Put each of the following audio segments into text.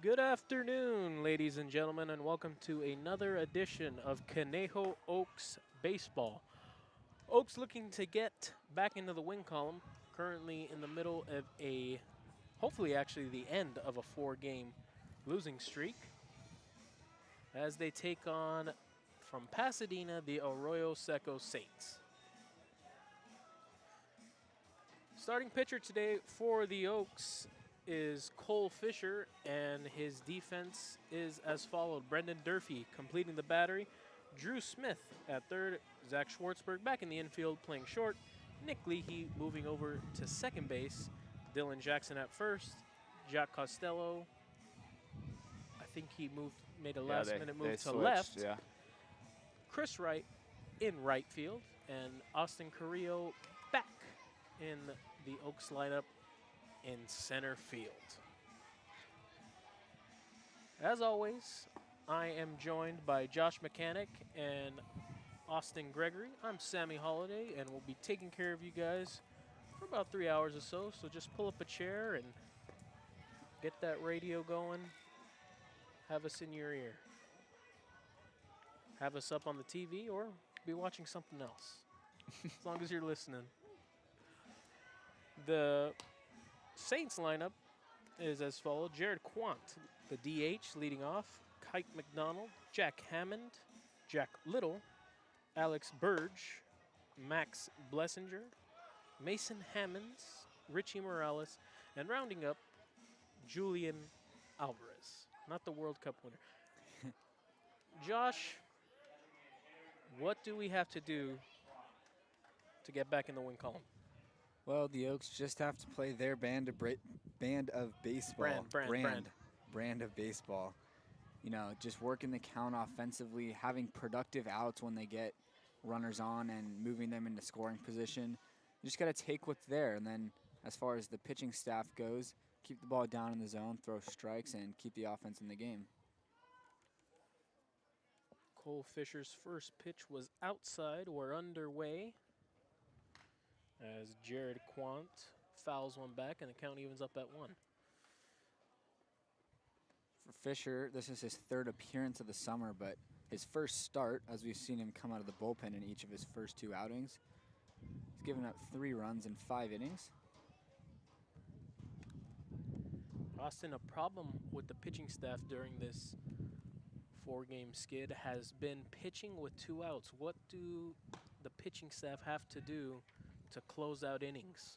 Good afternoon, ladies and gentlemen, and welcome to another edition of Conejo Oaks Baseball. Oaks looking to get back into the win column, currently in the middle of hopefully actually the end of a 4-game losing streak, as they take on, from Pasadena, the Arroyo Seco Saints. Starting pitcher today for the Oaks is Cole Fisher, and his defense is as followed. Brendan Durfee completing the battery. Drew Smith at third. Zach Schwartzberg back in the infield playing short. Nick Leahy moving over to second base. Dylan Jackson at first. Jack Costello, I think he made a last-minute move to switched, left. Yeah. Chris Wright in right field, and Austin Carrillo back in the Oaks lineup in center field. As always, I am joined by Josh Mechanick and Austin Gregory. I'm Sammy Holladay, and we'll be taking care of you guys for about 3 hours or so. So just pull up a chair and get that radio going. Have us in your ear. Have us up on the TV or be watching something else, as long as you're listening. The Saints lineup is as follows. Jared Quant, the DH, leading off. Kite McDonald, Jack Hammond, Jack Little, Alex Burge, Max Blessinger, Mason Hammonds, Richie Morales, and rounding up, Julian Alvarez, not the World Cup winner. Josh, what do we have to do to get back in the win column? Well, the Oaks just have to play their brand of baseball. Brand of baseball. You know, just working the count offensively, having productive outs when they get runners on and moving them into scoring position. You just got to take what's there. And then as far as the pitching staff goes, keep the ball down in the zone, throw strikes, and keep the offense in the game. Cole Fisher's first pitch was outside. We're underway as Jared Quant fouls one back, and the count evens up at 1. For Fisher, this is his third appearance of the summer, but his first start, as we've seen him come out of the bullpen in each of his first 2 outings. He's given up 3 runs in 5 innings. Austin, a problem with the pitching staff during this 4-game skid has been pitching with 2 outs. What do the pitching staff have to do to close out innings?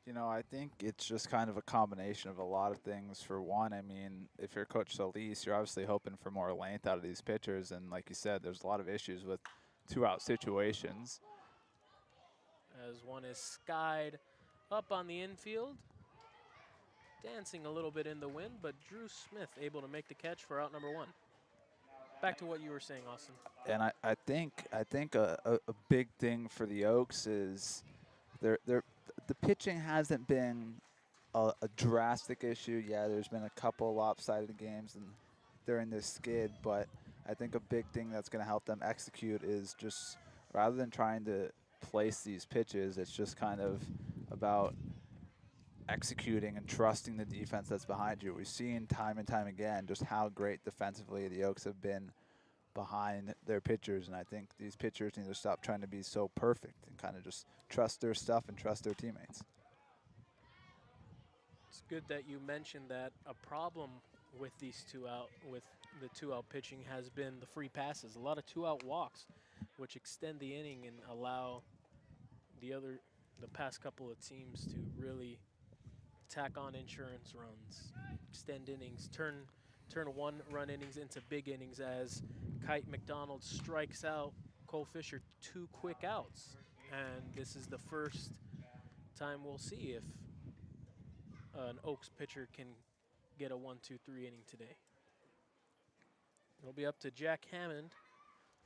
You know, I think it's just kind of a combination of a lot of things. For one, I mean, if you're Coach Solis, you're obviously hoping for more length out of these pitchers. And like you said, there's a lot of issues with 2-out situations. As one is skied up on the infield. Dancing a little bit in the wind, but Drew Smith able to make the catch for out number 1. Back to what you were saying, Austin. And I think a big thing for the Oaks is the pitching hasn't been a drastic issue. Yeah, there's been a couple lopsided games during this skid, but I think a big thing that's going to help them execute is just, rather than trying to place these pitches, it's just kind of about executing and trusting the defense that's behind you. We've seen time and time again just how great defensively the Oaks have been behind their pitchers, and I think these pitchers need to stop trying to be so perfect and kind of just trust their stuff and trust their teammates. It's good that you mentioned that. A problem with these 2-out pitching has been the free passes. A lot of 2-out walks, which extend the inning and allow the past couple of teams to really tack on insurance runs, extend innings, turn 1-run innings into big innings, as Kite McDonald strikes out Cole Fisher 2 quick outs. And this is the first time we'll see if an Oaks pitcher can get a 1-2-3 inning today. It'll be up to Jack Hammond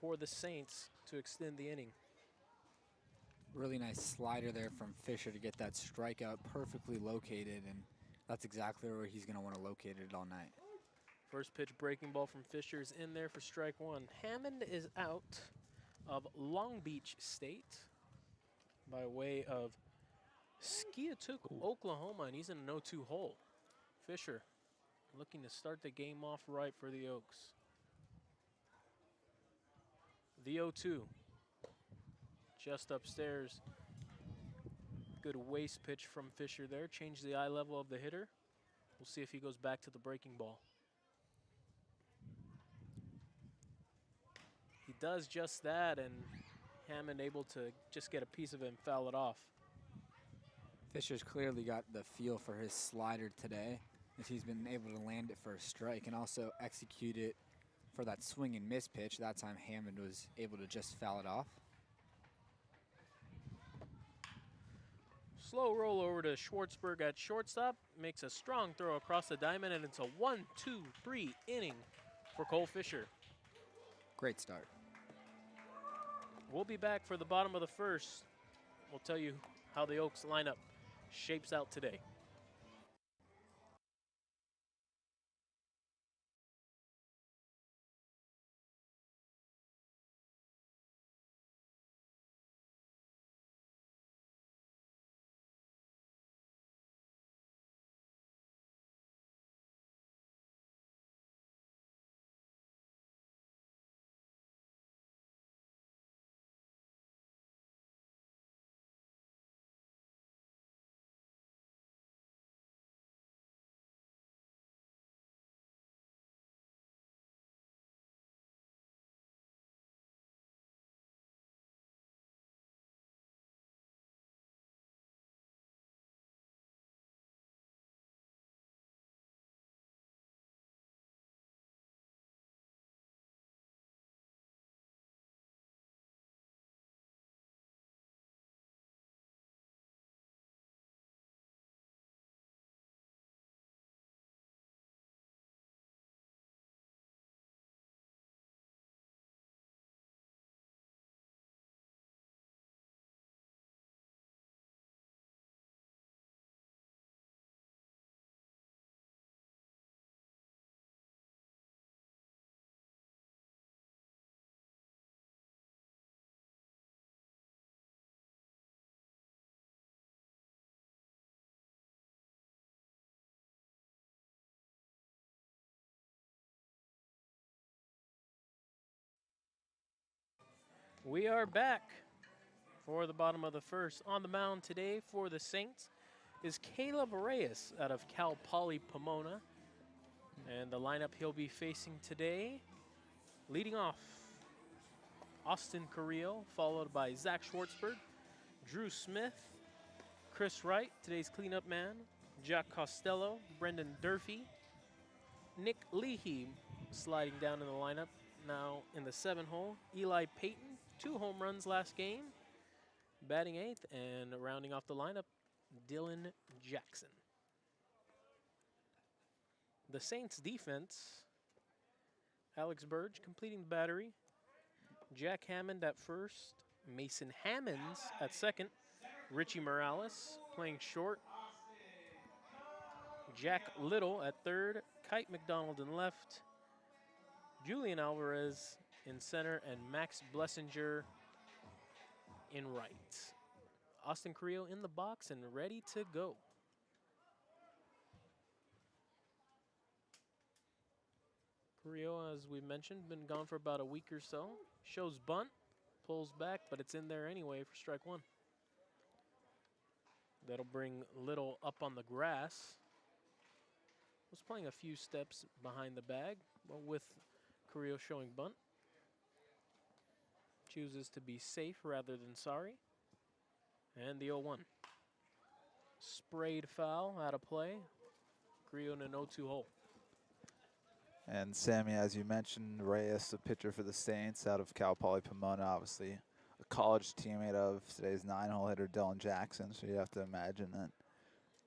for the Saints to extend the inning. Really nice slider there from Fisher to get that strikeout perfectly located, and that's exactly where he's going to want to locate it all night. First pitch breaking ball from Fisher is in there for strike 1. Hammond is out of Long Beach State by way of Skiatook, Oklahoma, and he's in a no-2 hole. Fisher looking to start the game off right for the Oaks. The 0-2. Just upstairs. Good waist pitch from Fisher there. Change the eye level of the hitter. We'll see if he goes back to the breaking ball. He does just that, and Hammond able to just get a piece of it and foul it off. Fisher's clearly got the feel for his slider today, as he's been able to land it for a strike and also execute it for that swing and miss pitch. That time Hammond was able to just foul it off. Slow roll over to Schwartzberg at shortstop. Makes a strong throw across the diamond, and it's a 1-2-3 inning for Cole Fisher. Great start. We'll be back for the bottom of the first. We'll tell you how the Oaks lineup shapes out today. We are back for the bottom of the first. On the mound today for the Saints is Caleb Reyes out of Cal Poly Pomona. And the lineup he'll be facing today, leading off, Austin Carrillo, followed by Zach Schwartzberg, Drew Smith, Chris Wright, today's cleanup man, Jack Costello, Brendan Durfee, Nick Leahy sliding down in the lineup. Now in the 7-hole, Eli Paton, 2 home runs last game, batting 8th, and rounding off the lineup, Dylan Jackson. The Saints defense, Alex Burge completing the battery, Jack Hammond at first, Mason Hammonds at second, Richie Morales playing short, Jack Little at third, Kite McDonald in left, Julian Alvarez in center, and Max Blessinger in right. Austin Carrillo in the box and ready to go. Carrillo, as we mentioned, been gone for about a week or so. Shows bunt, pulls back, but it's in there anyway for strike 1. That'll bring Little up on the grass. Was playing a few steps behind the bag, but with Carrillo showing bunt. Chooses to be safe rather than sorry. And the 0-1. Sprayed foul out of play. Carrillo in an 0-2 hole. And Sammy, as you mentioned, Reyes, the pitcher for the Saints out of Cal Poly Pomona, obviously a college teammate of today's 9-hole hitter Dylan Jackson. So you have to imagine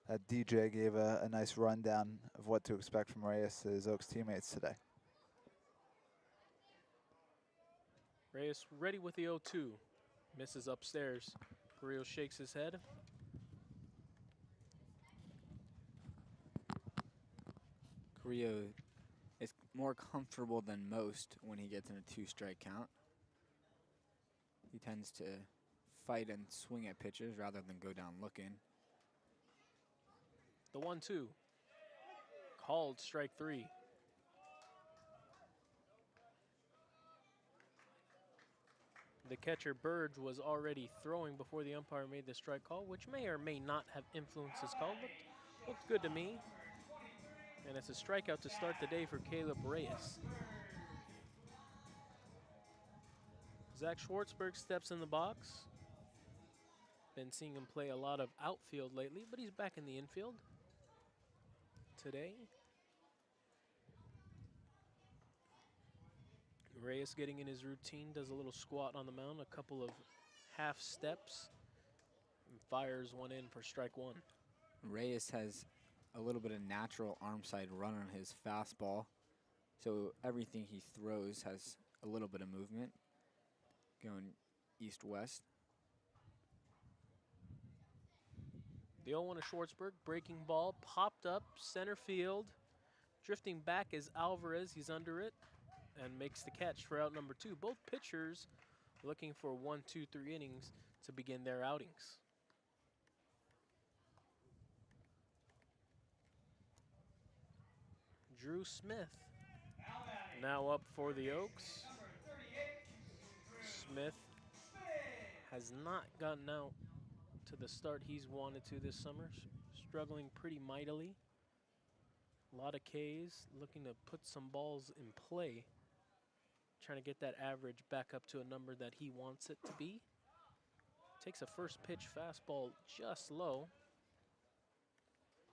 that DJ gave a nice rundown of what to expect from Reyes to his Oaks teammates today. Reyes ready with the 0-2. Misses upstairs. Carrillo shakes his head. Carrillo is more comfortable than most when he gets in a 2-strike count. He tends to fight and swing at pitches rather than go down looking. The 1-2. Called strike 3. The catcher, Burge, was already throwing before the umpire made the strike call, which may or may not have influenced his call. Looked good to me. And it's a strikeout to start the day for Caleb Reyes. Zach Schwartzberg steps in the box. Been seeing him play a lot of outfield lately, but he's back in the infield today. Reyes getting in his routine, does a little squat on the mound, a couple of half steps, and fires one in for strike 1. Reyes has a little bit of natural arm side run on his fastball, so everything he throws has a little bit of movement going east-west. The 0-1 to Schwartzberg, breaking ball, popped up, center field. Drifting back is Alvarez, he's under it, and makes the catch for out number 2. Both pitchers looking for 1, 2, 3 innings to begin their outings. Drew Smith now up for the Oaks. Smith has not gotten out to the start he's wanted to this summer, struggling pretty mightily. A lot of Ks, looking to put some balls in play, trying to get that average back up to a number that he wants it to be. Takes a first pitch fastball just low.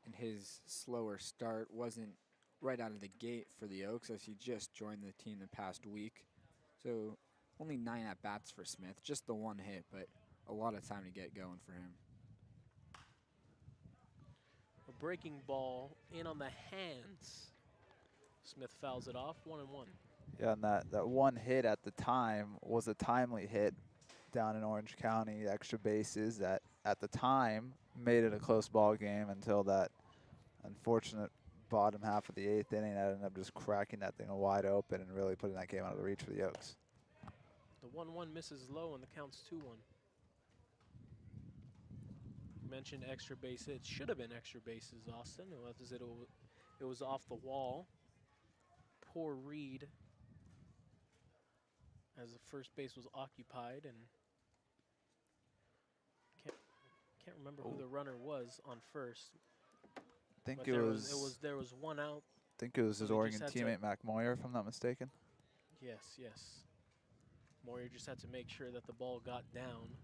And his slower start wasn't right out of the gate for the Oaks, as he just joined the team the past week. So only 9 at-bats for Smith, just the 1 hit, but a lot of time to get going for him. A breaking ball in on the hands. Smith fouls it off, 1-1. Yeah, and that one hit at the time was a timely hit down in Orange County, extra bases, that at the time made it a close ball game until that unfortunate bottom half of the 8th inning that ended up just cracking that thing wide open and really putting that game out of the reach for the Oaks. The 1-1 misses low and the count's 2-1. Mentioned extra base hits. Should have been extra bases, Austin. It was off the wall. Poor read as the first base was occupied, and can't remember who the runner was on first. I think But there was one out. I think it was his So they Oregon just had teammate Mac Moyer, if I'm not mistaken. Yes. Moyer just had to make sure that the ball got down.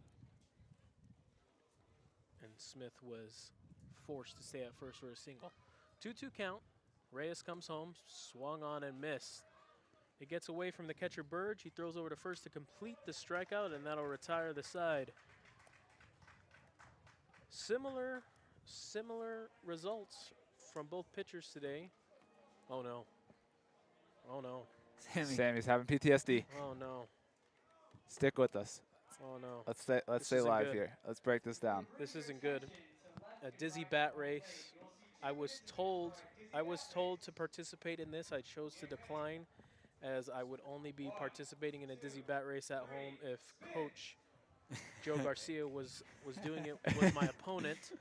And Smith was forced to stay at first for a single. 2-2 count. Reyes comes home, swung on and missed. It gets away from the catcher Burge. He throws over to first to complete the strikeout, and that'll retire the side. Similar results from both pitchers today. Oh no. Sammy's having PTSD. Oh no. Stick with us. Oh no. Let's stay live here. Let's break this down. This isn't good. A dizzy bat race. I was told to participate in this. I chose to decline, as I would only be participating in a dizzy bat race at home if Coach Joe Garcia was doing it with my opponent.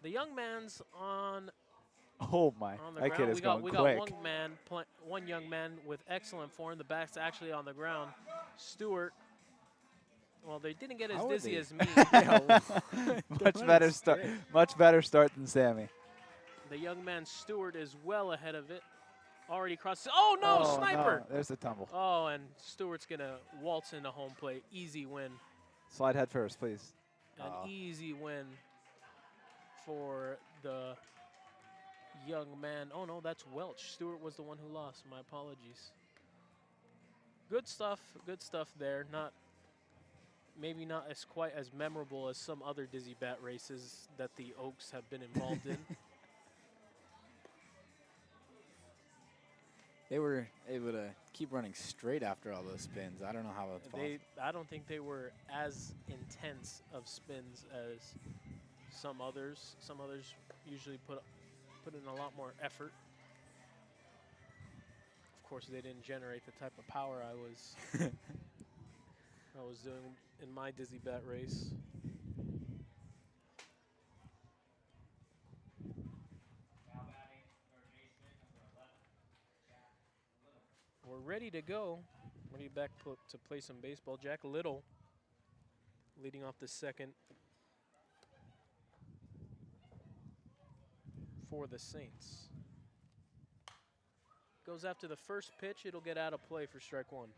The young man's on Oh my! the That kid ground. is going We quick. got one young man with excellent form. The back's actually on the ground. Stewart. Well, they didn't get as dizzy as me. Much better start than Sammy. The young man Stewart is well ahead of it. Already crossed. Oh no, sniper! No. There's a tumble. Oh, and Stewart's gonna waltz into home plate. Easy win. Slide head first, please. An easy win for the young man. Oh no, that's Welch. Stewart was the one who lost. My apologies. Good stuff there. Maybe not as quite as memorable as some other dizzy bat races that the Oaks have been involved in. They were able to keep running straight after all those spins. I don't know how that's possible. I don't think they were as intense of spins as some others. Some others usually put in a lot more effort. Of course, they didn't generate the type of power I was doing in my dizzy bat race. ready to go. Ready back to play some baseball. Jack Little leading off the second for the Saints. Goes after the first pitch. It'll get out of play for strike one.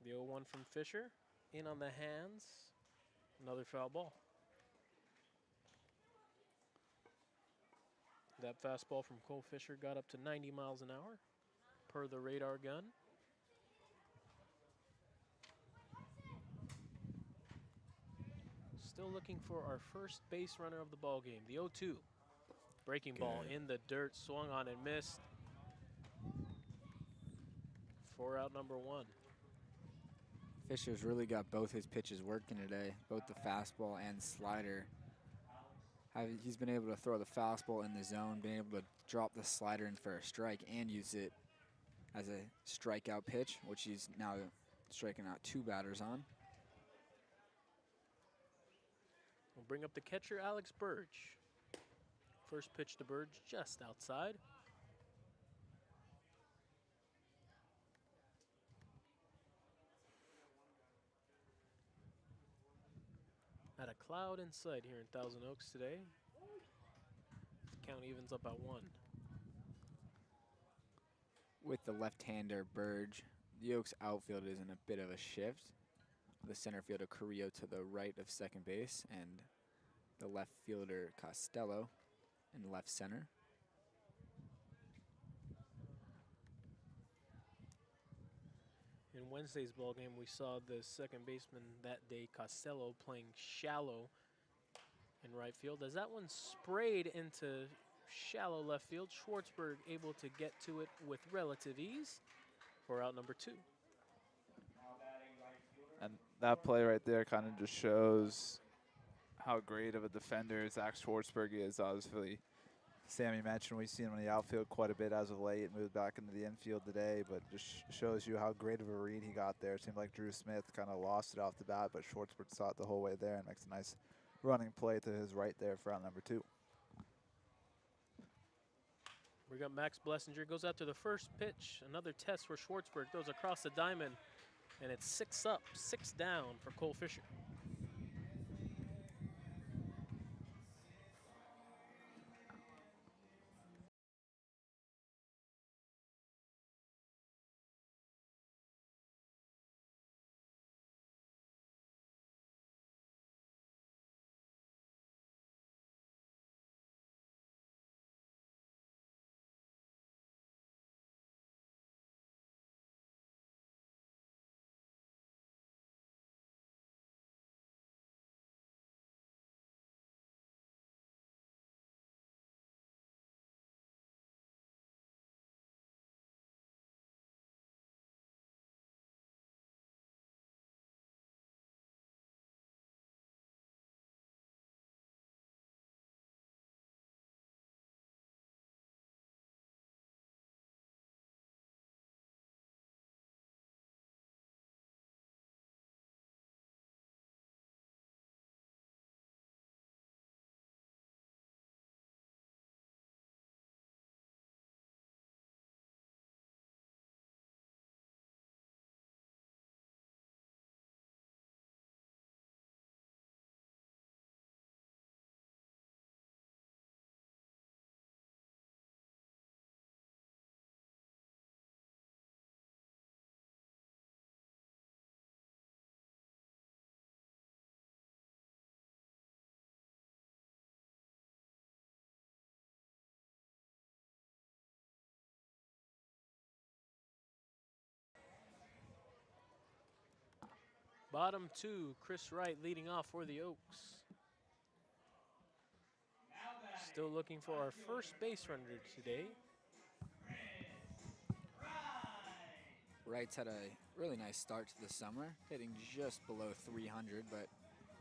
The 0-1 from Fisher, in on the hands, another foul ball. That fastball from Cole Fisher got up to 90 miles an hour, per the radar gun. Still looking for our first base runner of the ball game, the 0-2. Breaking ball in the dirt, swung on and missed. 4 out, number 1. Fisher's really got both his pitches working today, both the fastball and slider. He's been able to throw the fastball in the zone, been able to drop the slider in for a strike and use it as a strikeout pitch, which he's now striking out 2 batters on. We'll bring up the catcher, Alex Burge. First pitch to Burge, just outside. Had a cloud in sight here in Thousand Oaks today. Count evens up at 1. With the left-hander Burge, the Oaks outfield is in a bit of a shift. The center fielder Carrillo to the right of second base, and the left fielder Costello in left center. In Wednesday's ball game, we saw the second baseman that day, Costello, playing shallow in right field. As that one sprayed into shallow left field, Schwartzberg able to get to it with relative ease for out number 2. And that play right there kind of just shows how great of a defender Zach Schwartzberg is. Obviously, Sammy mentioned we've seen him in the outfield quite a bit as of late, moved back into the infield today, but just shows you how great of a read he got there. It seemed like Drew Smith kind of lost it off the bat, but Schwartzberg saw it the whole way there and makes a nice running play to his right there for out number 2. We got Max Blessinger, goes out to the first pitch. Another test for Schwartzberg, throws across the diamond, and it's 6 up, 6 down for Cole Fisher. Bottom 2, Chris Wright leading off for the Oaks. Still looking for our first base runner today. Wright's had a really nice start to the summer, hitting just below 300, but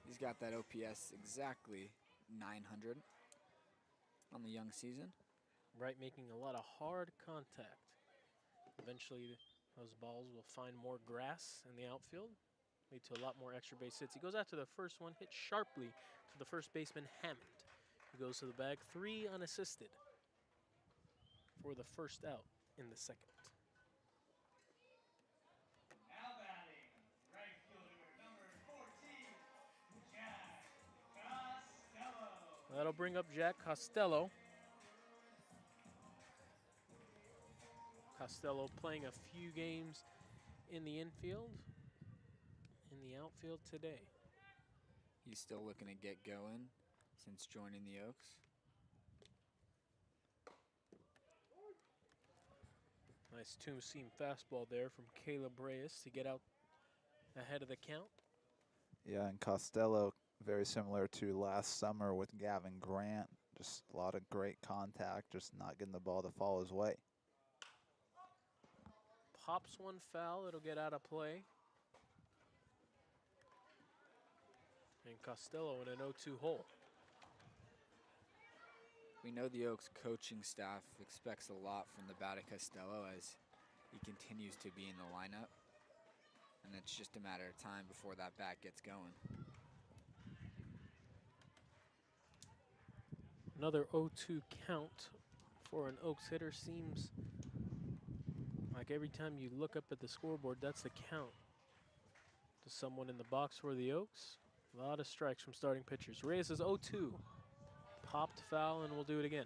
he's got that OPS exactly 900 on the young season. Wright making a lot of hard contact. Eventually Those balls will find more grass in the outfield, lead to a lot more extra base hits. He goes after the first one, hit sharply to the first baseman, Hammond. He goes to the bag, 3 unassisted for the first out in the second. Now batting, right fielder number 14, Jack Costello. That'll bring up Jack Costello. Costello playing a few games in the infield, in the outfield today. He's still looking to get going since joining the Oaks. Nice two-seam fastball there from Caleb Reyes to get out ahead of the count. Yeah, and Costello, very similar to last summer with Gavin Grant. Just a lot of great contact, just not getting the ball to fall his way. Pops one foul, it'll get out of play. And Costello in an 0-2 hole. We know the Oaks coaching staff expects a lot from the bat of Costello as he continues to be in the lineup. And it's just a matter of time before that bat gets going. Another 0-2 count for an Oaks hitter. Seems like every time you look up at the scoreboard, that's the count. To someone in the box for the Oaks. A lot of strikes from starting pitchers. Reyes is 0-2. Popped foul, and we'll do it again.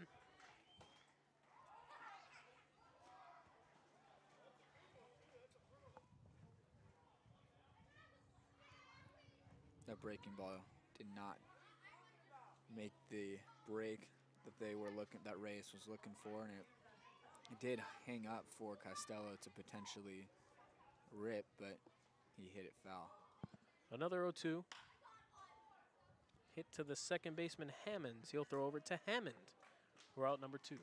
That breaking ball did not make the break that Reyes was looking for, and it did hang up for Costello to potentially rip, but he hit it foul. Another 0-2. Hit to the second baseman, Hammonds. He'll throw over to Hammond. We're out number 2. Now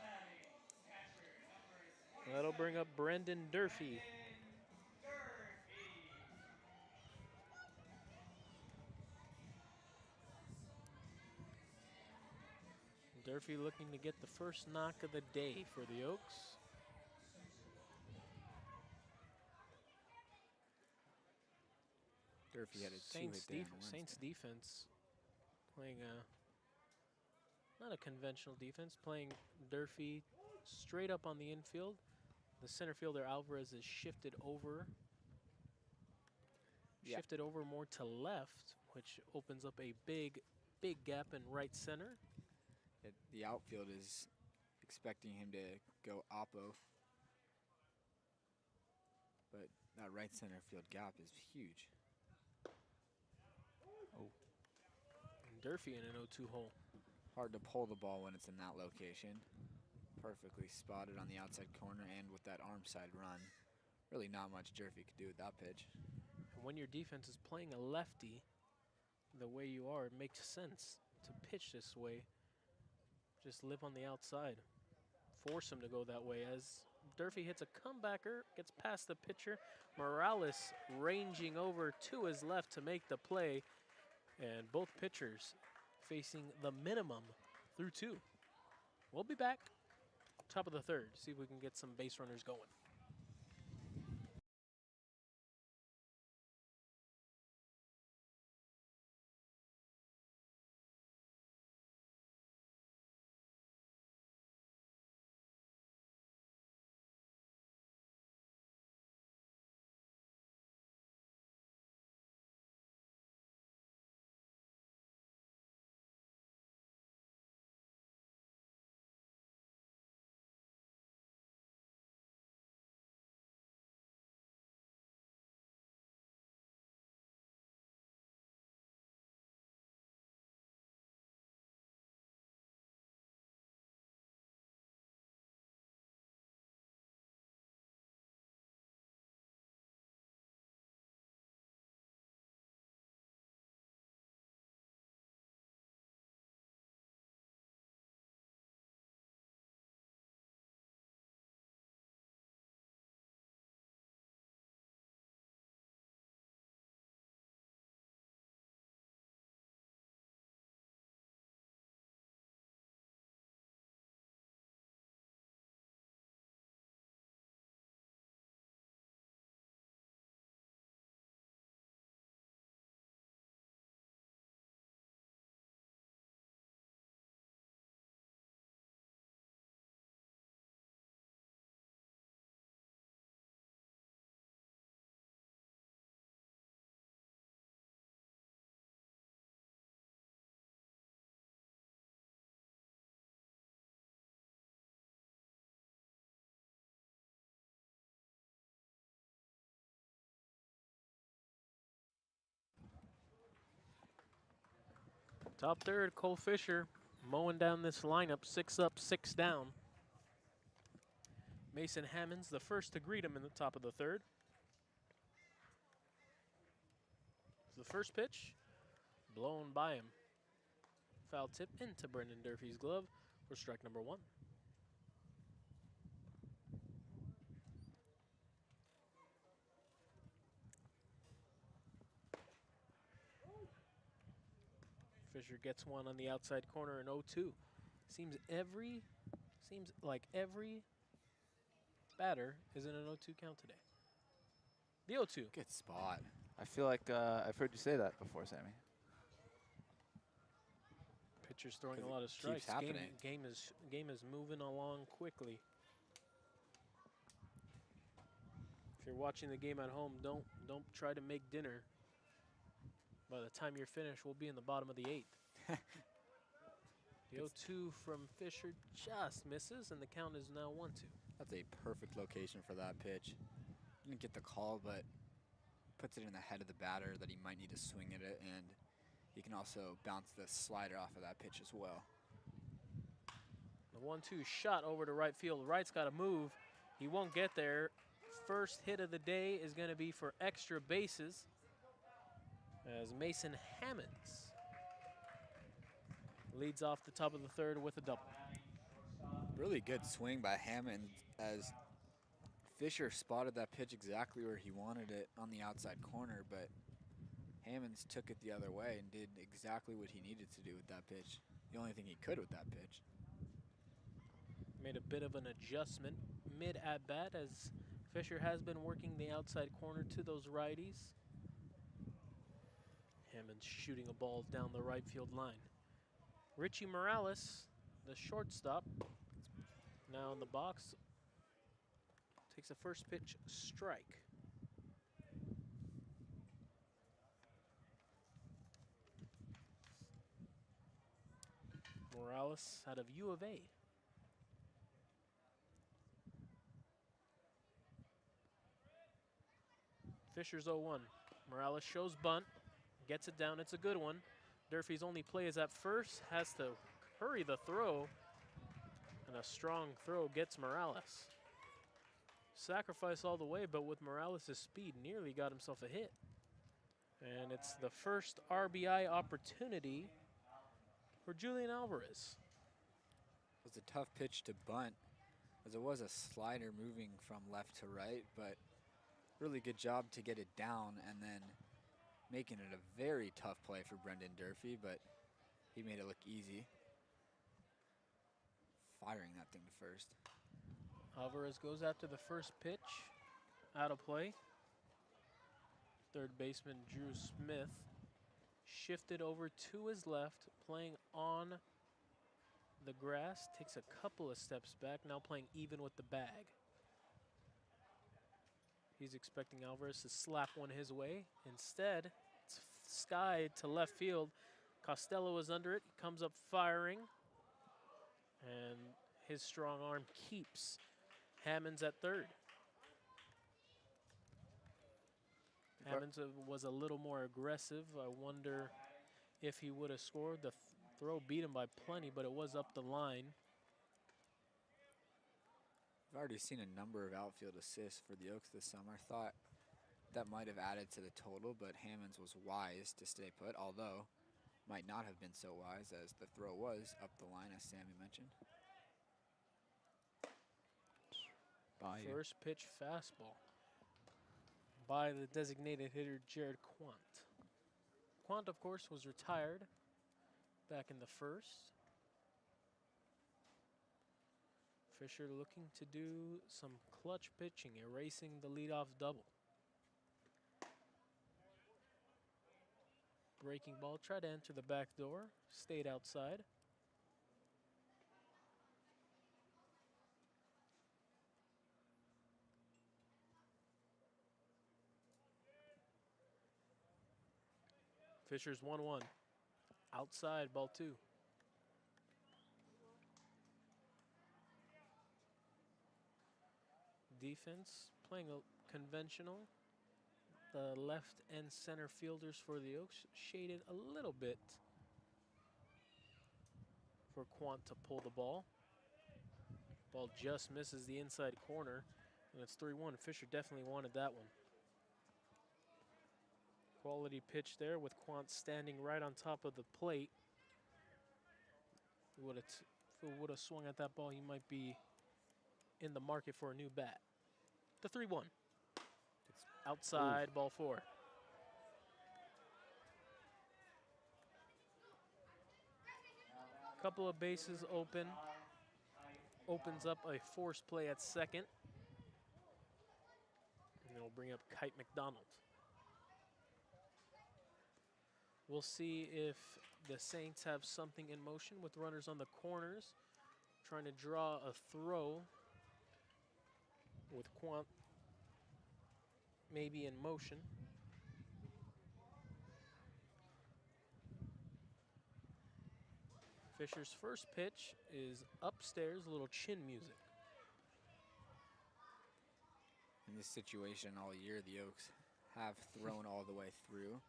batting, catcher number 6. That'll bring up Brendan Durfee. Durfee looking to get the first knock of the day for the Oaks. Durfee had a two-hit day on Wednesday. Saints defense playing not a conventional defense, playing Durfee straight up on the infield. The center fielder Alvarez is shifted over more to left, which opens up a big gap in right center. The outfield is expecting him to go oppo, but that right center field gap is huge. And Durfee in an 0-2 hole. Hard to pull the ball when it's in that location. Perfectly spotted on the outside corner, and with that arm side run, really not much Durfee could do with that pitch. And when your defense is playing a lefty the way you are, it makes sense to pitch this way. Just live on the outside. Force him to go that way as Durfee hits a comebacker, gets past the pitcher. Morales ranging over to his left to make the play. And both pitchers facing the minimum through 2. We'll be back top of the 3rd, see if we can get some base runners going. Top third, Cole Fisher mowing down this lineup, 6 up, 6 down. Mason Hammonds the first to greet him in the top of the third. The first pitch, blown by him. Foul tip into Brendan Durfee's glove for strike number 1. Fisher gets one on the outside corner in 0-2. Seems like every batter is in an 0-2 count today. The 0-2. Good spot. I feel like I've heard you say that before, Sammy. Pitcher's throwing a 'Cause lot it of strikes. keeps happening. Game is moving along quickly. If you're watching the game at home, don't try to make dinner. By the time you're finished, we'll be in the bottom of the 8th. The 0-2 from Fisher just misses, and the count is now 1-2. That's a perfect location for that pitch. Didn't get the call, but puts it in the head of the batter that he might need to swing at it, and he can also bounce the slider off of that pitch as well. The 1-2 shot over to right field. Wright's got to move. He won't get there. First hit of the day is going to be for extra bases, as Mason Hammonds leads off the top of the third with a double. Really good swing by Hammond, as Fisher spotted that pitch exactly where he wanted it on the outside corner, but Hammonds took it the other way and did exactly what he needed to do with that pitch. The only thing he could with that pitch. Made a bit of an adjustment mid at bat, as Fisher has been working the outside corner to those righties. Hammonds shooting a ball down the right field line. Richie Morales, the shortstop, now in the box, takes a first pitch strike. Morales out of U of A. Fisher's 0-1. Morales shows bunt, gets it down, it's a good one. Durfee's only play is at first, has to hurry the throw, and a strong throw gets Morales. Sacrifice all the way, but with Morales' speed, nearly got himself a hit. And it's the first RBI opportunity for Julian Alvarez. It was a tough pitch to bunt, as it was a slider moving from left to right, but really good job to get it down and then making it a very tough play for Brendan Durfee, but he made it look easy. Firing that thing to first. Alvarez goes after the first pitch, out of play. Third baseman Drew Smith shifted over to his left, playing on the grass, takes a couple of steps back, now playing even with the bag. He's expecting Alvarez to slap one his way. Instead, it's skied to left field. Costello is under it, he comes up firing, and his strong arm keeps Hammonds at third. Hammonds was a little more aggressive. I wonder if he would have scored. The throw beat him by plenty, but it was up the line. I've already seen a number of outfield assists for the Oaks this summer. Thought that might have added to the total, but Hammonds was wise to stay put, although might not have been so wise, as the throw was up the line, as Sammy mentioned. First pitch fastball by the designated hitter, Jared Quant. Quant, of course, was retired back in the first. Fisher looking to do some clutch pitching, erasing the leadoff double. Breaking ball, tried to enter the back door, stayed outside. Fisher's 1-1. Outside, ball 2. Defense playing a conventional. The left and center fielders for the Oaks shaded a little bit for Quant to pull the ball. Ball just misses the inside corner, and it's 3-1. Fisher definitely wanted that one. Quality pitch there with Quant standing right on top of the plate. If he would have swung at that ball, he might be in the market for a new bat. The 3-1. It's outside, ball 4. Couple of bases open. Opens up a forced play at second. And it'll bring up Kite McDonald. We'll see if the Saints have something in motion with runners on the corners, trying to draw a throw with Quant maybe in motion. Fisher's first pitch is upstairs, a little chin music. In this situation all year, the Oaks have thrown all the way through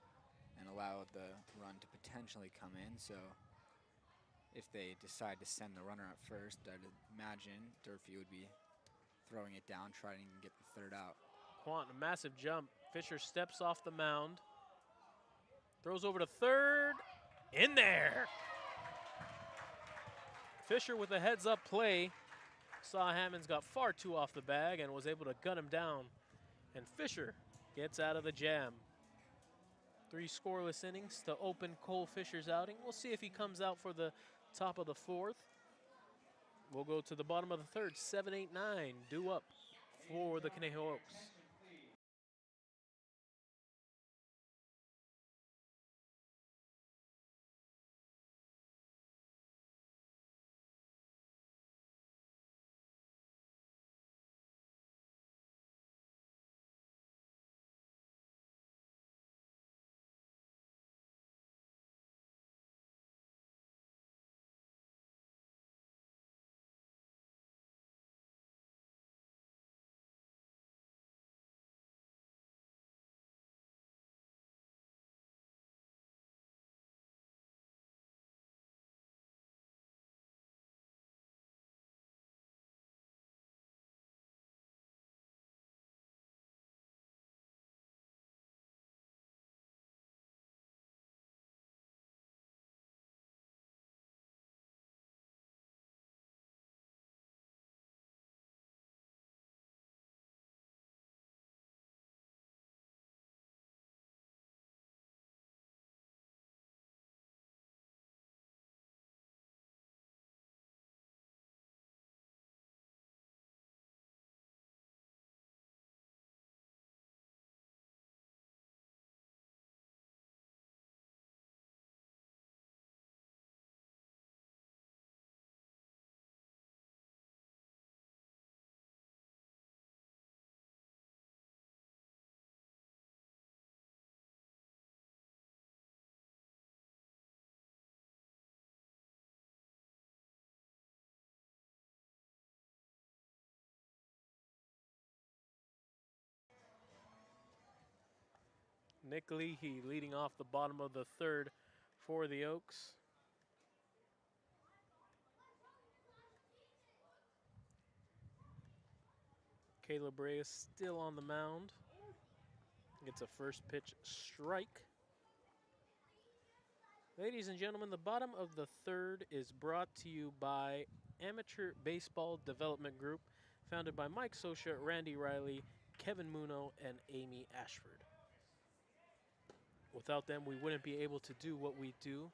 and allowed the run to potentially come in. So if they decide to send the runner at first, I'd imagine Durfee would be throwing it down, trying to get the third out. Quant, a massive jump. Fisher steps off the mound. Throws over to third. In there. Fisher with a heads-up play. Saw Hammonds got far too off the bag and was able to gun him down. And Fisher gets out of the jam. 3 scoreless innings to open Cole Fisher's outing. We'll see if he comes out for the top of the 4th. We'll go to the bottom of the 3rd. 7-8-9 due up for the Conejo Oaks. Nick Leahy leading off the bottom of the 3rd for the Oaks. Caleb Reyes still on the mound. Gets a first pitch strike. Ladies and gentlemen, the bottom of the 3rd is brought to you by Amateur Baseball Development Group, founded by Mike Sosha, Randy Riley, Kevin Muno, and Amy Ashford. Without them, we wouldn't be able to do what we do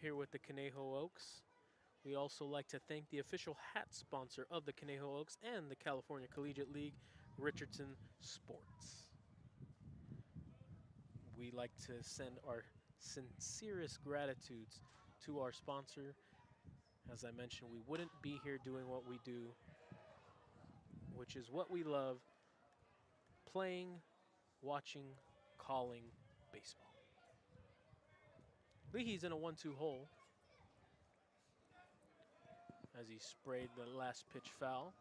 here with the Conejo Oaks. We also like to thank the official hat sponsor of the Conejo Oaks and the California Collegiate League, Richardson Sports. We like to send our sincerest gratitudes to our sponsor. As I mentioned, we wouldn't be here doing what we do, which is what we love: playing, watching, calling baseball. Leahy's in a 1-2 hole as he sprayed the last pitch foul.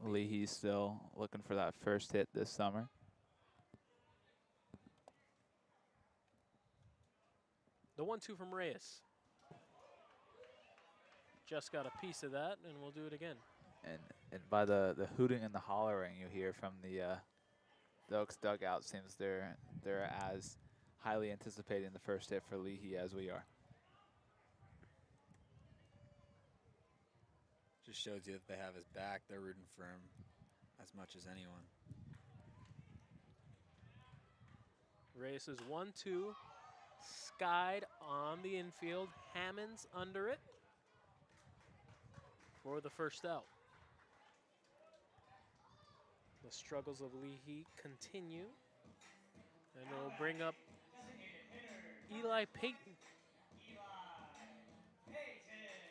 Leahy's still looking for that first hit this summer. The The 1-2 from Reyes. Just got a piece of that, and we'll do it again. And by the hooting and the hollering you hear from the Oaks dugout, seems they're as highly anticipating the first hit for Leahy as we are. Just shows you that they have his back. They're rooting for him as much as anyone. Reyes is 1-2. Skied on the infield. Hammonds under it for the first out. The struggles of Leahy continue. And it'll bring up Eli Paton.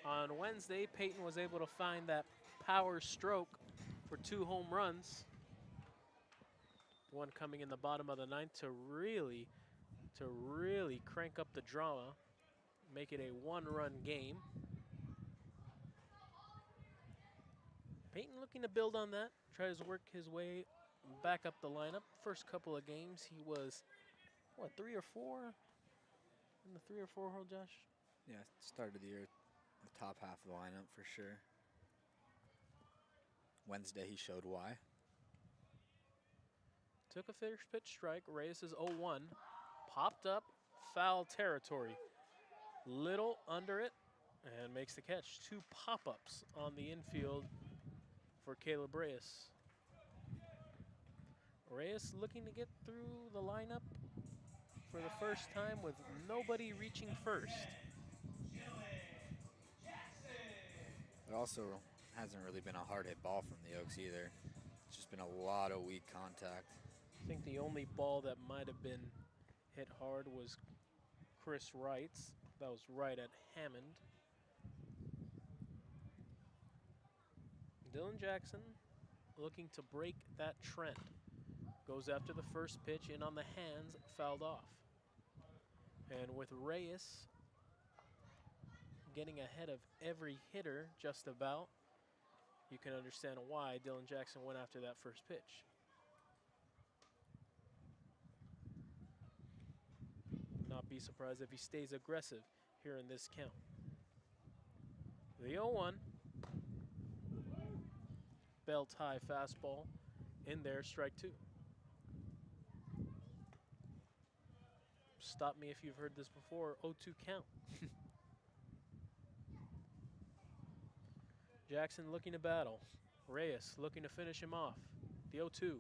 On Wednesday, Paton was able to find that power stroke for 2 home runs. One coming in the bottom of the 9th to really crank up the drama, make it a 1-run game. Paton looking to build on that, tries to work his way back up the lineup. First couple of games, he was, what, 3 or 4? In the 3 or 4 hole, Josh? Yeah, started the year, the top half of the lineup for sure. Wednesday, he showed why. Took a first pitch strike. Reyes is 0-1. Popped up, foul territory. Little under it, and makes the catch. 2 pop-ups on the infield for Caleb Reyes. Reyes looking to get through the lineup for the first time with nobody reaching first. It also hasn't really been a hard hit ball from the Oaks either. It's just been a lot of weak contact. I think the only ball that might have been hit hard was Chris Wright's. That was right at Hammond. Dylan Jackson looking to break that trend. Goes after the first pitch, in on the hands, fouled off. And with Reyes getting ahead of every hitter just about, you can understand why Dylan Jackson went after that first pitch. Not be surprised if he stays aggressive here in this count. The 0-1. Belt high fastball in there, strike 2. Stop me if you've heard this before, 0-2 count. Jackson looking to battle. Reyes looking to finish him off. The 0-2,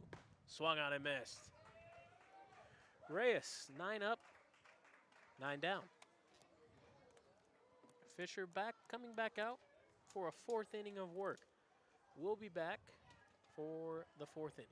swung on and missed. Reyes, 9 up, 9 down. Fisher coming back out for a 4th inning of work. We'll be back for the 4th inning.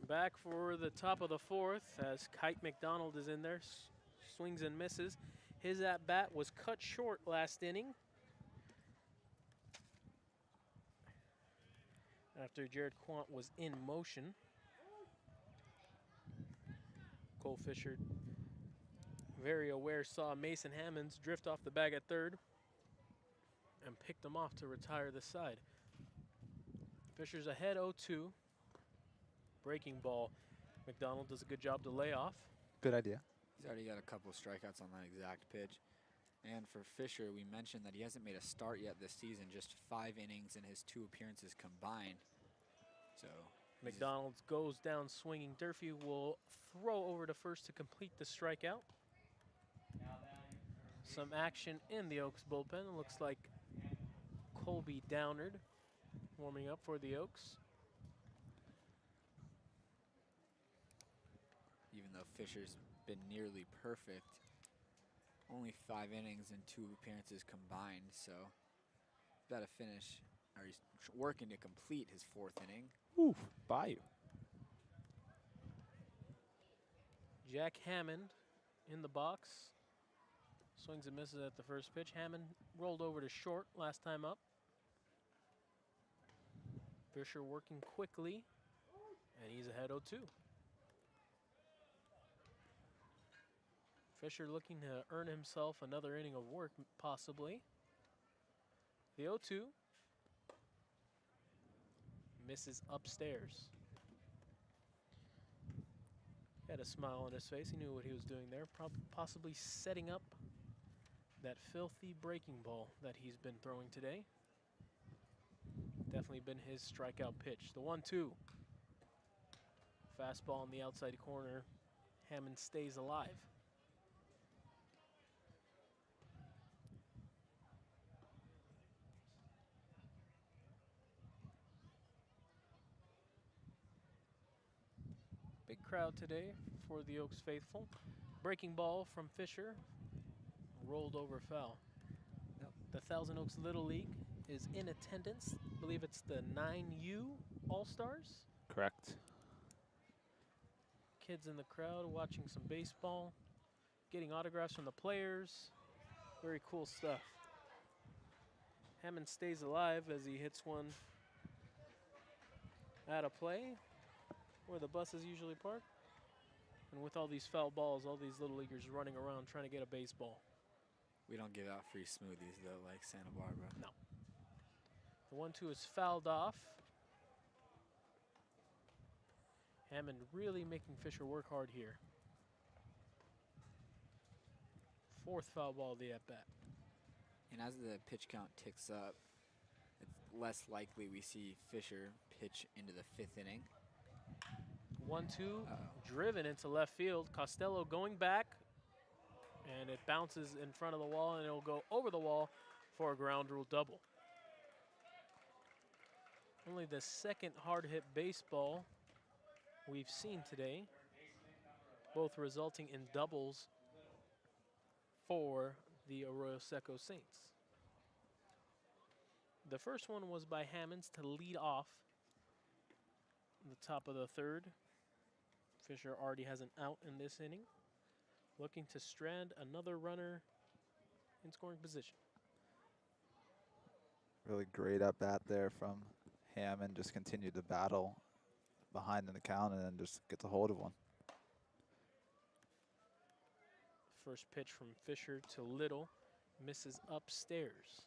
Back for the top of the 4th as Kite McDonald is in there, swings and misses. His at-bat was cut short last inning after Jared Quant was in motion. Cole Fisher, very aware, saw Mason Hammonds drift off the bag at third and picked him off to retire the side. Fisher's ahead 0-2. Breaking ball. McDonald does a good job to lay off. Good idea. He's already got a couple of strikeouts on that exact pitch. And for Fisher, we mentioned that he hasn't made a start yet this season, just 5 innings in his 2 appearances combined. So McDonald goes down swinging. Durfee will throw over to first to complete the strikeout. Some action in the Oaks bullpen. It looks like Colby Downard warming up for the Oaks. even though Fisher's been nearly perfect, only 5 innings and 2 appearances combined, so got to finish, or he's working to complete his 4th inning. Ooh, Bayou. Jack Hammond in the box. Swings and misses at the first pitch. Hammond rolled over to short last time up. Fisher working quickly, and he's ahead 0-2. Fisher looking to earn himself another inning of work, possibly. The 0-2 misses upstairs. He had a smile on his face. He knew what he was doing there, possibly setting up that filthy breaking ball that he's been throwing today. Definitely been his strikeout pitch. The 1-2. Fastball on the outside corner. Hammond stays alive. Big crowd today for the Oaks faithful. Breaking ball from Fisher. Rolled over foul. The Thousand Oaks Little League is in attendance. I believe it's the 9U All-Stars. Correct. Kids in the crowd watching some baseball, getting autographs from the players. Very cool stuff. Hammond stays alive as he hits one out of play where the buses usually park. And with all these foul balls, all these little leaguers running around trying to get a baseball. We don't give out free smoothies, though, like Santa Barbara. No. The 1-2 is fouled off. Hammond really making Fisher work hard here. 4th foul ball of the at-bat. And as the pitch count ticks up, it's less likely we see Fisher pitch into the 5th inning. 1-2, driven into left field. Costello going back, and it bounces in front of the wall, and it'll go over the wall for a ground rule double. Only the 2nd hard-hit baseball we've seen today, both resulting in doubles for the Arroyo Seco Saints. The first one was by Hammonds to lead off the top of the 3rd. Fisher already has an out in this inning, looking to strand another runner in scoring position. Really great at bat there from Hammond. Just continued to battle behind in the count and then just gets a hold of one. First pitch from Fisher to Little, misses upstairs.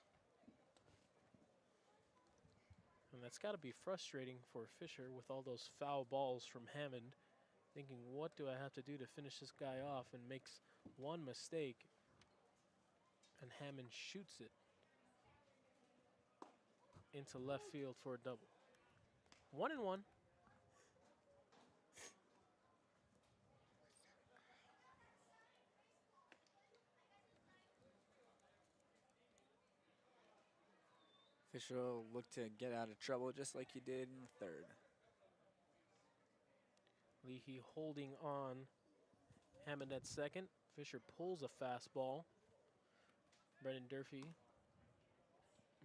And that's got to be frustrating for Fisher with all those foul balls from Hammond, thinking, what do I have to do to finish this guy off, and makes one mistake, and Hammond shoots it into left field for a double. 1-1. Fisher will look to get out of trouble just like he did in the 3rd. Leahy holding on Hammond at 2nd. Fisher pulls a fastball. Brendan Durfee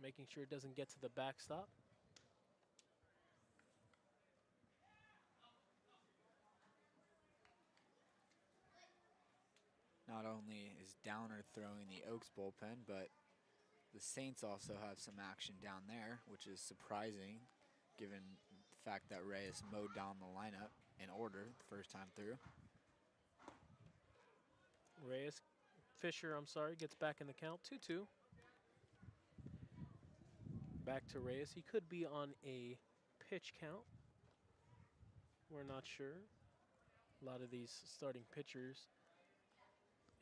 making sure it doesn't get to the backstop. Not only is is Downer throwing the Oaks bullpen, but the Saints also have some action down there, which is surprising given the fact that Reyes mowed down the lineup in order the first time through. Fisher, I'm sorry, gets back in the count, 2-2. Back to Reyes. He could be on a pitch count. We're not sure. A lot of these starting pitchers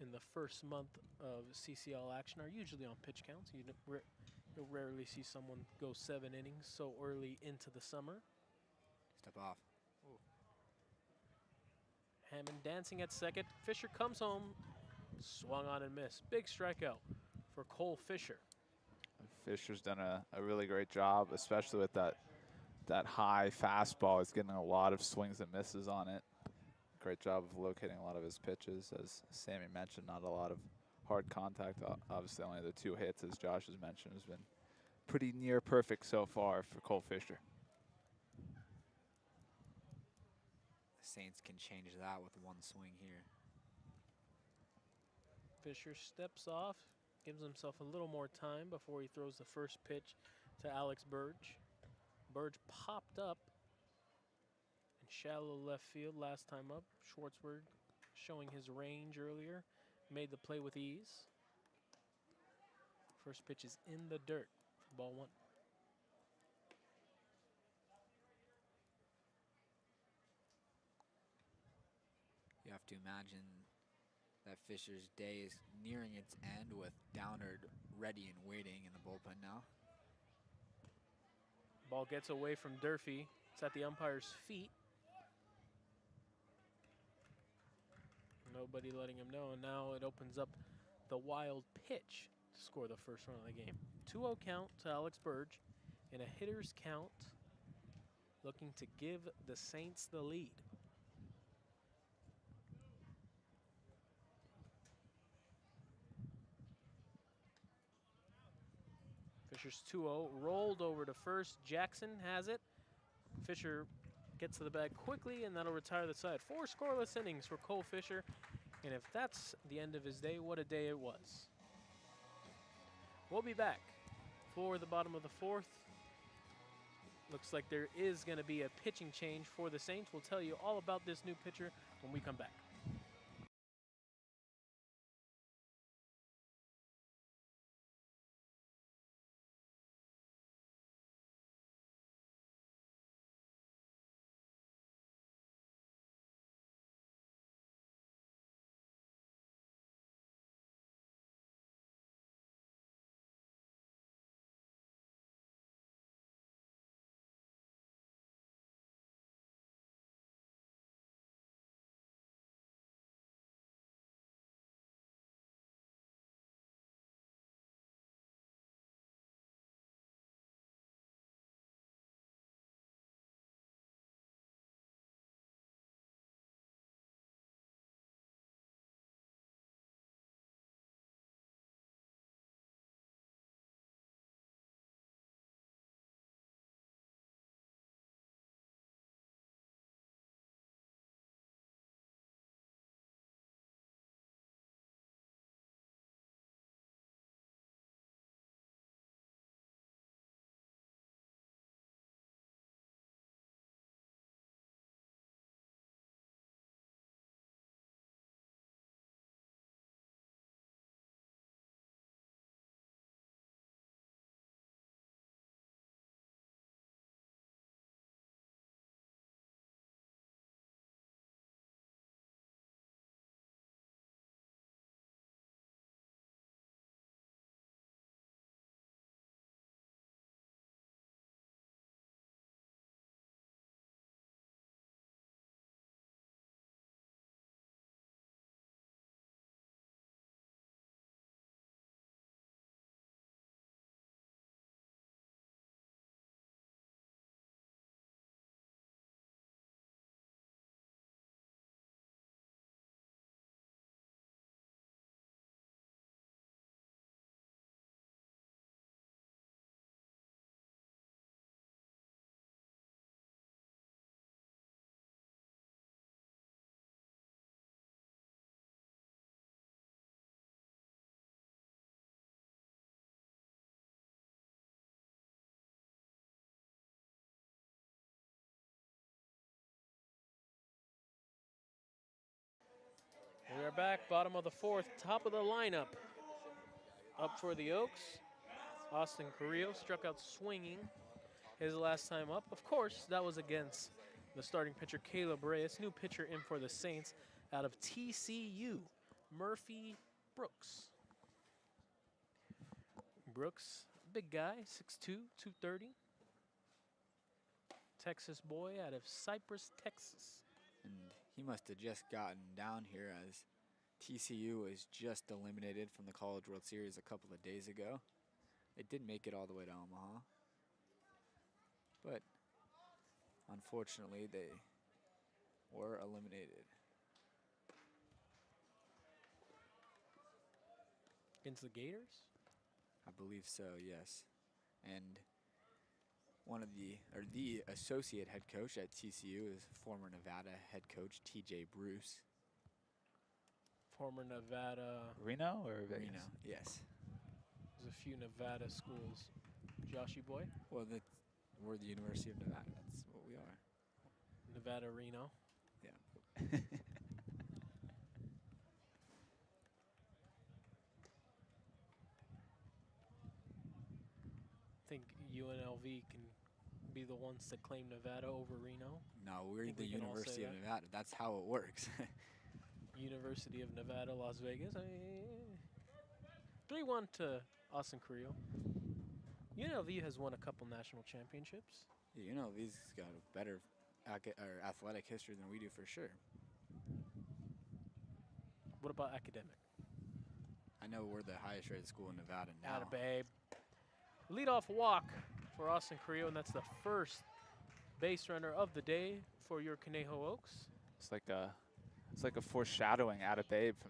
in the first month of CCL action are usually on pitch counts. You'll rarely see someone go 7 innings so early into the summer. Step off. Ooh. Hammond dancing at second. Fisher comes home, swung on and missed. Big strikeout for Cole Fisher. Fisher's done a really great job, especially with that high fastball. He's getting a lot of swings and misses on it. Great job of locating a lot of his pitches. As Sammy mentioned, not a lot of hard contact. Obviously, only the 2 hits, as Josh has mentioned, has been pretty near perfect so far for Cole Fisher. The Saints can change that with 1 swing here. Fisher steps off, gives himself a little more time before he throws the first pitch to Alex Burge. Burge popped up in shallow left field last time up. Schwartzberg showing his range earlier, made the play with ease. First pitch is in the dirt, ball 1. You have to imagine that Fisher's day is nearing its end with Downard ready and waiting in the bullpen now. Ball gets away from Durfee. It's at the umpire's feet. Nobody letting him know, and now it opens up the wild pitch to score the first run of the game. 2-0 count to Alex Burge in a hitter's count, looking to give the Saints the lead. Fisher's 2-0, rolled over to first. Jackson has it. Fisher gets to the bag quickly, and that'll retire the side. 4 scoreless innings for Cole Fisher, and if that's the end of his day, what a day it was. We'll be back for the bottom of the 4th. Looks like there is going to be a pitching change for the Saints. We'll tell you all about this new pitcher when we come back. We are back, bottom of the fourth, top of the lineup. Up for the Oaks, Austin Carrillo struck out swinging his last time up. Of course, that was against the starting pitcher, Caleb Reyes. New pitcher in for the Saints out of TCU, Murphy Brooks. Brooks, big guy, 6'2", 230. Texas boy out of Cypress, Texas. And he must have just gotten down here as TCU was just eliminated from the College World Series a couple of days ago. They did make it all the way to Omaha, but unfortunately they were eliminated. Against the Gators? I believe so, yes. And one of the associate head coach at TCU is former Nevada head coach TJ Bruce. Former Nevada. Reno or Vegas? Reno, yes. There's a few Nevada schools. Joshy boy? Well, we're the University of Nevada. That's what we are. Nevada, Reno. Yeah. I think UNLV can be the ones that claim Nevada over Reno. No, we're Think the we can all say University of that? Nevada. That's how it works. University of Nevada, Las Vegas. 3-1 to Austin Carrillo. UNLV has won a couple national championships. Yeah, UNLV's got a better athletic history than we do for sure. What about academic? I know we're the highest rated school in Nevada now. Atta babe. Leadoff walk for Austin Carrillo, and that's the first base runner of the day for your Conejo Oaks. It's like a foreshadowing out of babe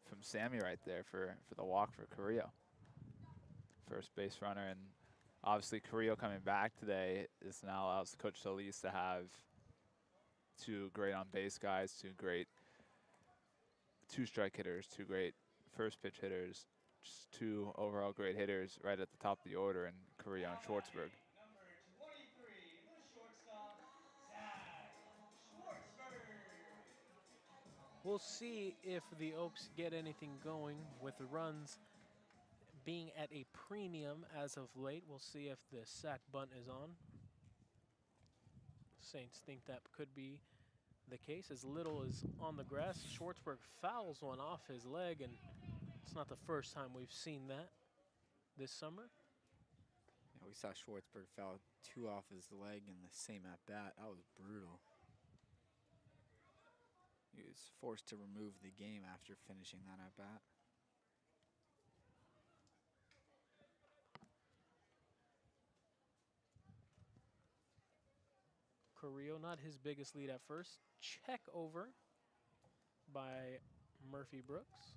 from Sammy right there for the walk for Carrillo. First base runner, and obviously Carrillo coming back today is now allows Coach Solis to have two great on base guys, two great two-strike hitters, two great first pitch hitters, just two overall great hitters right at the top of the order in Carrillo and Schwartzberg. Number 23, the shortstop, Zach Schwartzberg. We'll see if the Oaks get anything going with the runs being at a premium as of late. We'll see if the sack bunt is on. Saints think that could be the case. As little as on the grass, Schwartzberg fouls one off his leg, and it's not the first time we've seen that this summer. Yeah, we saw Schwartzberg foul two off his leg in the same at-bat. That was brutal. He was forced to remove the game after finishing that at-bat. Carrillo, not his biggest lead at first. Check over by Murphy Brooks.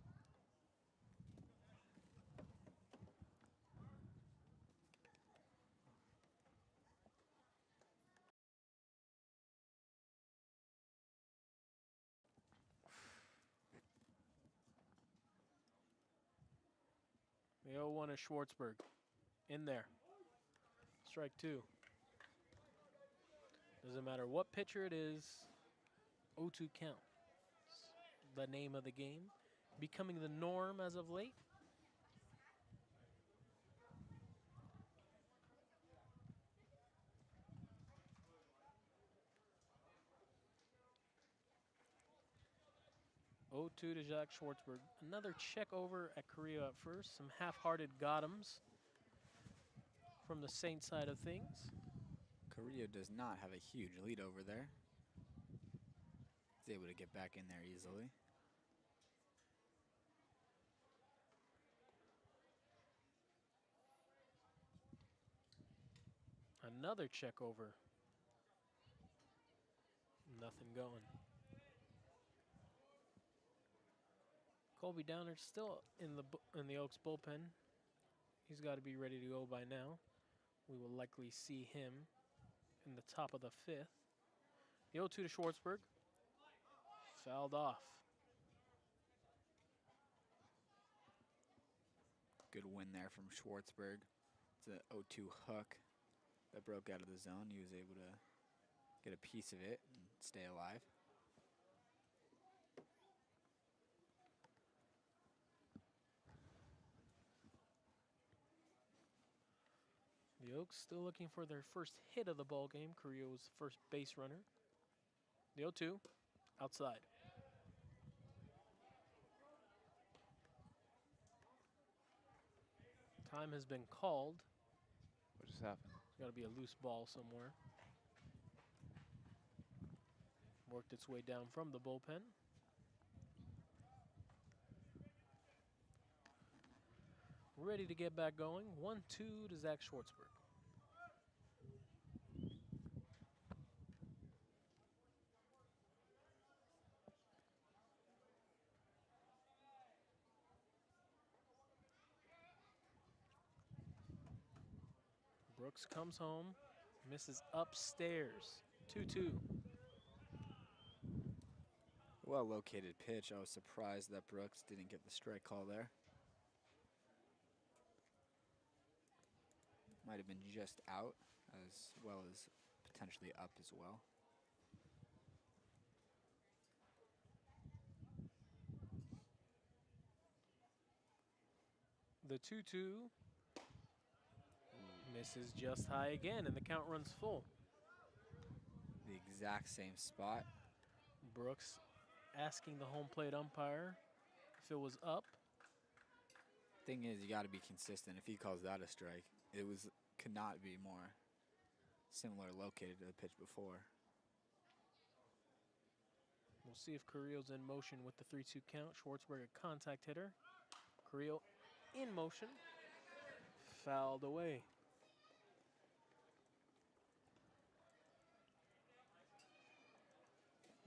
The 0-1 is Schwartzberg. In there. Strike two. Doesn't matter what pitcher it is, 0-2 count. The name of the game. Becoming the norm as of late. To Jacques Schwartzberg. Another check over at Carrillo at first. Some half-hearted got-ems from the Saints side of things. Carrillo does not have a huge lead over there. He's able to get back in there easily. Another check over. Nothing going. Colby Downer still in the Oaks bullpen. He's got to be ready to go by now. We will likely see him in the top of the fifth. The 0-2 to Schwartzberg. Fouled off. Good win there from Schwartzberg. It's an 0-2 hook that broke out of the zone. He was able to get a piece of it and stay alive. The Oaks still looking for their first hit of the ball game. Carrillo was the first base runner. The 0-2, outside. Time has been called. What just happened? There's got to be a loose ball somewhere. Worked its way down from the bullpen. Ready to get back going. 1-2 to Zach Schwartzberg. Brooks comes home, misses upstairs. 2-2. Well located pitch. I was surprised that Brooks didn't get the strike call there. Might have been just out as well as potentially up as well. The 2-2 misses just high again, and the count runs full. The exact same spot. Brooks asking the home plate umpire if it was up. Thing is, you got to be consistent. If he calls that a strike, could not be more similar located to the pitch before. We'll see if Carrillo's in motion with the 3-2 count. Schwartzberg a contact hitter. Carrillo in motion. Fouled away.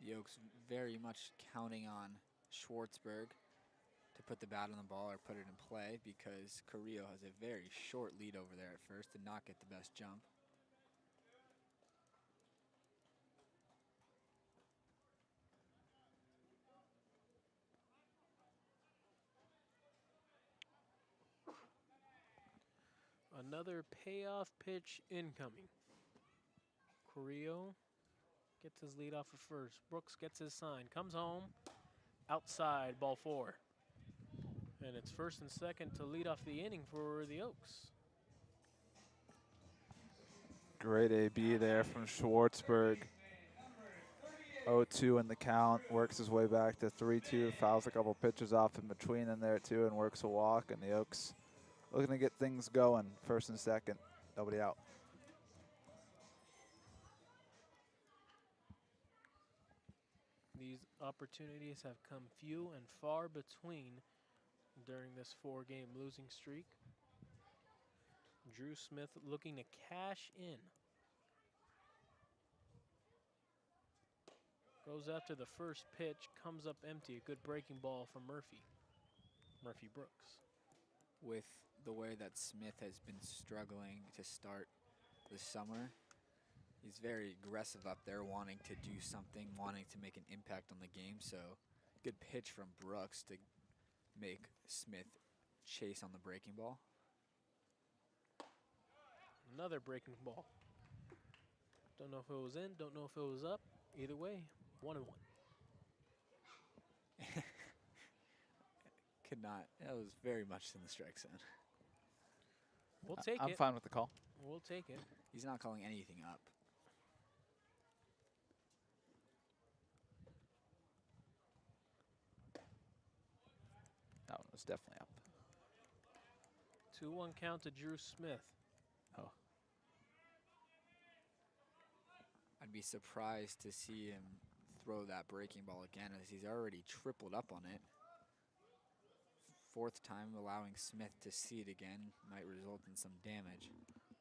The Oaks very much counting on Schwartzberg to put the bat on the ball or put it in play because Carrillo has a very short lead over there at first, did not get the best jump. Another payoff pitch incoming. Carrillo gets his lead off of first. Brooks gets his sign, comes home, outside, ball 4. And it's first and second to lead off the inning for the Oaks. Great AB there from Schwartzberg. 0-2 in the count, works his way back to 3-2, fouls a couple pitches off in between in there too and works a walk, and the Oaks looking to get things going, first and second, nobody out. These opportunities have come few and far between during this 4-game losing streak. Drew Smith looking to cash in. Goes after the first pitch, comes up empty. A good breaking ball from Murphy Brooks. With the way that Smith has been struggling to start this summer, he's very aggressive up there, wanting to do something, wanting to make an impact on the game. So good pitch from Brooks to make Smith chase on the breaking ball. Another breaking ball. Don't know if it was in, don't know if it was up. Either way, 1-1. Could not. That was very much in the strike zone. We'll take I'm it. fine with the call. We'll take it. He's not calling anything up. That one was definitely up. 2-1 count to Drew Smith. Oh. I'd be surprised to see him throw that breaking ball again, as he's already tripled up on it. 4th time allowing Smith to see it again might result in some damage.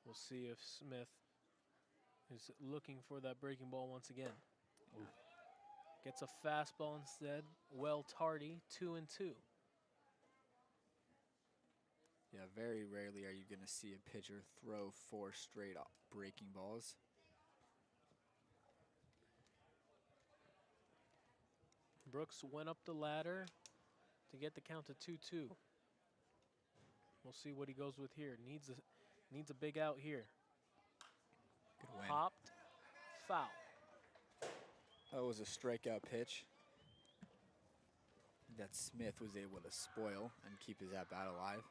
We'll see if Smith is looking for that breaking ball once again. Ooh. Gets a fastball instead. Well tardy, 2-2. Yeah, very rarely are you going to see a pitcher throw 4 straight breaking balls. Brooks went up the ladder to get the count to 2-2. We'll see what he goes with here. Needs a big out here. Good win. Popped, foul. That was a strikeout pitch that Smith was able to spoil and keep his at-bat alive.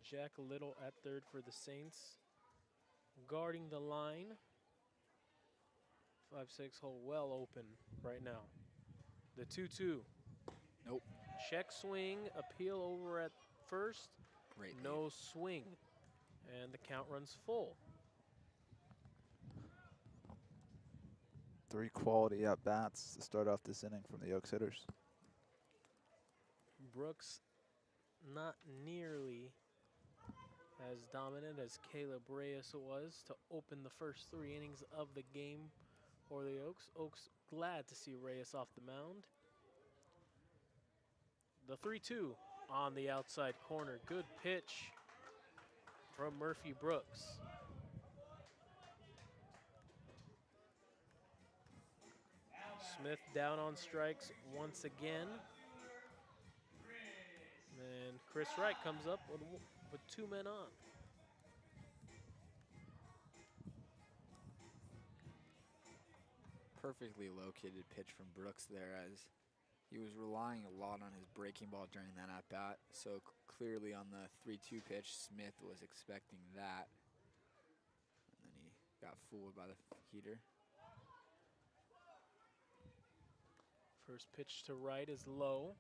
Jack Little at third for the Saints. Guarding the line. 5-6 hole well open right now. The 2-2. Nope. Check swing, appeal over at first. Great lead. No swing. And the count runs full. 3 quality at-bats to start off this inning from the Oaks hitters. Brooks not nearly as dominant as Caleb Reyes was to open the first 3 innings of the game for the Oaks. Oaks glad to see Reyes off the mound. The 3-2 on the outside corner. Good pitch from Murphy Brooks. Smith down on strikes once again. And Chris Wright comes up with 2 men on. Perfectly located pitch from Brooks there, as he was relying a lot on his breaking ball during that at-bat. So clearly on the 3-2 pitch, Smith was expecting that. And then he got fooled by the heater. First pitch to Wright is low.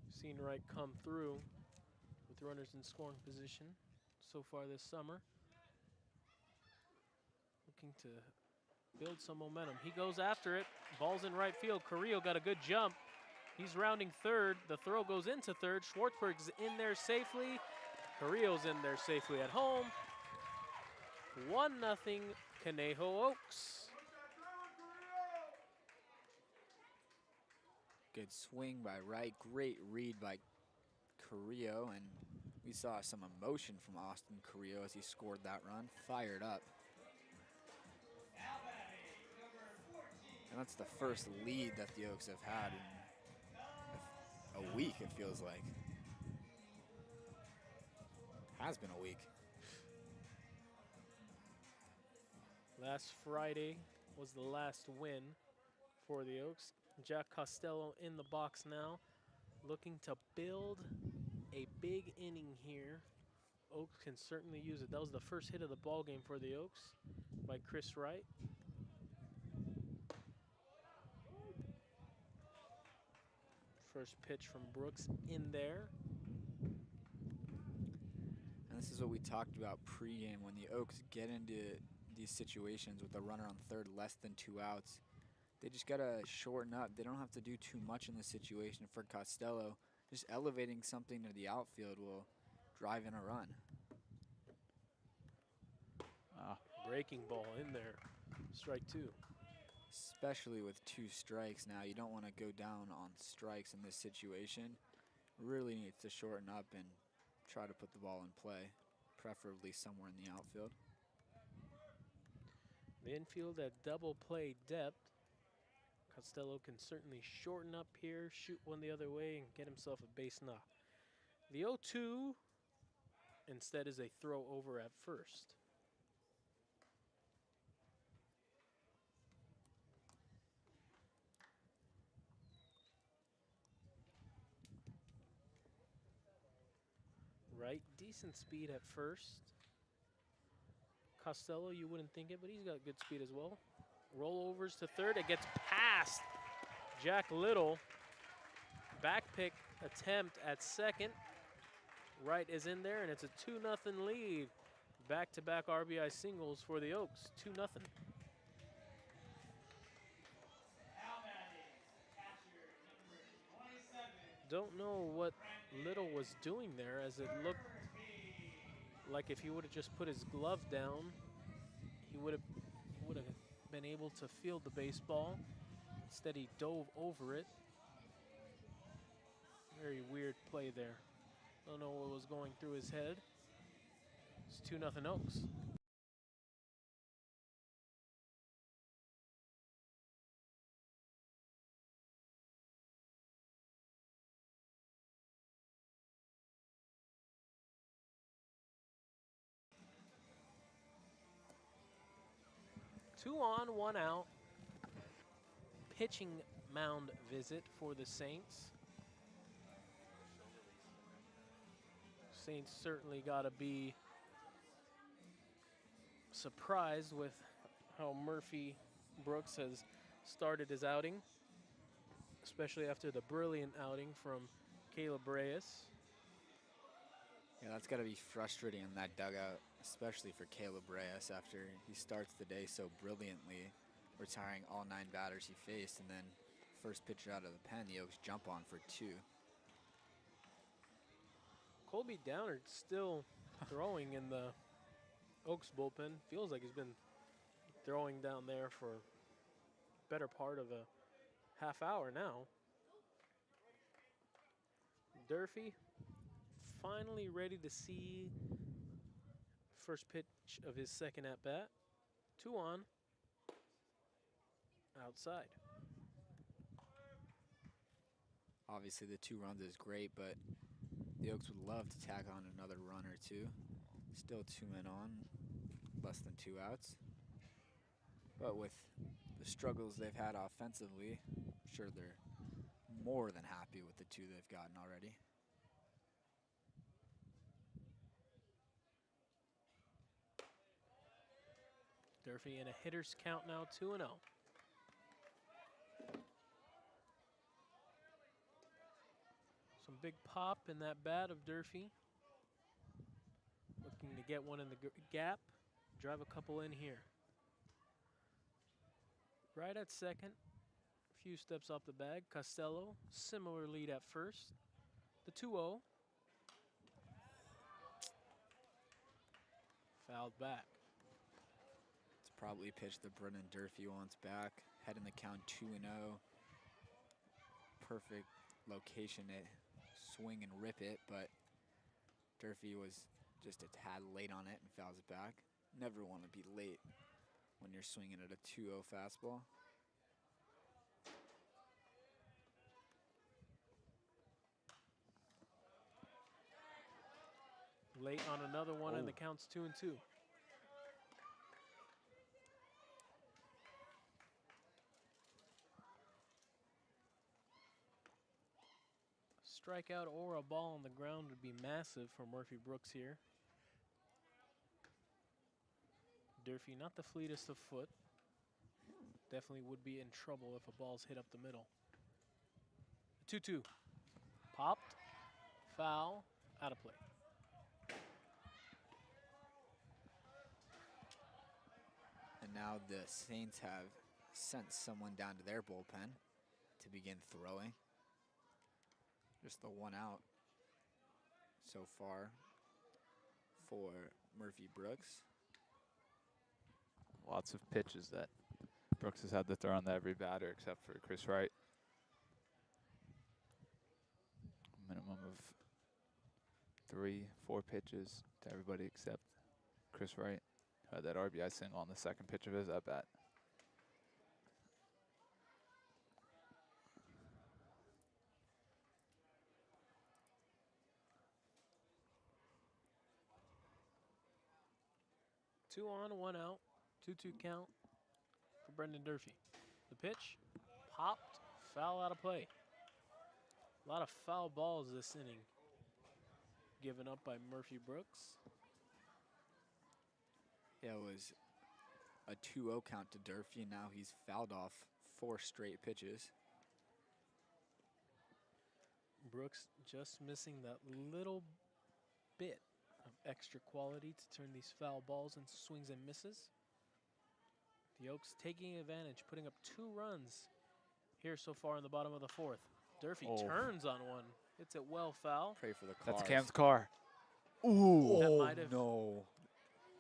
Seen Wright come through with runners in scoring position so far this summer. Looking to build some momentum. He goes after it. Ball's in right field. Carrillo got a good jump. He's rounding third. The throw goes into third. Schwartzberg's in there safely. Carrillo's in there safely at home. 1-0 Conejo Oaks. Good swing by Wright. Great read by Carrillo, and we saw some emotion from Austin Carrillo as he scored that run. Fired up. And that's the first lead that the Oaks have had in a week, it feels like. Has been a week. Last Friday was the last win for the Oaks. Jack Costello in the box now, looking to build a big inning here. Oaks can certainly use it. That was the first hit of the ball game for the Oaks by Chris Wright. First pitch from Brooks in there. And this is what we talked about pregame. When the Oaks get into these situations with a runner on third, less than 2 outs, they just gotta shorten up. They don't have to do too much in this situation for Costello. Just elevating something to the outfield will drive in a run. Breaking ball in there. Strike 2. Especially with 2 strikes now. You don't want to go down on strikes in this situation. Really needs to shorten up and try to put the ball in play, preferably somewhere in the outfield. The infield at double play depth. Costello can certainly shorten up here, shoot one the other way, and get himself a base knock. The 0-2 instead is a throw over at first. Right, decent speed at first. Costello, you wouldn't think it, but he's got good speed as well. Rollovers to third, it gets past Jack Little. Back pick attempt at second. Wright is in there, and it's a 2-0 lead. Back-to-back RBI singles for the Oaks, 2-0. Don't know what Little was doing there, as it looked like if he would have just put his glove down, he would have been able to field the baseball. Instead, he dove over it. Very weird play there. Don't know what was going through his head. It's 2-0 Oaks. Two on, 1 out pitching mound visit for the Saints. Saints certainly got to be surprised with how Murphy Brooks has started his outing, especially after the brilliant outing from Caleb Reyes. Yeah, that's got to be frustrating in that dugout, especially for Caleb Reyes after he starts the day so brilliantly, retiring all 9 batters he faced, and then first pitch out of the pen, the Oaks jump on for 2. Colby Downard still throwing in the Oaks bullpen. Feels like he's been throwing down there for better part of a half hour now. Durfee finally ready to see first pitch of his second at bat. 2 on, outside. Obviously the 2 runs is great, but the Oaks would love to tack on another run or 2. Still 2 men on, less than 2 outs. But with the struggles they've had offensively, I'm sure they're more than happy with the 2 they've gotten already. Durfee in a hitter's count now, 2-0. Some big pop in that bat of Durfee. Looking to get one in the gap, drive a couple in here. Right at second, a few steps off the bag. Costello, similar lead at first. The 2-0. Fouled back. It's probably a pitch that Brennan Durfee wants back. Head in the count 2-0. Perfect location to swing and rip it, but Durfee was just a tad late on it and fouls it back. Never want to be late when you're swinging at a 2-0 fastball. Late on another one, and the count's 2-2. Strikeout or a ball on the ground would be massive for Murphy Brooks here. Durfee, not the fleetest of foot. Definitely would be in trouble if a ball's hit up the middle. 2-2. Popped, foul, out of play. And now the Saints have sent someone down to their bullpen to begin throwing. Just the 1 out so far for Murphy Brooks. Lots of pitches that Brooks has had to throw on to every batter except for Chris Wright. Minimum of 3-4 pitches to everybody except Chris Wright, who had that RBI single on the second pitch of his at bat. Two on, 1 out, 2-2 count for Brendan Durfee. The pitch, popped, foul out of play. A lot of foul balls this inning given up by Murphy Brooks. Yeah, it was a 2-0 count to Durfee, and now he's fouled off 4 straight pitches. Brooks just missing that little bit of extra quality to turn these foul balls into swings and misses. The Oaks taking advantage, putting up 2 runs here so far in the bottom of the 4th. Durfee turns on one. Hits it well foul. Pray for the cars. That's Cam's car. Ooh. That might have, no.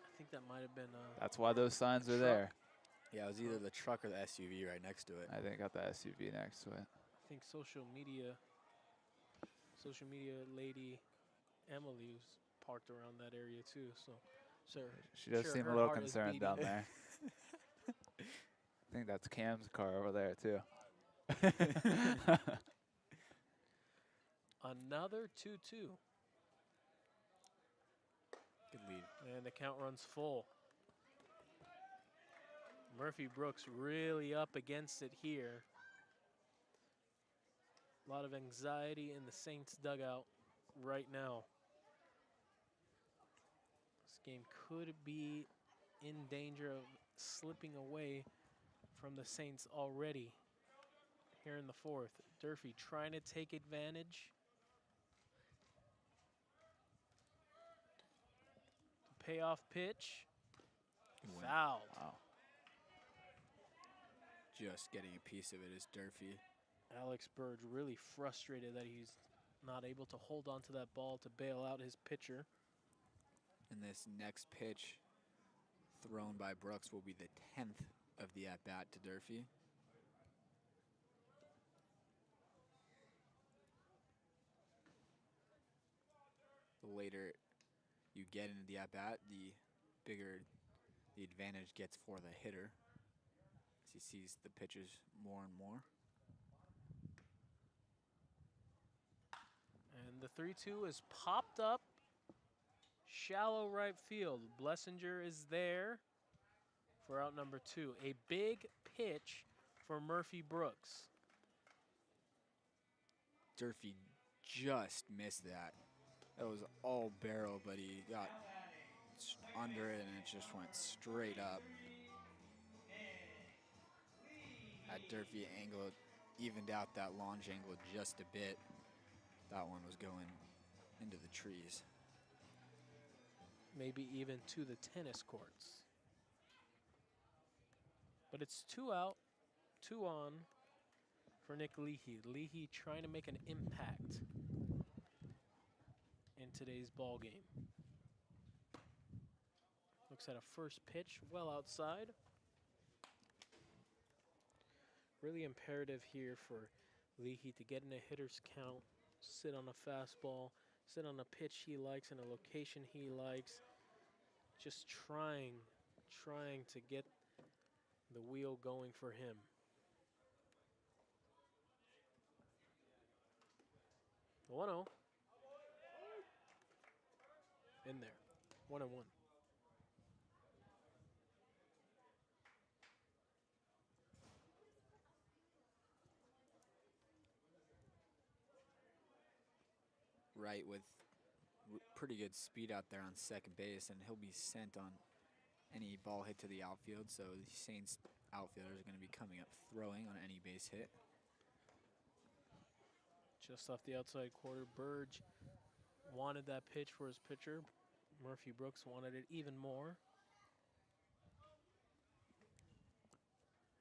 I think that might have been That's why those signs are there. Yeah, it was either the truck or the SUV right next to it. I think got the SUV next to it. I think social media lady Emily was parked around that area too. So, she does seem a little concerned down there. I think that's Cam's car over there too. Another 2-2. Good lead. And the count runs full. Murphy Brooks really up against it here. A lot of anxiety in the Saints dugout right now. This game could be in danger of slipping away from the Saints already here in the fourth. Durfee trying to take advantage. Payoff pitch. Fouled. Wow. Just getting a piece of it is Durfee. Alex Burge really frustrated that he's not able to hold on to that ball to bail out his pitcher. And this next pitch thrown by Brooks will be the 10th of the at-bat to Durfee. The later you get into the at-bat, the bigger the advantage gets for the hitter as he sees the pitches more and more. And the 3-2 is popped up. Shallow right field. Blessinger is there for out number 2. A big pitch for Murphy Brooks. Durfee just missed that. That was all barrel, but he got under it and it just went straight up. That Durfee angle evened out that launch angle just a bit. That one was going into the trees. Maybe even to the tennis courts. But it's 2 out, 2 on for Nick Leahy. Leahy trying to make an impact in today's ball game. Looks at a first pitch well outside. Really imperative here for Leahy to get in a hitter's count, sit on a fastball, sit on a pitch he likes in a location he likes. Just trying to get the wheel going for him. The 1-0. In there. 1-1. Wright with pretty good speed out there on second base, and he'll be sent on any ball hit to the outfield, so the Saints outfielders are going to be coming up throwing on any base hit. Just off the outside quarter, Burge wanted that pitch for his pitcher. Murphy Brooks wanted it even more.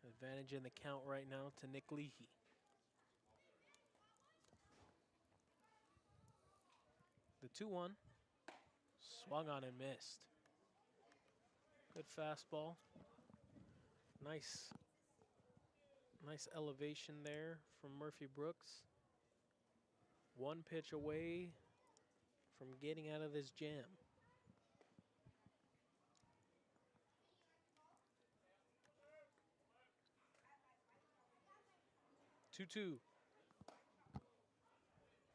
Advantage in the count right now to Nick Leahy. The 2-1, swung on and missed. Good fastball. Nice elevation there from Murphy Brooks. One pitch away from getting out of this jam. Two.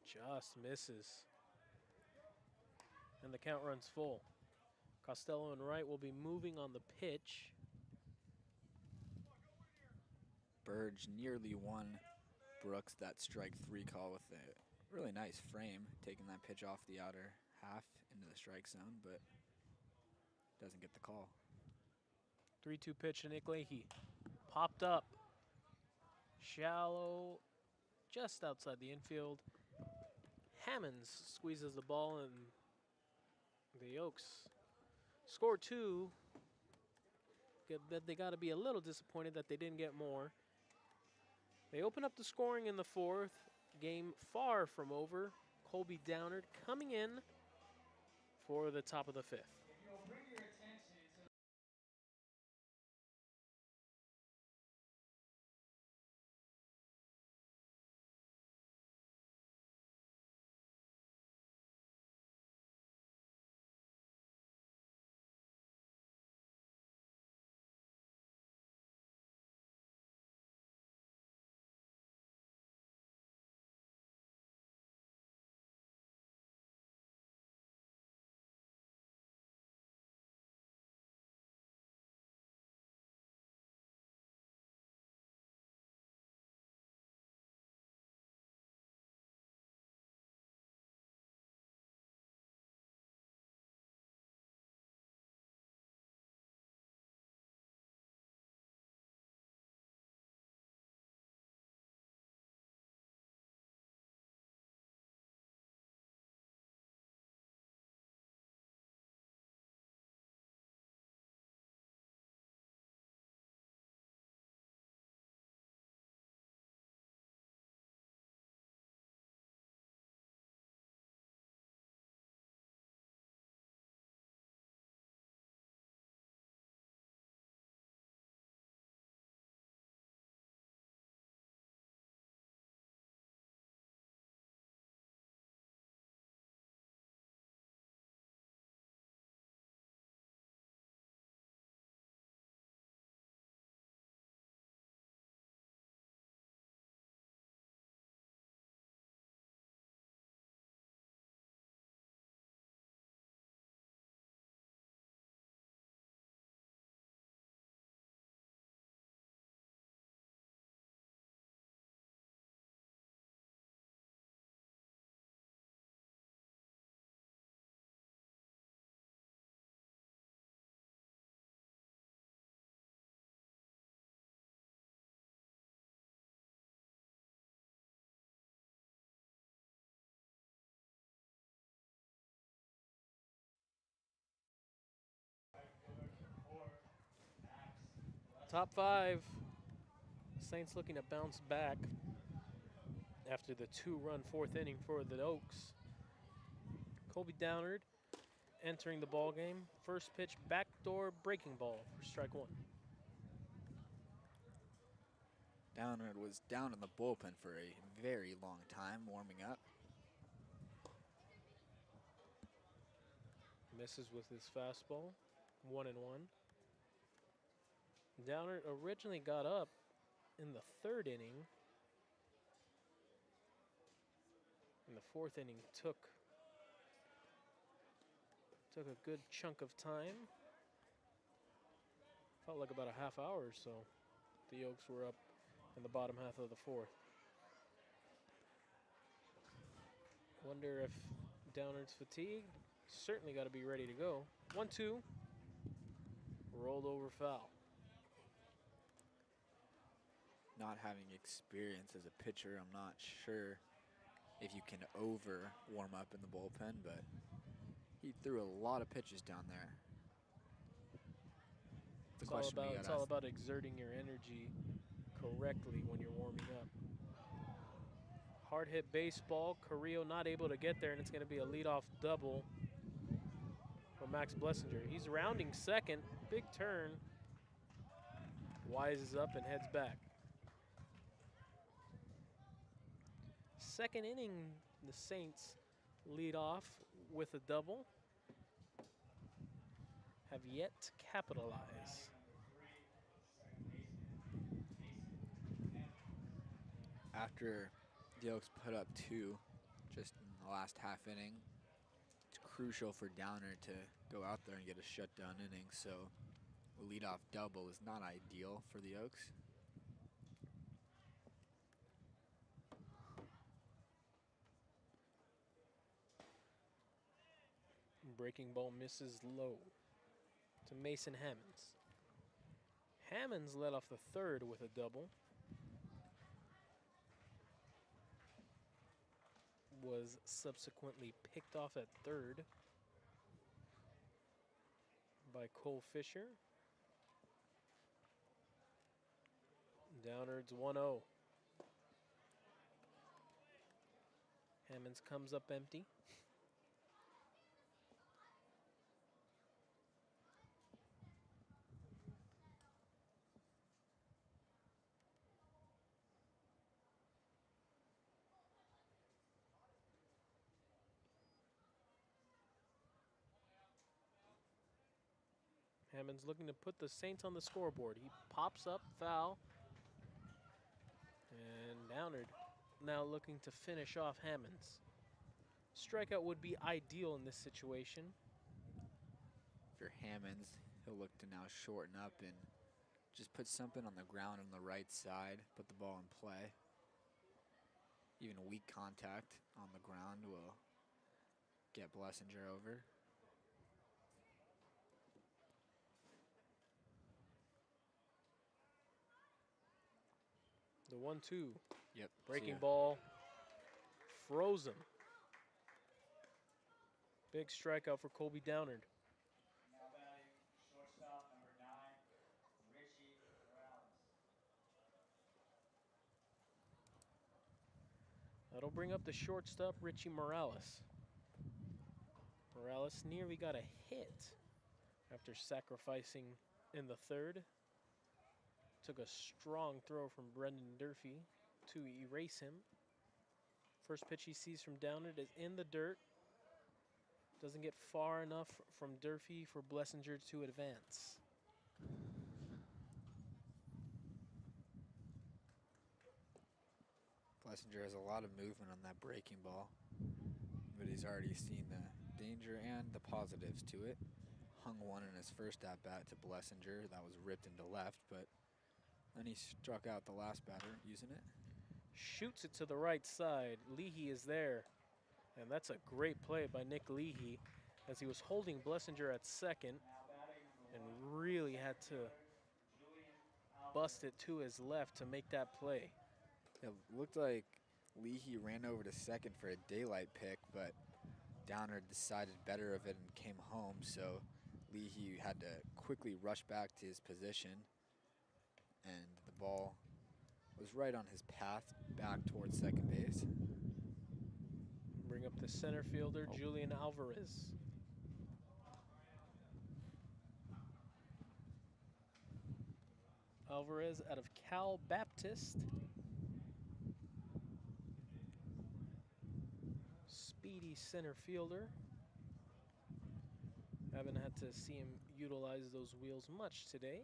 Just misses. And the count runs full. Costello and Wright will be moving on the pitch. Burge nearly won Brooks that strike 3 call with a really nice frame, taking that pitch off the outer half into the strike zone, but doesn't get the call. 3-2 pitch to Nick Leahy. Popped up. Shallow, just outside the infield. Hammonds squeezes the ball, and the Oaks score 2. They got to be a little disappointed that they didn't get more. They open up the scoring in the 4th. Game far from over. Colby Downard coming in for the top of the 5th. Top 5. Saints looking to bounce back after the 2-run 4th inning for the Oaks. Colby Downard entering the ball game. First pitch, backdoor breaking ball for strike 1. Downard was down in the bullpen for a very long time, warming up. Misses with his fastball, 1-1. Downard originally got up in the 3rd inning. And the 4th inning took a good chunk of time. Felt like about a half hour or so. The Oaks were up in the bottom half of the 4th. Wonder if Downard's fatigued. Certainly got to be ready to go. 1-2. Rolled over foul. Not having experience as a pitcher, I'm not sure if you can over warm up in the bullpen, but he threw a lot of pitches down there. It's all about exerting your energy correctly when you're warming up. Hard hit baseball. Carrillo not able to get there, and it's going to be a leadoff double for Max Blessinger. He's rounding second. Big turn. Wises up and heads back. Second inning, the Saints lead off with a double. Have yet to capitalize. After the Oaks put up 2 just in the last half inning, it's crucial for Downer to go out there and get a shutdown inning, so a leadoff double is not ideal for the Oaks. Breaking ball misses low to Mason Hammonds. Hammonds led off the 3rd with a double. Was subsequently picked off at 3rd by Cole Fisher. Downard's 1-0. Hammonds comes up empty. Hammonds looking to put the Saints on the scoreboard. He pops up, foul. And Downard now looking to finish off Hammonds. Strikeout would be ideal in this situation. If you're Hammonds, he'll look to now shorten up and just put something on the ground on the right side, put the ball in play. Even weak contact on the ground will get Blessinger over. The 1-2. Yep. Breaking ball. Frozen. Big strikeout for Colby Downard. Now batting shortstop number 9, Richie Morales. That'll bring up the shortstop, Richie Morales. Morales nearly got a hit after sacrificing in the 3rd. Took a strong throw from Brendan Durfee to erase him. First pitch he sees from Downard is in the dirt. Doesn't get far enough from Durfee for Blessinger to advance. Blessinger has a lot of movement on that breaking ball, but he's already seen the danger and the positives to it. Hung one in his first at-bat to Blessinger. That was ripped into left, but then he struck out the last batter using it. Shoots it to the right side. Leahy is there. And that's a great play by Nick Leahy as he was holding Blessinger at second and really had to bust it to his left to make that play. It looked like Leahy ran over to second for a daylight pick, but Downer decided better of it and came home, so Leahy had to quickly rush back to his position. and the ball was right on his path back towards second base. Bring up the center fielder, Julian Alvarez. Alvarez out of Cal Baptist. Speedy center fielder. Haven't had to see him utilize those wheels much today.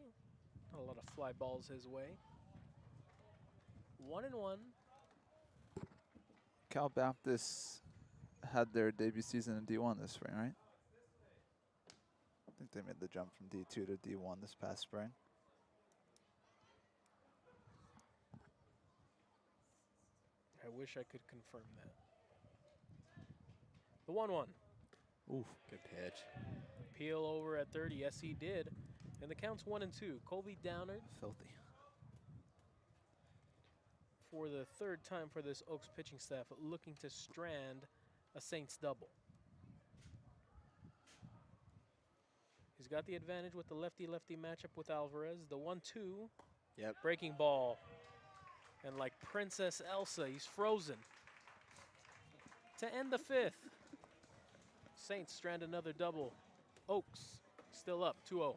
Not a lot of fly balls his way. 1-1. Cal Baptist had their debut season in D1 this spring, right? I think they made the jump from D2 to D1 this past spring. I wish I could confirm that. The 1-1. Oof, good pitch. Peel over at 30. Yes, he did. And the count's 1-2. Colby Downard Filthy. for the third time for this Oaks pitching staff looking to strand a Saints double. He's got the advantage with the lefty-lefty matchup with Alvarez. The 1-2. Yep. Breaking ball. And like Princess Elsa, he's frozen. To end the fifth. Saints strand another double. Oaks still up 2-0.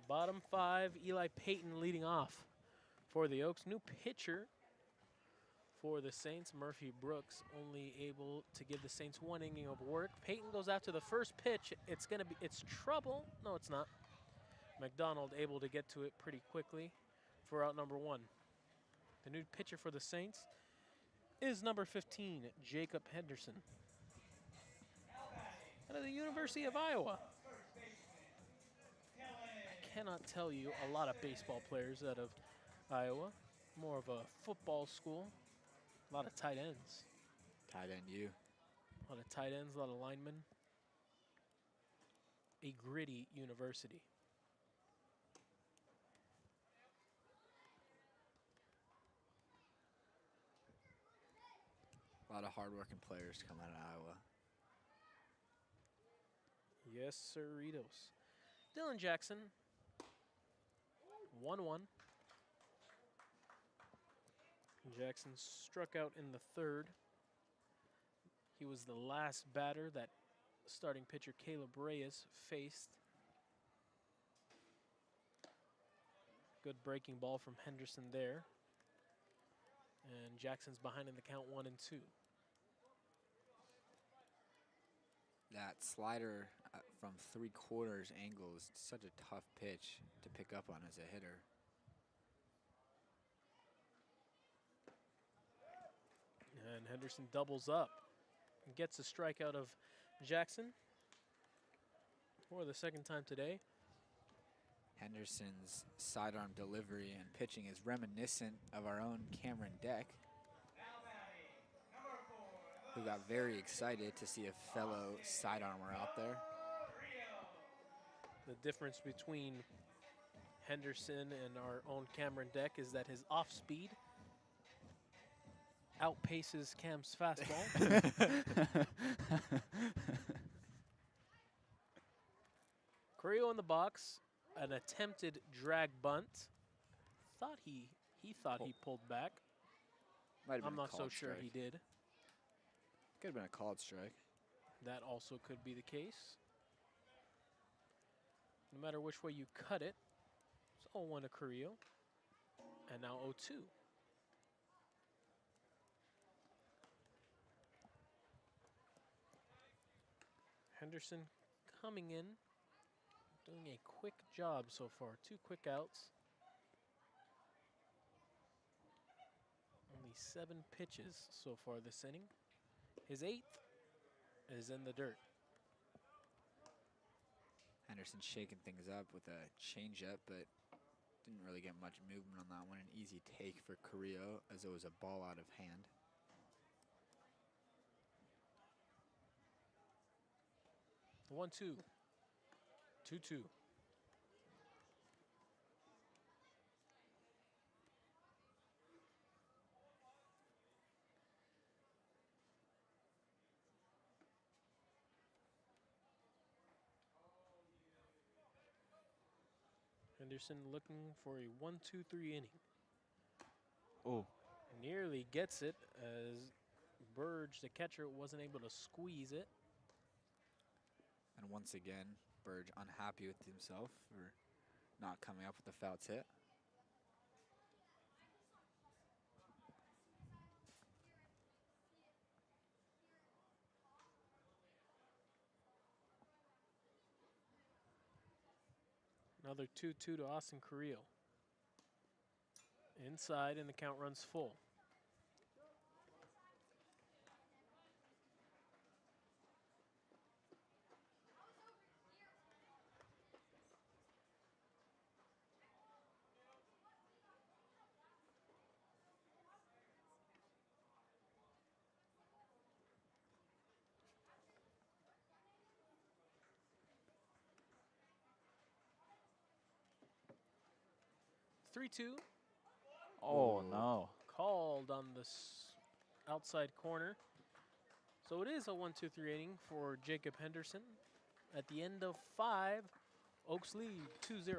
Bottom five, Eli Paton leading off for the Oaks. New pitcher for the Saints, Murphy Brooks, only able to give the Saints one inning of work. Paton goes after the first pitch. It's trouble. No, it's not. McDonald able to get to it pretty quickly for out number one. The new pitcher for the Saints is number 15, Jacob Henderson, out of the University of Iowa. I cannot tell you a lot of baseball players out of Iowa. More of a football school. A lot of tight ends. Tight end you. A lot of tight ends, a lot of linemen. A gritty university. A lot of hardworking players come out of Iowa. Yes, sirritos. Dylan Jackson, 1-1. Jackson struck out in the third. He was the last batter that starting pitcher Caleb Reyes faced. Good breaking ball from Henderson there. And Jackson's behind in the count 1-2. That slider from 3/4 angle is such a tough pitch to pick up on as a hitter. And Henderson doubles up and gets a strikeout of Jackson for the second time today. Henderson's sidearm delivery and pitching is reminiscent of our own Cameron Deck, who got very excited to see a fellow sidearmer out there. The difference between Henderson and our own Cameron Deck is that his off speed outpaces Cam's fastball. Carrillo in the box, an attempted drag bunt. He thought he pulled back. Might have been I'm a not so called sure strike. he did. Could have been a called strike. That also could be the case. No matter which way you cut it, it's 0-1 to Carrillo. And now 0-2. Henderson coming in, doing a quick job so far. 2 quick outs. Only 7 pitches so far this inning. His 8th is in the dirt. Henderson shaking things up with a changeup, but didn't really get much movement on that one. An easy take for Carrillo as it was a ball out of hand. 1-2. 2-2. Henderson looking for a 1-2-3 inning. Oh, Nearly gets it as Burge, the catcher, wasn't able to squeeze it. And once again, Burge unhappy with himself for not coming up with the foul tip. Another 2-2 to Austin Carrillo. Inside, and the count runs full. Three-two. oh no. Called on the outside corner. So it is a 1-2-3 inning for Jacob Henderson. At the end of 5, Oaks lead 2-0.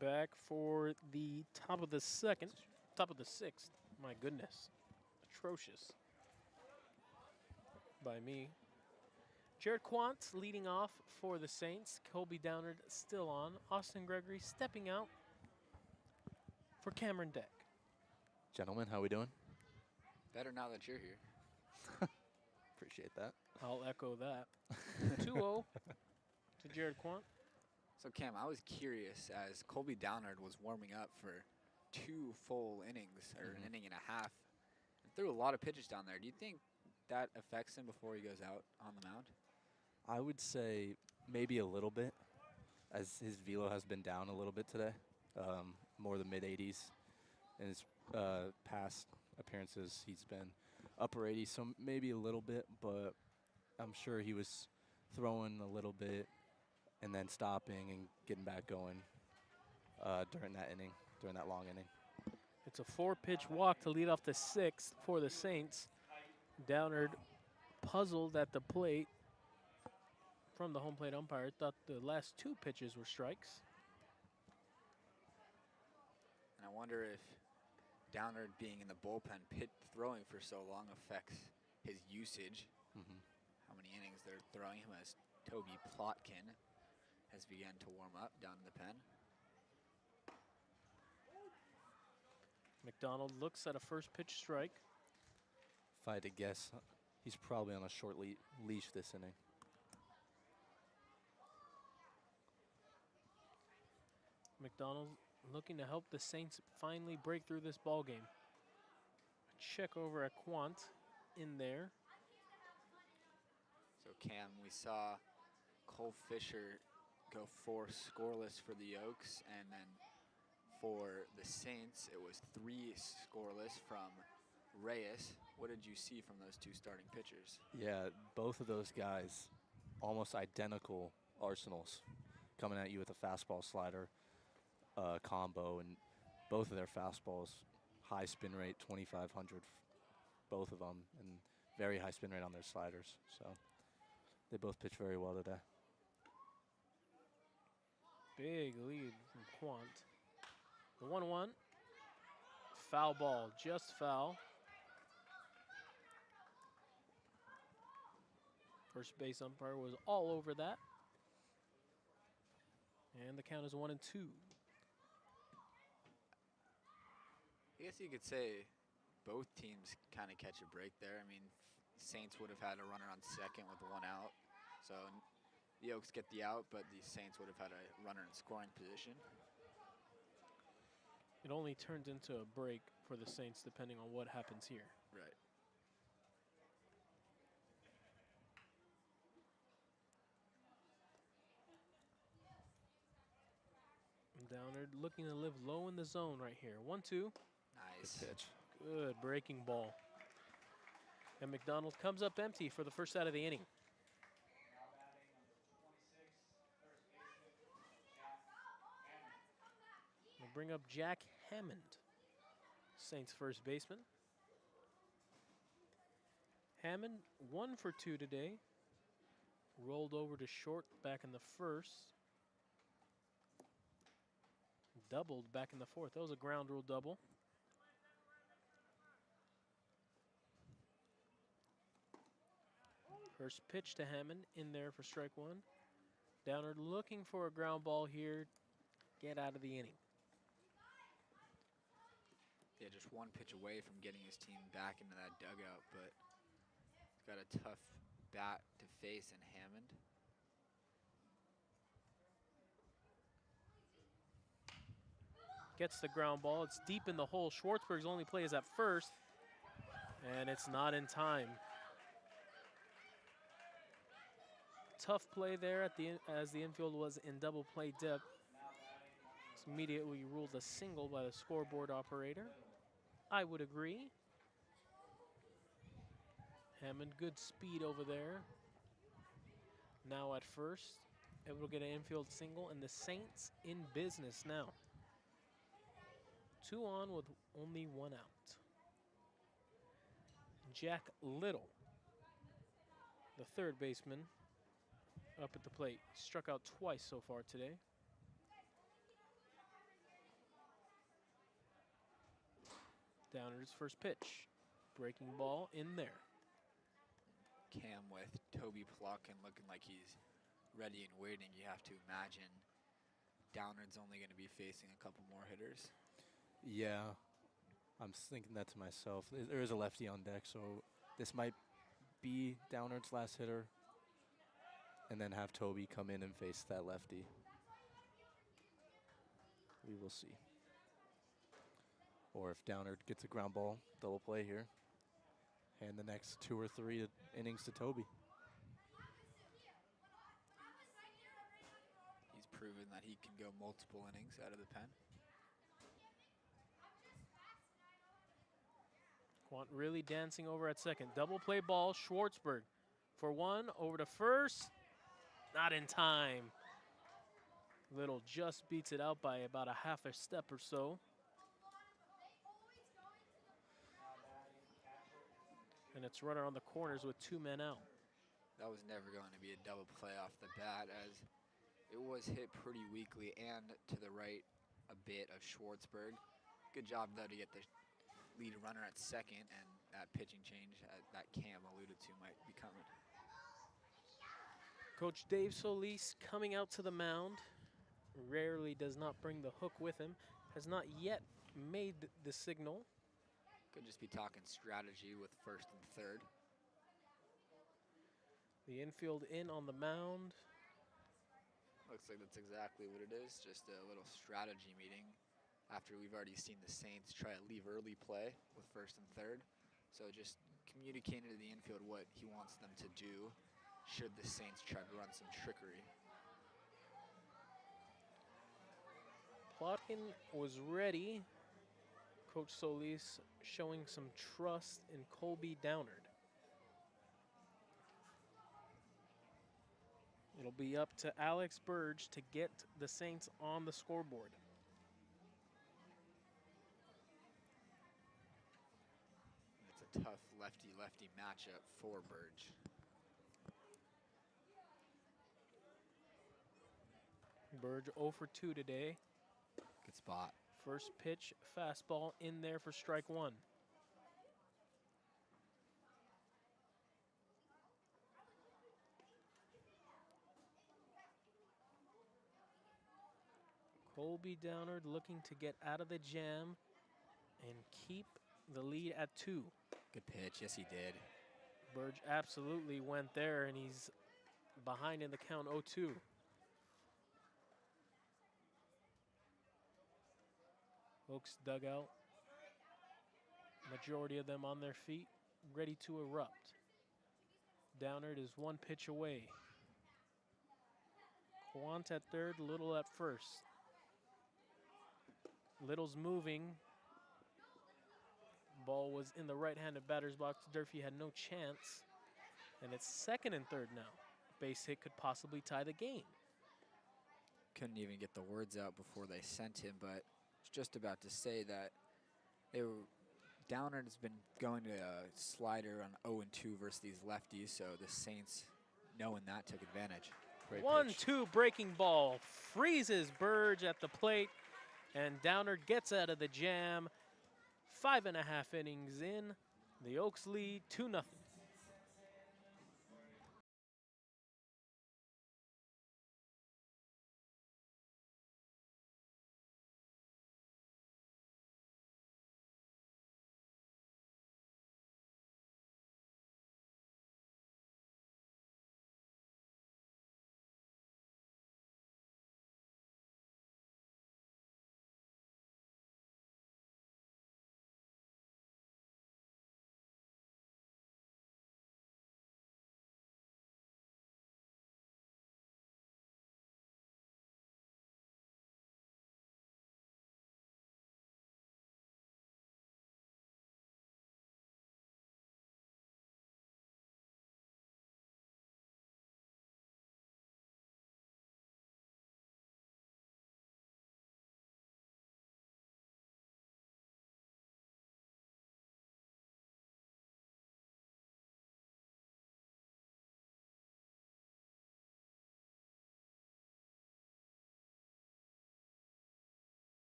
Back for the top of the second, top of the sixth. My goodness. Atrocious by me. Jared Quant leading off for the Saints. Colby Downard still on. Austin Gregory stepping out for Cameron Deck. Gentlemen, how we doing? Better now that you're here. Appreciate that. I'll echo that. 2-0 to Jared Quant. So Cam, I was curious as Colby Downard was warming up for 2 full innings, or an inning and a half, and threw a lot of pitches down there. Do you think that affects him before he goes out on the mound? I would say maybe a little bit, as his velo has been down a little bit today, more the mid-80s. In his past appearances, he's been upper 80s, so maybe a little bit, but I'm sure he was throwing a little bit and then stopping and getting back going during that inning, during that long inning. It's a 4-pitch walk to lead off the sixth for the Saints. Downard puzzled at the plate from the home plate umpire. Thought the last 2 pitches were strikes. And I wonder if Downard being in the bullpen throwing for so long affects his usage. How many innings they're throwing him, as Toby Plotkin has begun to warm up down in the pen. McDonald looks at a first pitch strike. If I had to guess, he's probably on a short leash this inning. McDonald looking to help the Saints finally break through this ball game. Check over at Quant in there. So Cam, we saw Cole Fisher go 4 scoreless for the Oaks, and then for the Saints, it was 3 scoreless from Reyes. What did you see from those 2 starting pitchers? Yeah, both of those guys, almost identical arsenals, coming at you with a fastball slider combo, and both of their fastballs, high spin rate, 2,500, both of them, and very high spin rate on their sliders. So they both pitch very well today. Big lead from Quant. The 1-1. Foul ball, just foul. First base umpire was all over that. And the count is 1-2. I guess you could say both teams kind of catch a break there. I mean, Saints would have had a runner on second with 1 out. So the Oaks get the out, but the Saints would have had a runner in scoring position. It only turns into a break for the Saints depending on what happens here. Right. Downard looking to live low in the zone right here. 1-2. Nice. Good pitch. Good breaking ball. And McDonald comes up empty for the first out of the inning. Now batting number 26, first baseman, Jack Hammond. We'll bring up Jack Hammond, Saints first baseman. Hammond 1 for 2 today. Rolled over to short back in the first. Doubled back in the fourth. That was a ground rule double. First pitch to Hammond in there for strike 1. Downard looking for a ground ball here. Get out of the inning. Yeah, just 1 pitch away from getting his team back into that dugout, but he's got a tough bat to face in Hammond. Gets the ground ball. It's deep in the hole. Schwartzberg's only play is at first, and it's not in time. Tough play there at the as the infield was in double play dip. It's immediately ruled a single by the scoreboard operator. I would agree. Hammond, good speed over there. Now at first, able to get an infield single, and the Saints in business now. 2 on with only 1 out. Jack Little, the third baseman, up at the plate. Struck out twice so far today. Downers first pitch. Breaking ball in there. Cam with Toby pluck and looking like he's ready and waiting. You have to imagine Downard's only going to be facing a couple more hitters. Yeah, I'm thinking that to myself. There is a lefty on deck, so this might be Downard's last hitter, and then have Toby come in and face that lefty. We will see. Or if Downard gets a ground ball, double play here. And the next 2 or 3 innings to Toby. He's proven that he can go multiple innings out of the pen. Quant really dancing over at second. Double play ball, Schwartzberg for 1, over to first. Not in time. Little just beats it out by about a half a step or so. And it's runner on the corners with 2 men out. That was never going to be a double play off the bat, as it was hit pretty weakly and to the right a bit of Schwartzberg. Good job, though, to get the lead runner at second, and that pitching change that Cam alluded to might be coming. Coach Dave Solis coming out to the mound. Rarely does not bring the hook with him. Has not yet made the signal. Could just be talking strategy with first and third. The infield in on the mound. Looks like that's exactly what it is, just a little strategy meeting after we've already seen the Saints try to leave early play with first and third. So just communicating to the infield what he wants them to do should the Saints try to run some trickery. Plotkin was ready. Coach Solis showing some trust in Colby Downard. It'll be up to Alex Burge to get the Saints on the scoreboard. It's a tough lefty-lefty matchup for Burge. Burge 0 for 2 today. Good spot. First pitch, fastball in there for strike 1. Colby Downard looking to get out of the jam and keep the lead at 2. Good pitch, yes he did. Burge absolutely went there, and he's behind in the count 0-2. Oaks dugout. Majority of them on their feet, ready to erupt. Downard is 1 pitch away. Quant at third, Little at first. Little's moving. Ball was in the right-handed batter's box. Durfee had no chance. And it's second and third now. Base hit could possibly tie the game. Couldn't even get the words out before they sent him, but was just about to say that Downard has been going to a slider on 0-2 versus these lefties, so the Saints, knowing that, took advantage. Great 1-2 breaking ball freezes Burge at the plate, and Downard gets out of the jam. 5.5 innings in, the Oaks lead 2-0.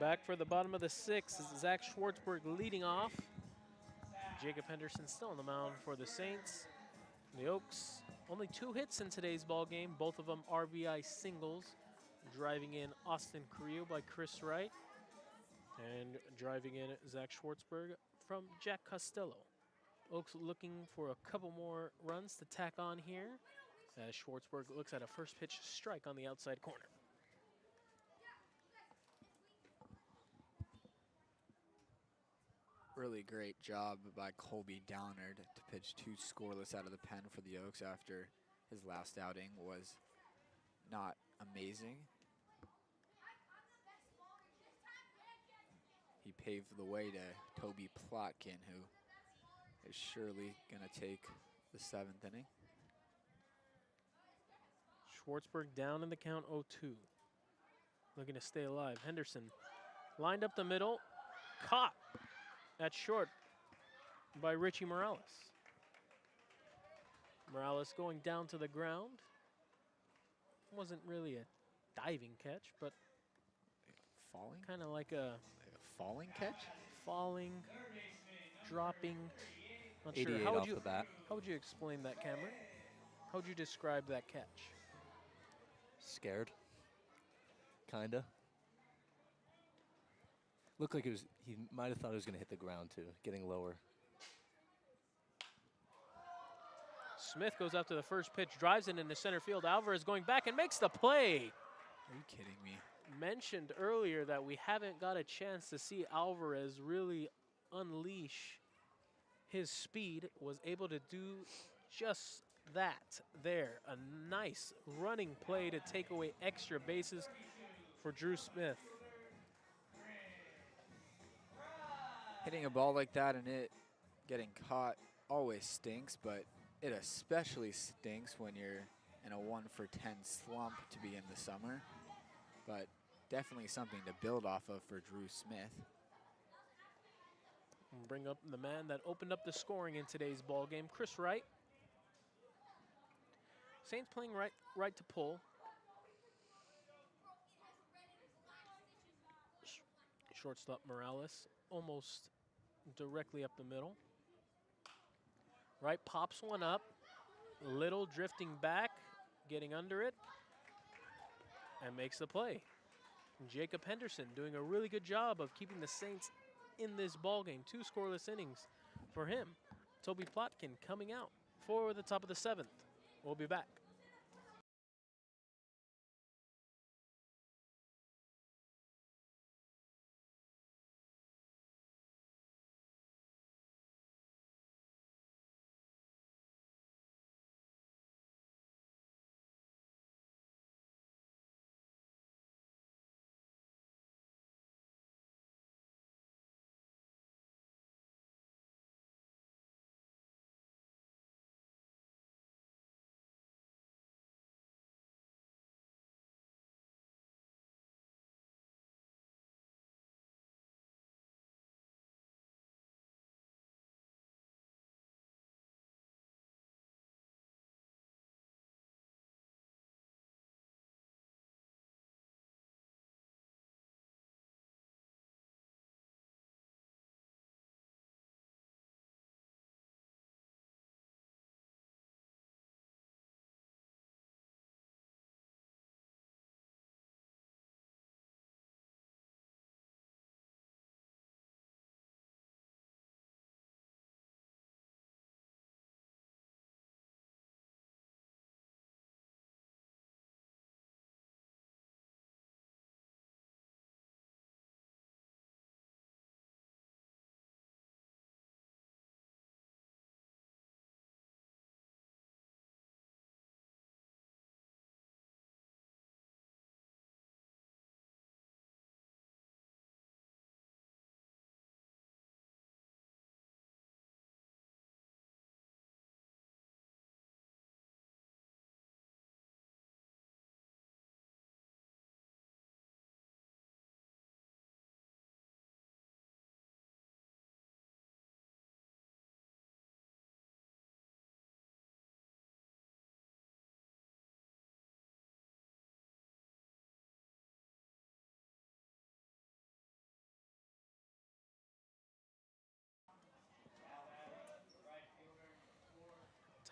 Back for the bottom of the sixth is Zach Schwartzberg leading off. Jacob Henderson still on the mound for the Saints. The Oaks, only 2 hits in today's ball game, both of them RBI singles. Driving in Austin Carrillo by Chris Wright. And driving in Zach Schwartzberg from Jack Costello. Oaks looking for a couple more runs to tack on here as Schwartzberg looks at a first pitch strike on the outside corner. Really great job by Colby Downard to pitch 2 scoreless out of the pen for the Oaks after his last outing was not amazing. He paved the way to Toby Plotkin, who is surely going to take the 7th inning. Schwartzberg down in the count 0-2. Looking to stay alive. Henderson lined up the middle, caught at short by Richie Morales. Morales going down to the ground. Wasn't really a diving catch, but Falling? kind of like a Falling catch? falling, dropping. Not sure. 88 off the bat. How would you explain that, Cameron? How would you describe that catch? Scared. Kinda. Looked like he might have thought it was going to hit the ground too, getting lower. Smith goes up to the first pitch, drives it into center field. Alvarez going back and makes the play. Are you kidding me? Mentioned earlier that we haven't got a chance to see Alvarez really unleash his speed. Was able to do just that there. A nice running play to take away extra bases for Drew Smith. Hitting a ball like that and it getting caught always stinks, but it especially stinks when you're in a 1 for 10 slump to be in the summer. But definitely something to build off of for Drew Smith. We'll bring up the man that opened up the scoring in today's ball game, Chris Wright. Saints playing right to pull. Shortstop Morales almost directly up the middle. Wright pops one up. Little drifting back, getting under it, and makes the play. Jacob Henderson doing a really good job of keeping the Saints in this ball game. 2 scoreless innings for him. Toby Plotkin coming out for the top of the 7th. We'll be back.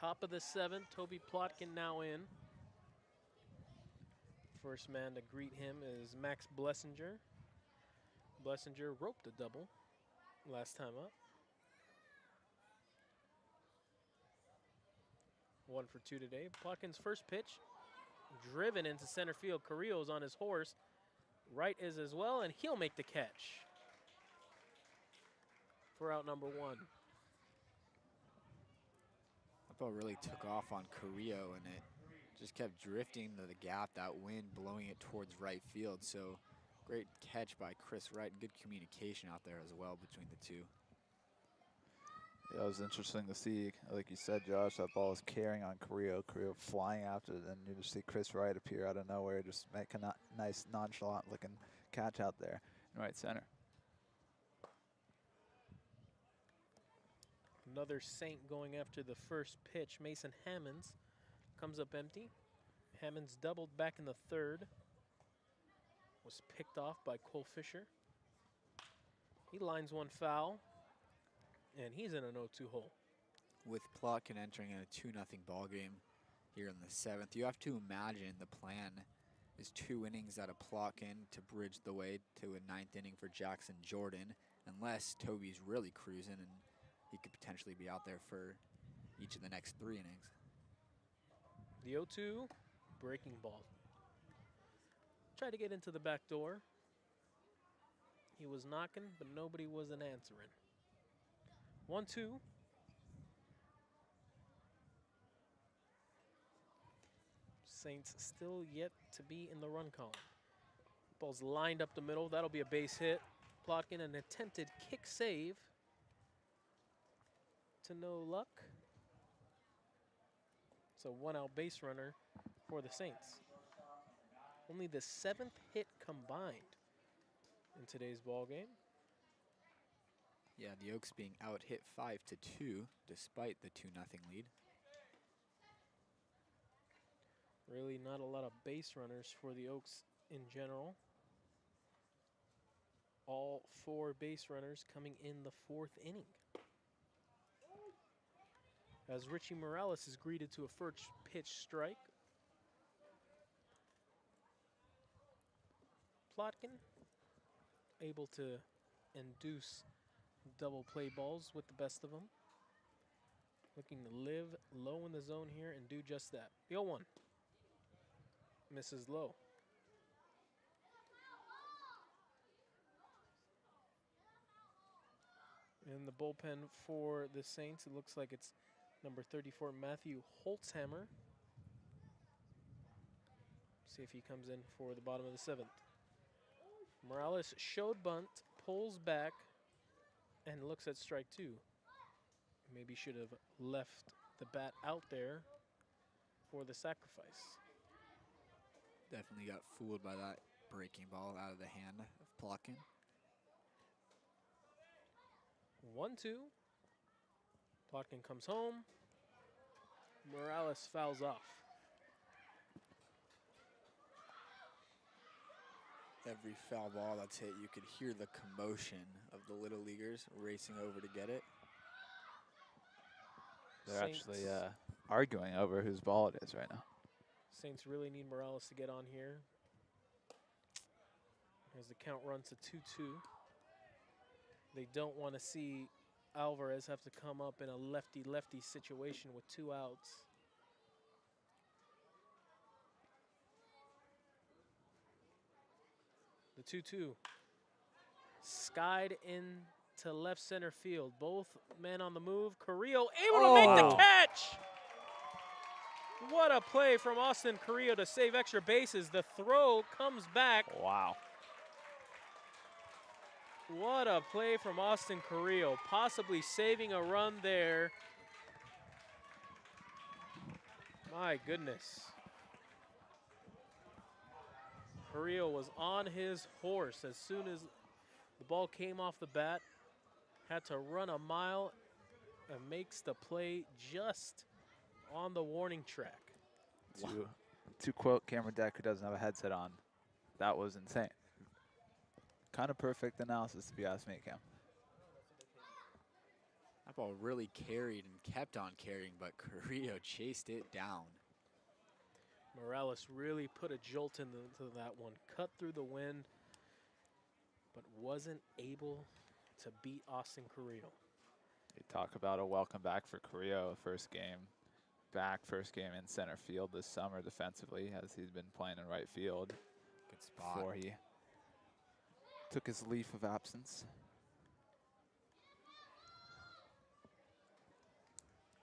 Top of the 7th, Toby Plotkin now in. First man to greet him is Max Blessinger. Blessinger roped a double last time up. 1 for 2 today. Plotkin's first pitch, driven into center field. Carrillo's on his horse. Wright is as well, and he'll make the catch for out number 1. That ball really took off on Carrillo, and it just kept drifting to the gap, that wind blowing it towards right field. So great catch by Chris Wright. Good communication out there as well between the two. Yeah, it was interesting to see, like you said, Josh, that ball was carrying on Carrillo. Carrillo flying after it, and you just see Chris Wright appear out of nowhere, just make a nice, nonchalant-looking catch out there in right center. Another Saint going after the first pitch. Mason Hammonds comes up empty. Hammonds doubled back in the 3rd. Was picked off by Cole Fisher. He lines one foul, and he's in an 0-2 hole. With Plotkin entering in a 2-0 ball game here in the 7th, you have to imagine the plan is 2 innings out of Plotkin to bridge the way to a 9th inning for Jackson Jordan, unless Toby's really cruising and he could potentially be out there for each of the next 3 innings. The 0-2 breaking ball. Tried to get into the back door. He was knocking, but nobody wasn't answering. 1-2. Saints still yet to be in the run column. Ball's lined up the middle. That'll be a base hit. Plotkin, an attempted kick save. To no luck. So 1-out base runner for the Saints. Only the 7th hit combined in today's ball game. Yeah, the Oaks being out hit 5-2 despite the 2-0 lead. Really not a lot of base runners for the Oaks in general. All 4 base runners coming in the 4th inning. As Richie Morales is greeted to a first pitch strike. Plotkin able to induce double play balls with the best of them. Looking to live low in the zone here and do just that. The 0-1. Misses low. In the bullpen for the Saints, it looks like it's number 34, Matthew Holtzhammer. See if he comes in for the bottom of the 7th. Morales showed bunt, pulls back, and looks at strike 2. Maybe should have left the bat out there for the sacrifice. Definitely got fooled by that breaking ball out of the hand of Plotkin. 1-2. Plotkin comes home. Morales fouls off. Every foul ball that's hit, you could hear the commotion of the Little Leaguers racing over to get it. They're actually arguing over whose ball it is right now. Saints really need Morales to get on here as the count runs to 2-2. They don't want to see Alvarez have to come up in a lefty-lefty situation with 2 outs. The 2-2. Skied into left center field. Both men on the move. Carrillo able to make the catch! What a play from Austin Carrillo to save extra bases. The throw comes back. Wow. What a play from Austin Carrillo, possibly saving a run there. My goodness. Carrillo was on his horse as soon as the ball came off the bat. Had to run a mile and makes the play just on the warning track. To quote Cameron Deck, who doesn't have a headset on, that was insane. Kind of perfect analysis, if you ask me, Cam. That fastball really carried and kept on carrying, but Carrillo chased it down. Morales really put a jolt into that one, cut through the wind, but wasn't able to beat Austin Carrillo. You talk about a welcome back for Carrillo. First game back, first game in center field this summer defensively, as he's been playing in right field. Good spot. Before he took his leave of absence.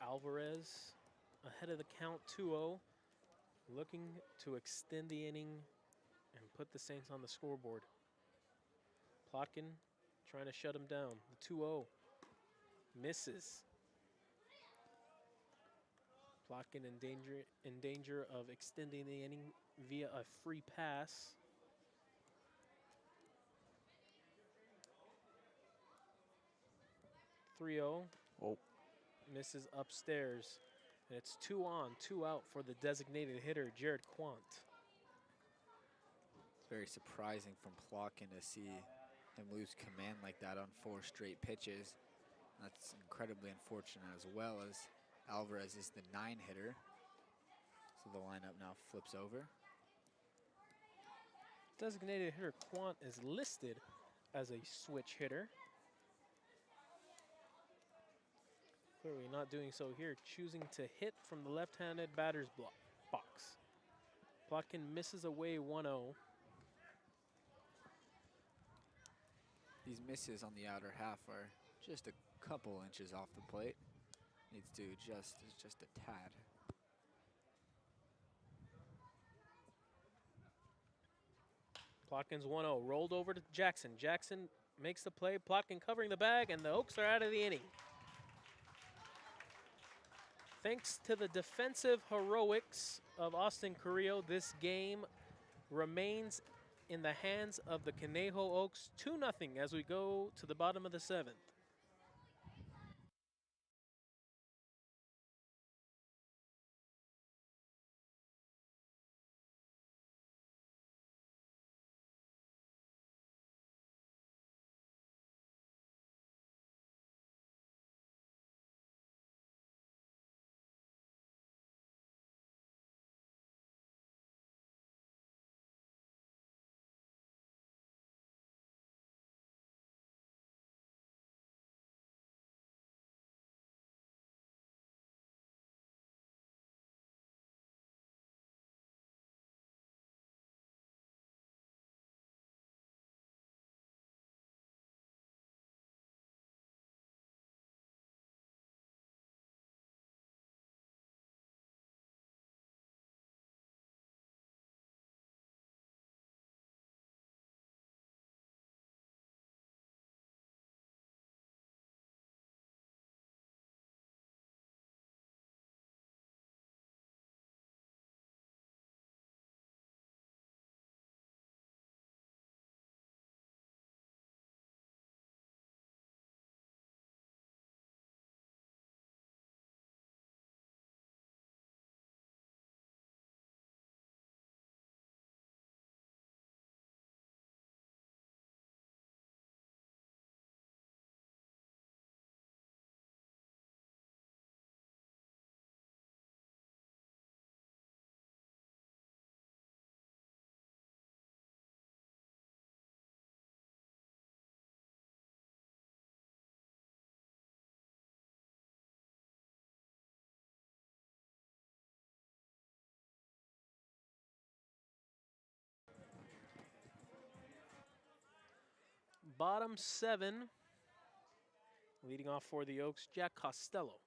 Alvarez ahead of the count 2-0, looking to extend the inning and put the Saints on the scoreboard. Plotkin trying to shut him down. The 2-0 misses. Plotkin in danger of extending the inning via a free pass. Oh, misses upstairs. And it's 2 on, 2 out for the designated hitter, Jared Quant. It's very surprising from Plotkin to see him lose command like that on 4 straight pitches. That's incredibly unfortunate, as well as Alvarez is the 9 hitter. So the lineup now flips over. Designated hitter Quant is listed as a switch hitter. Clearly not doing so here, choosing to hit from the left-handed batter's box. Plotkin misses away 1-0. These misses on the outer half are just a couple inches off the plate. Needs to adjust just a tad. Plotkin's 1-0, rolled over to Jackson. Jackson makes the play, Plotkin covering the bag, and the Oaks are out of the inning. Thanks to the defensive heroics of Austin Carrillo, this game remains in the hands of the Conejo Oaks 2-0 as we go to the bottom of the 7th. Bottom 7, leading off for the Oaks, Jack Costello.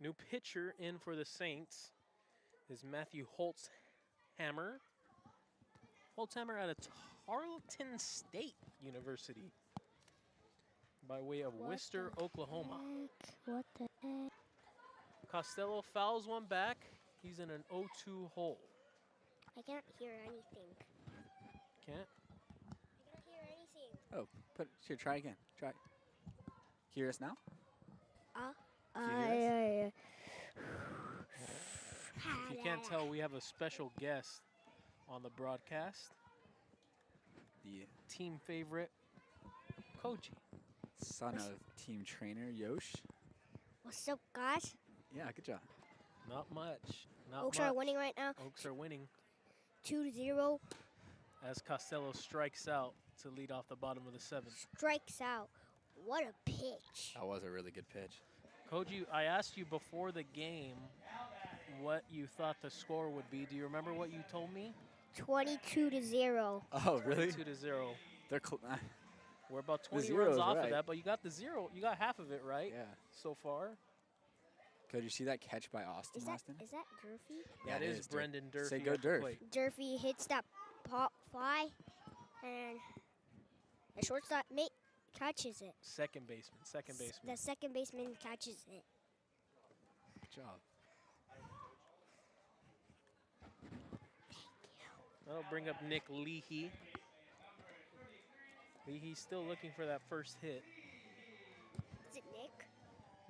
New pitcher in for the Saints is Matthew Holtzhammer. Holtzhammer out of Tarleton State University by way of Worcester, Oklahoma. What the heck? Costello fouls one back. He's in an 0-2 hole. I can't hear anything. Can't? I can't hear anything. Oh, here, try again. Try. Hear us now? If you can't tell, we have a special guest on the broadcast. The Team favorite, Koji. son of team trainer Yosh. What's up, guys? Yeah, good job. Not much. Not Oaks much. are winning right now. Oaks are winning 2-0. as Costello strikes out to lead off the bottom of the 7th. Strikes out. What a pitch. That was a really good pitch. Koji, I asked you before the game what you thought the score would be. Do you remember what you told me? 22-0. Oh, really? 2-0. They're We're about 20 zero runs is off right. of that, but you got the 0. You got half of it right yeah. so far. Could you see that catch by Austin Is that last inning? Durfee? Yeah, That it is is, Durf. Brendan Durfee. Say go at the Durf. plate. Durfee hits that pop fly, and the shortstop mate catches it. Second baseman. The second baseman catches it. Good job. That'll bring up Nick Leahy. Leahy's still looking for that first hit. Is it Nick?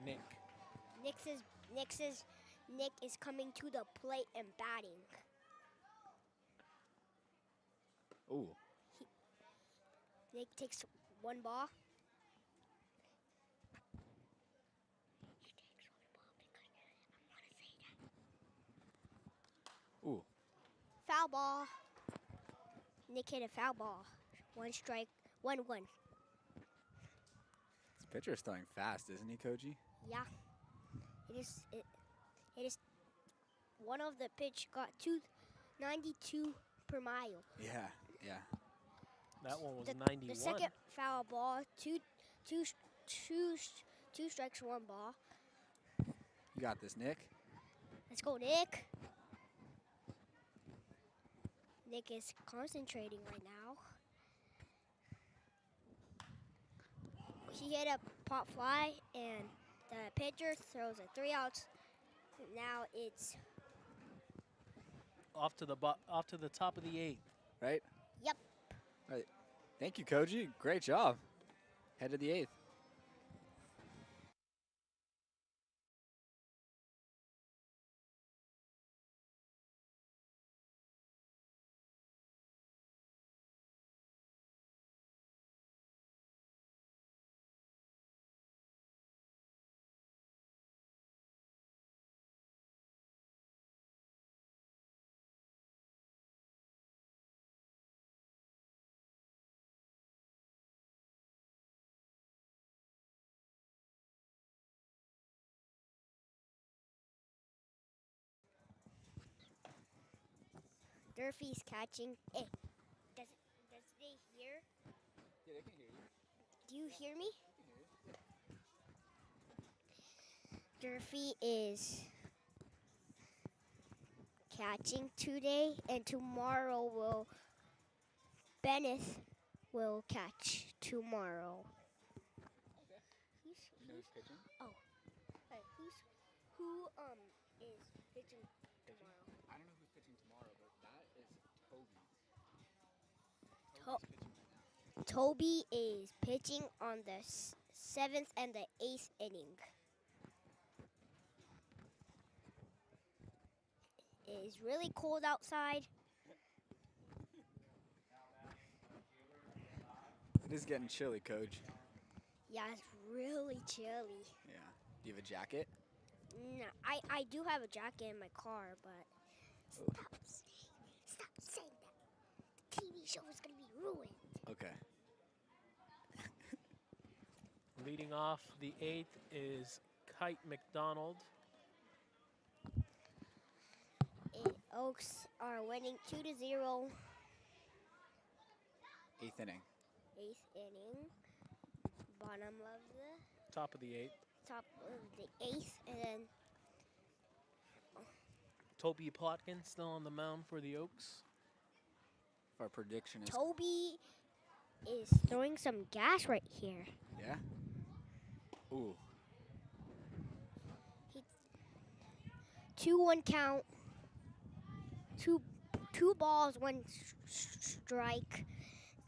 Nick. Nick is coming to the plate and batting. Ooh. Nick takes one ball. Ooh. Foul ball. Nick hit a foul ball. 1 strike, 1-1. This pitcher's throwing fast, isn't he, Koji? Yeah. It is one of the pitch got 292 per mile. Yeah, yeah. That one was The 91. second foul ball, two strikes, 1 ball. You got this, Nick. Let's go, Nick. Nick is concentrating right now. He hit a pop fly, and the pitcher throws a 3 outs. Now it's Off to the top of the 8th. Right? Yep. Right. Thank you, Koji. Great job. Head of the 8th. Durfee's catching. Hey, does they hear? Yeah, they can hear you. Do you hear me? Durfee is catching today, and tomorrow Bennett will catch tomorrow. You know who's pitching? Hey, who is pitching tomorrow? I don't know who's pitching tomorrow, but that is Toby. To- Toby's pitching right now. Toby is pitching on the 7th and the 8th inning. It is really cold outside. It is getting chilly, Coach. Yeah, it's really chilly. Yeah. Do you have a jacket? No, I do have a jacket in my car, but stop saying that. The TV show is gonna be ruined. Okay. Leading off the 8th is Kite McDonald. Oaks are winning 2-0. 8th inning. 8th inning. Bottom of the Top of the 8th. top of the 8th, and then Toby Plotkin still on the mound for the Oaks. Our prediction is. Toby is throwing some gas right here. Yeah? Ooh. 2-1 count. Two balls, 1 strike,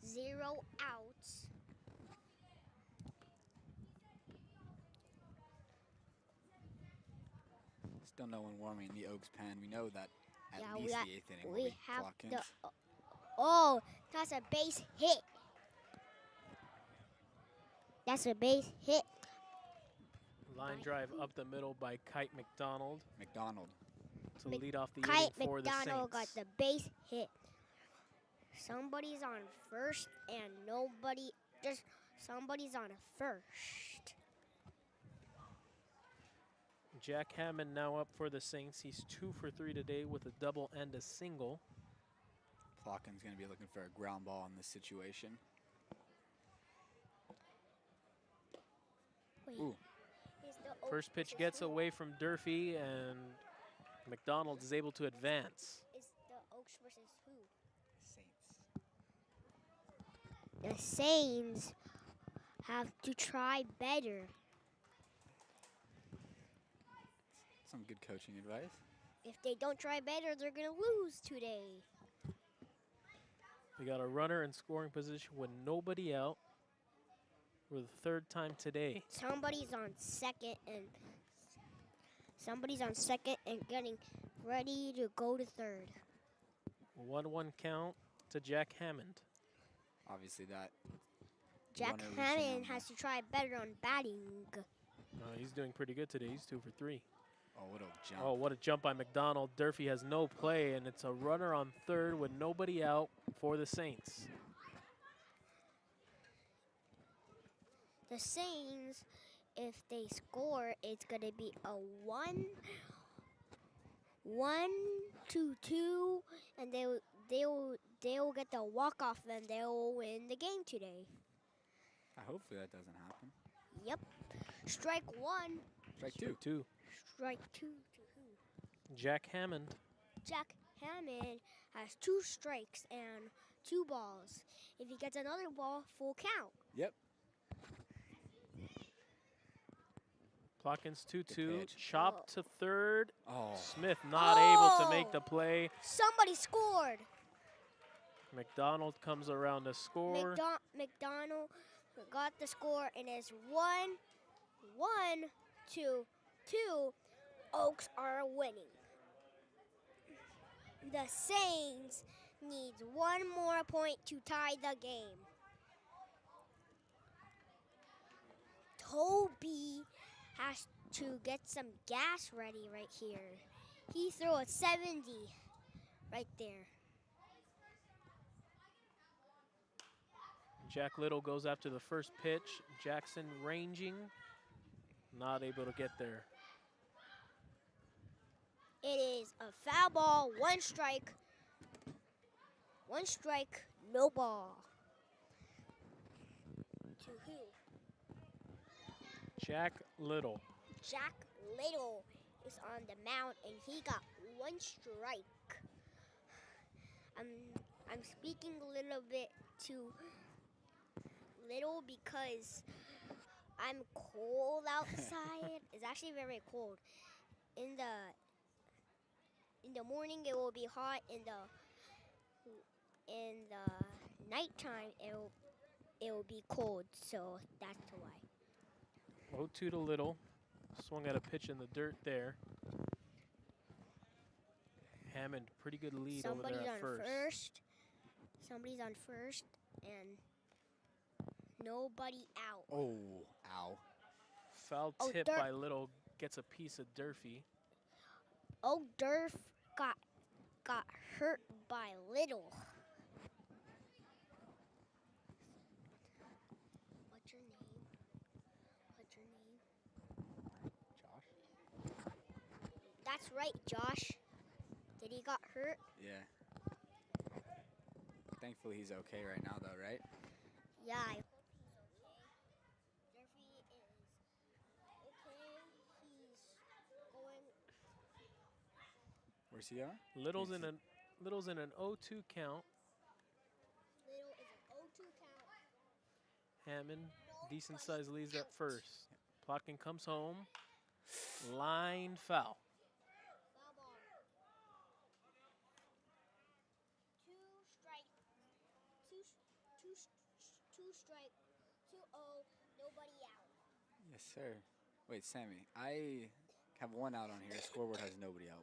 0 outs. Still no one warming the Oaks pen. We know that at Yeah, least the 8th inning will we be have Plotkin. the. Oh, that's a base hit. That's a base hit. Line drive up the middle by Kite McDonald to lead off the inning Kite for the Saints. McDonald got the base hit. Somebody's on first and somebody's on first. Jack Hammond now up for the Saints. He's 2 for 3 today with a double and a single. Plotkin's going to be looking for a ground ball in this situation. Wait. Ooh. First pitch gets away from Durfee, and McDonald is able to advance. Is the Oaks versus who? Saints. The Saints have to try better. Some good coaching advice. If they don't try better, they're going to lose today. We got a runner in scoring position with nobody out for the third time today. Somebody's on second and getting ready to go to third. 1-1 count to Jack Hammond. Obviously that. Jack runner reaching Hammond on has to try better on batting. He's doing pretty good today. He's 2 for 3. Oh, what a jump. Oh, what a jump by McDonald. Durfee has no play, and it's a runner on third with nobody out for the Saints. The Saints, if they score, it's going to be a 1-2-2, and they'll get the walk-off, and they'll win the game today. Hopefully that doesn't happen. Yep. Strike 1. Strike Strike 2. 2. Strike 2 to who? Jack Hammond. Jack Hammond has 2 strikes and 2 balls. If he gets another ball, full count. Yep. Plotkin's 2-2. pitch. Chopped to third. Oh. Smith not able to make the play. Somebody scored. McDonald comes around to score. McDonald got the score, and it's 1-2-2. Oaks are winning. The Saints needs 1 more point to tie the game. Toby has to get some gas ready right here. He threw a 70 right there. Jack Little goes after the first pitch. Jackson ranging, not able to get there. It is a foul ball, 1 strike. 1 strike, no ball. To who? Jack Little. Jack Little is on the mound, and he got 1 strike. I'm speaking a little bit too little because I'm cold outside. It's actually very cold. In the morning it will be hot. In the nighttime it will be cold. So that's why. 0-2 to Little. Swung at a pitch in the dirt there. Hammond, pretty good lead over there at first. Somebody's on first, and nobody out. Oh, ow. Foul tip by Little gets a piece of Durfee. Oh, Durf got hurt by Little. What's your name? Josh? That's right, Josh. Did he got hurt? Yeah. Thankfully he's okay right now though, right? Yeah, I hope he's okay. Durfee is okay. He's going. Where's he at? Little's in an 0-2 count. Little is an 0-2 count. Hammond, decent size leads at first. Plotkin comes home. Line foul. Foul ball. 2 strike. 2 strike. 2-0. Nobody out. Yes, sir. Wait, Sammy, I have 1 out on here. Scoreboard has nobody out.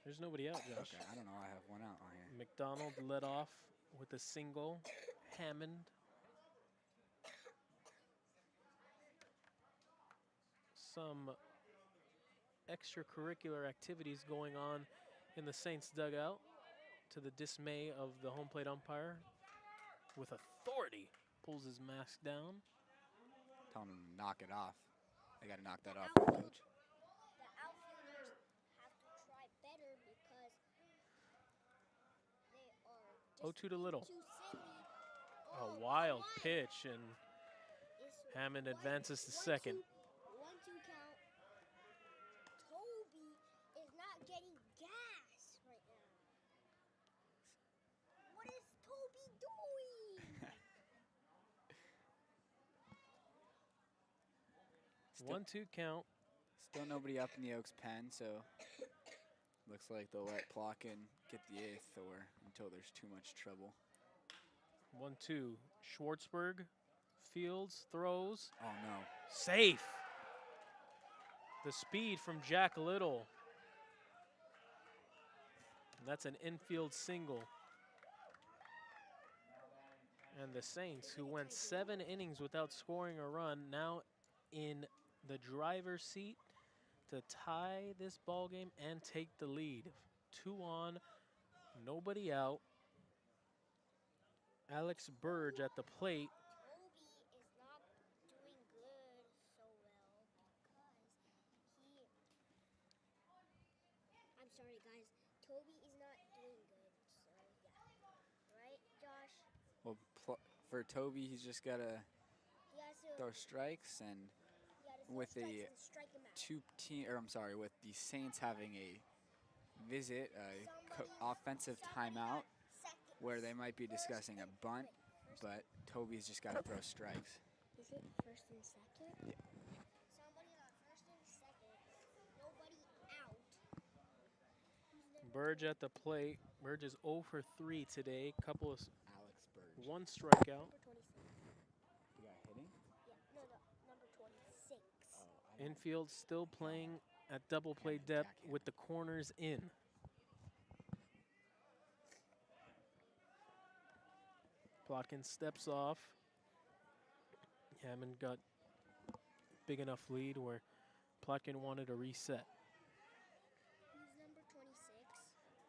There's nobody out, Josh. Okay, I don't know why I have 1 out on here. McDonald led off with a single. Hammond. some extracurricular activities going on in the Saints dugout, to the dismay of the home plate umpire. With authority, pulls his mask down. Telling him to knock it off. They got to knock that off, Outfield. coach. The outfielders have to try better because they are 0-2 to Little. too silly. A Oh, wild one. pitch, and It's Hammond one- advances to 1-2, second. 1-2 count. Toby is not getting gas right now. What is Toby doing? 1-2 count. Still nobody up in the Oaks pen, so looks like they'll let Plotkin get the eighth or until there's too much trouble. 1-2. Schwartzberg fields, throws. Oh, no. Safe. The speed from Jack Little. That's an infield single. And the Saints, who went 7 innings without scoring a run, now in the driver's seat to tie this ball game and take the lead. 2 on, nobody out. Alex Burge at the plate. Toby is not doing good so well because he. I'm sorry, guys. Toby is not doing good. So yeah, right, Josh? Well, for Toby, he's just got to He has to. throw strikes, and He gotta throw with strikes a and strike him out. with the Saints having a visit, Somebody- offensive somebody timeout, at second, where they might be first discussing a and- bunt, wait, but Toby's just got to throw strikes. Is it first and second? Yeah. Somebody on first and second. Nobody out. Who's number Burge at the plate. Burge is 0 for 3 today. Couple of Alex Burge. 1 strikeout. Number 26. The guy hitting? Yeah, no, number 26. Infield still playing at double play Hammond, depth Jack Hammond. with the corners in. Plotkin steps off. Hammond got big enough lead where Plotkin wanted a reset. Who's number 26?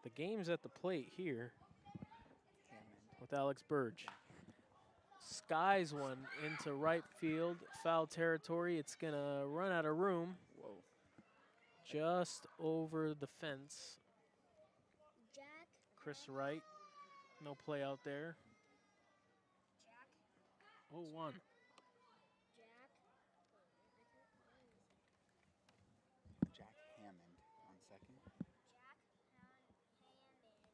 The game's at the plate here Hammond. with Alex Burge. Skies one into right field, foul territory. It's gonna run out of room Whoa. just over the fence. Jack. Chris Wright, no play out there. Jack. 0-1. Jack. Jack Hammond on second. Jack Hammond is on second.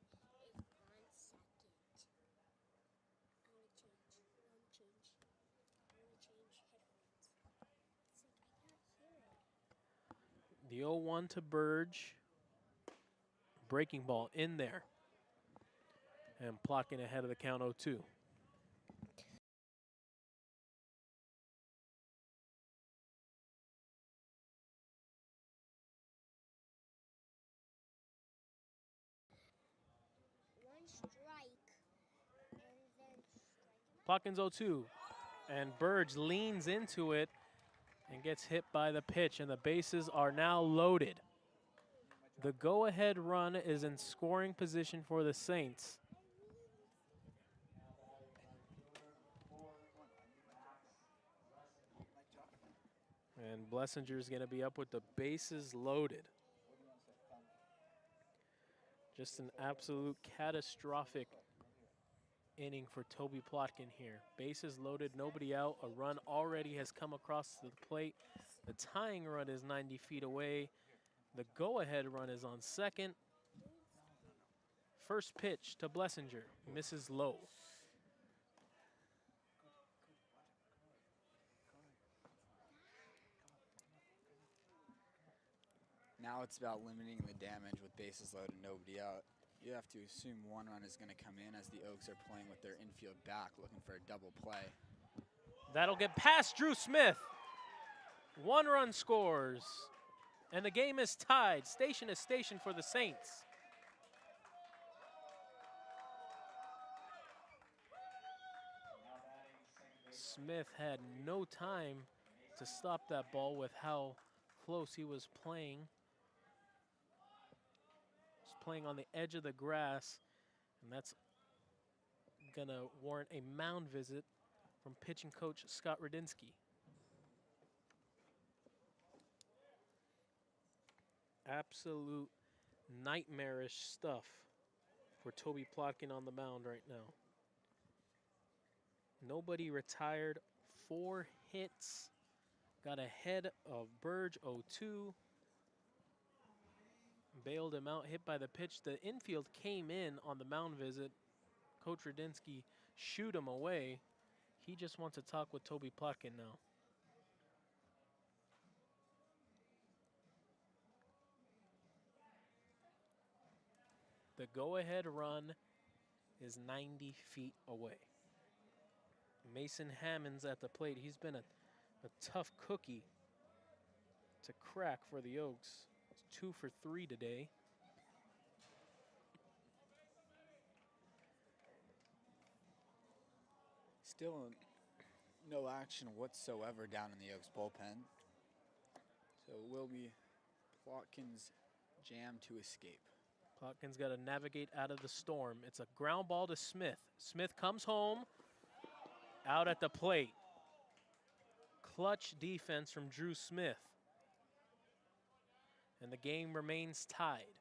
I want to change. I want to change headphones. It's like I can't hear it. The 0-1 to Burge. Breaking ball in there. And Plotkin ahead of the count 0-2. One strike, and then strike him out. Plotkin's 0-2. And Burge leans into it and gets hit by the pitch, and the bases are now loaded. The go-ahead run is in scoring position for the Saints. And Blessinger's going to be up with the bases loaded. Just an absolute catastrophic inning for Toby Plotkin here. Bases loaded, nobody out. A run already has come across the plate. The tying run is 90 feet away. The go-ahead run is on second. First pitch to Blessinger, misses low. Now it's about limiting the damage with bases loaded and nobody out. You have to assume one run is going to come in as the Oaks are playing with their infield back, looking for a double play. That'll get past Drew Smith. 1 run scores. And the game is tied. Station to station for the Saints. Smith had no time to stop that ball with how close he was playing. He's playing on the edge of the grass, and that's gonna warrant a mound visit from pitching coach Scott Radinsky. Absolute nightmarish stuff for Toby Plotkin on the mound right now. Nobody retired, 4 hits, got ahead of Burge 0-2, bailed him out, hit by the pitch. The infield came in on the mound visit. Coach Radinsky shooed him away. He just wants to talk with Toby Plotkin now. The go-ahead run is 90 feet away. Mason Hammonds at the plate. He's been a tough cookie to crack for the Oaks. It's 2 for 3 today. Still no action whatsoever down in the Oaks bullpen. So it will be Plotkin's jam to escape. Plotkin's got to navigate out of the storm. It's a ground ball to Smith. Smith comes home, out at the plate. Clutch defense from Drew Smith. And the game remains tied.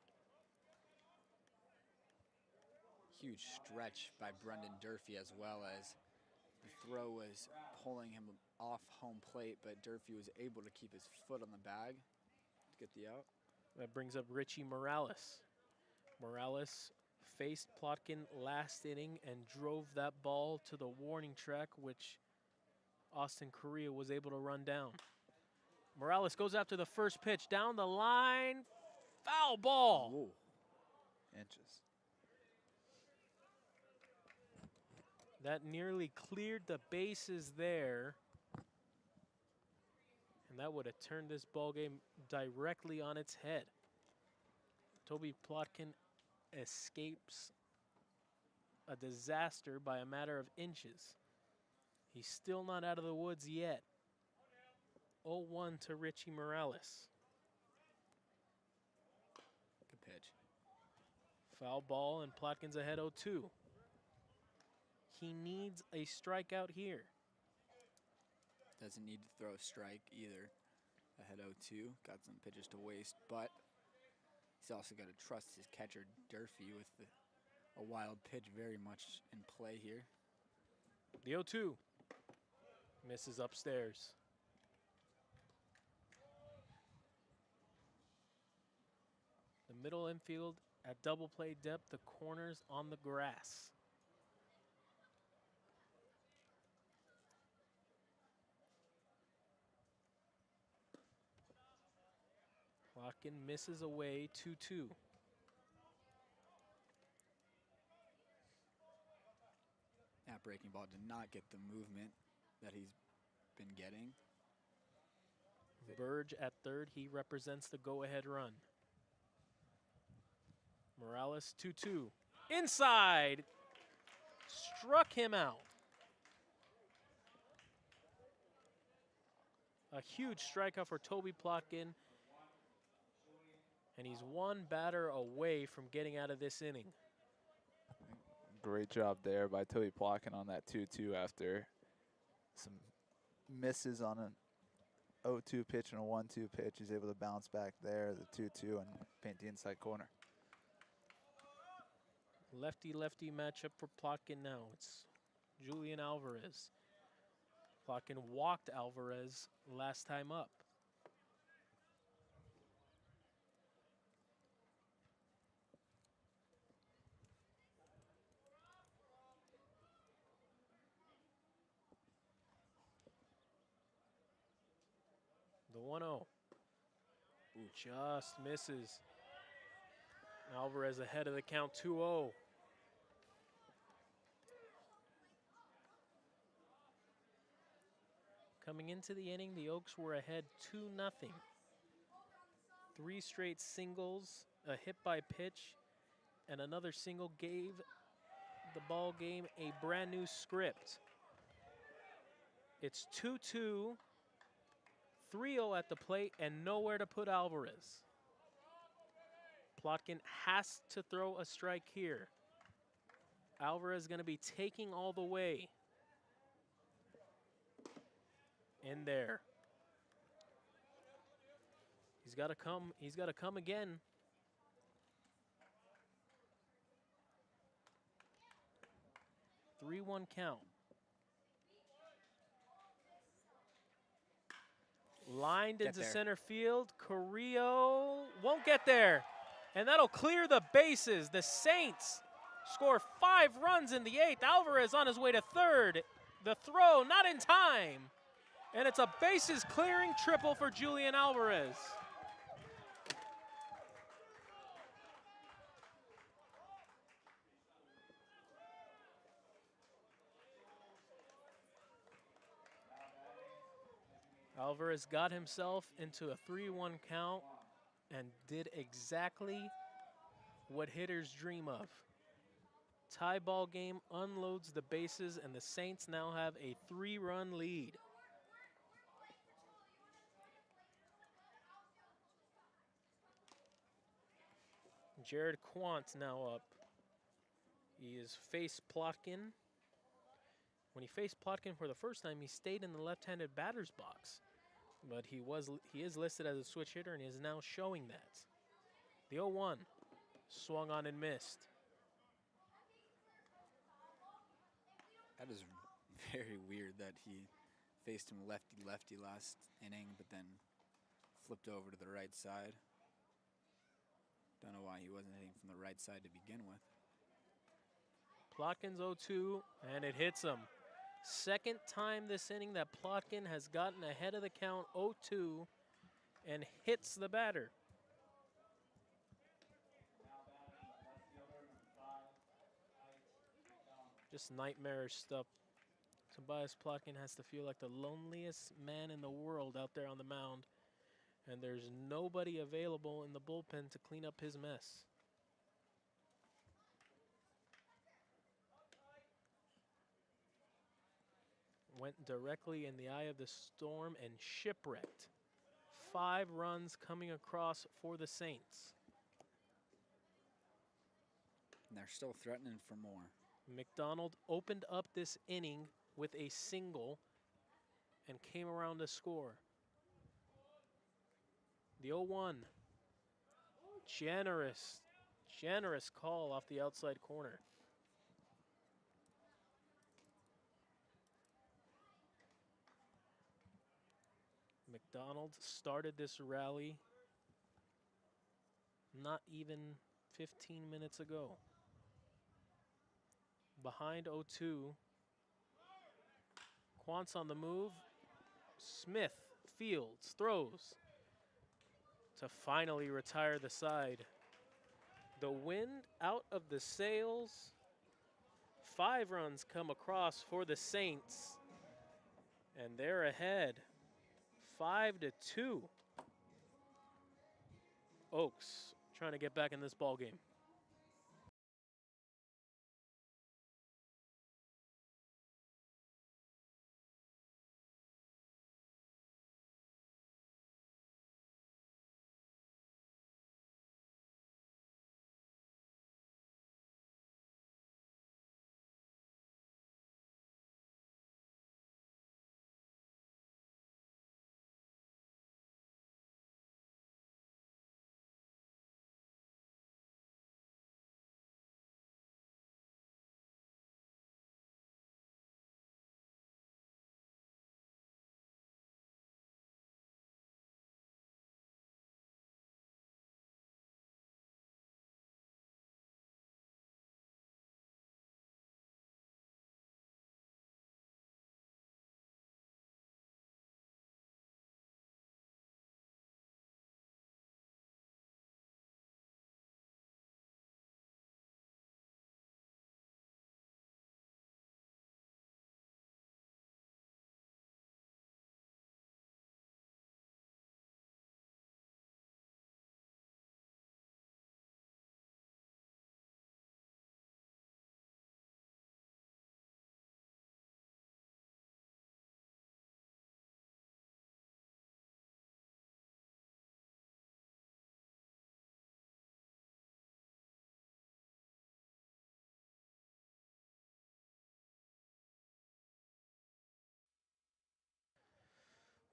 Huge stretch by Brendan Durfee, as well as the throw was pulling him off home plate, but Durfee was able to keep his foot on the bag to get the out. That brings up Richie Morales. Morales faced Plotkin last inning and drove that ball to the warning track, which Austin Correa was able to run down. Morales goes after the first pitch, down the line, foul ball. Whoa. Inches. That nearly cleared the bases there. And that would have turned this ball game directly on its head. Toby Plotkin escapes a disaster by a matter of inches. He's still not out of the woods yet. 0-1 to Richie Morales. Good pitch. Foul ball, and Plotkin's ahead 0-2. He needs a strikeout here. Doesn't need to throw a strike either. Ahead 0-2, got some pitches to waste, but he's also got to trust his catcher Durfee with a wild pitch very much in play here. The 0-2 misses upstairs. The middle infield at double play depth, the corners on the grass. Plotkin misses away 2-2. That breaking ball did not get the movement that he's been getting. Burge at third, he represents the go-ahead run. Morales 2-2. Inside! Struck him out. A huge strikeout for Toby Plotkin. And he's one batter away from getting out of this inning. Great job there by Toby Plotkin on that 2-2 after some misses on an 0-2 pitch and a 1-2 pitch. He's able to bounce back there, the 2-2, and paint the inside corner. Lefty-lefty matchup for Plotkin now. It's Julian Alvarez. Plotkin walked Alvarez last time up. The 1-0. Just misses. Alvarez ahead of the count, 2-0. Coming into the inning, the Oaks were ahead 2-0. 3 straight singles, a hit by pitch, and another single gave the ball game a brand new script. It's 2-2, 3-0 at the plate and nowhere to put Alvarez. Plotkin has to throw a strike here. Alvarez going to be taking all the way. In there. He's got to come. He's got to come again. Three-one count. Lined into center field. Carrillo won't get there. And that'll clear the bases. The Saints score 5 runs in the 8th. Alvarez on his way to third. The throw not in time. And it's a bases clearing triple for Julian Alvarez. Alvarez got himself into a 3-1 count and did exactly what hitters dream of. Tie ball game, unloads the bases, and the Saints now have a 3-run lead. Jared Quant now up. He has faced Plotkin. When he faced Plotkin for the first time, he stayed in the left-handed batter's box. But he is listed as a switch hitter, and he is now showing that. The 0-1 swung on and missed. That is very weird that he faced him lefty-lefty last inning, but then flipped over to the right side. Don't know why he wasn't hitting from the right side to begin with. Plotkin's 0-2, and it hits him. Second time this inning that Plotkin has gotten ahead of the count, 0-2, and hits the batter. Just nightmarish stuff. Tobias Plotkin has to feel like the loneliest man in the world out there on the mound, and there's nobody available in the bullpen to clean up his mess. Went directly in the eye of the storm and shipwrecked. 5 runs coming across for the Saints. And they're still threatening for more. McDonald opened up this inning with a single and came around to score. The 0-1. Generous call off the outside corner. McDonald started this rally not even 15 minutes ago. Behind 0-2. Quant's on the move. Smith fields, throws to finally retire the side. The wind out of the sails. 5 runs come across for the Saints, and they're ahead 5-2. Oaks trying to get back in this ball game.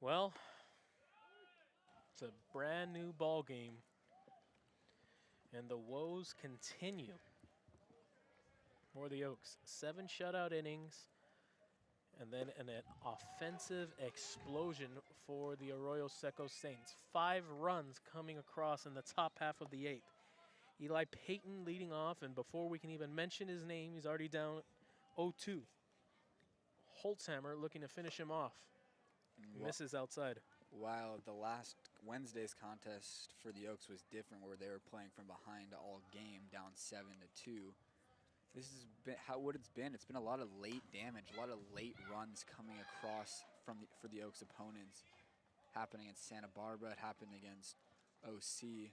Well, it's a brand new ball game, and the woes continue for the Oaks. 7 shutout innings, and then an offensive explosion for the Arroyo Seco Saints. 5 runs coming across in the top half of the 8th. Eli Paton leading off, and before we can even mention his name, he's already down 0-2. Holtzhammer looking to finish him off. Misses outside. While the last Wednesday's contest for the Oaks was different, where they were playing from behind all game, down 7-2. This has been what it's been. It's been a lot of late damage, a lot of late runs coming across for the Oaks opponents. Happened against Santa Barbara, it happened against OC.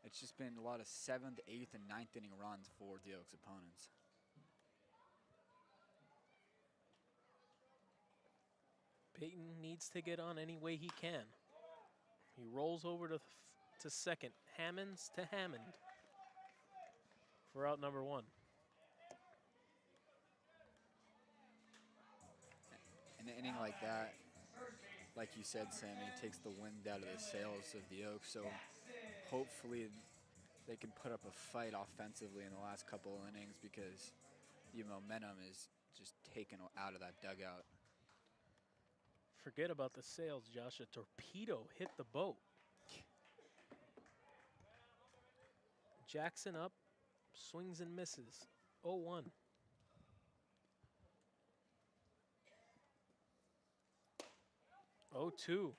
It's just been a lot of 7th, 8th, and 9th inning runs for the Oaks opponents. Peyton needs to get on any way he can. He rolls over to second. Hammonds to Hammond for out number 1. An inning like that, like you said, Sammy, takes the wind out of the sails of the Oaks. So hopefully they can put up a fight offensively in the last couple of innings, because the momentum is just taken out of that dugout. Forget about the sails, Josh. A torpedo hit the boat. Jackson up, swings and misses. 0-1. Oh, 2.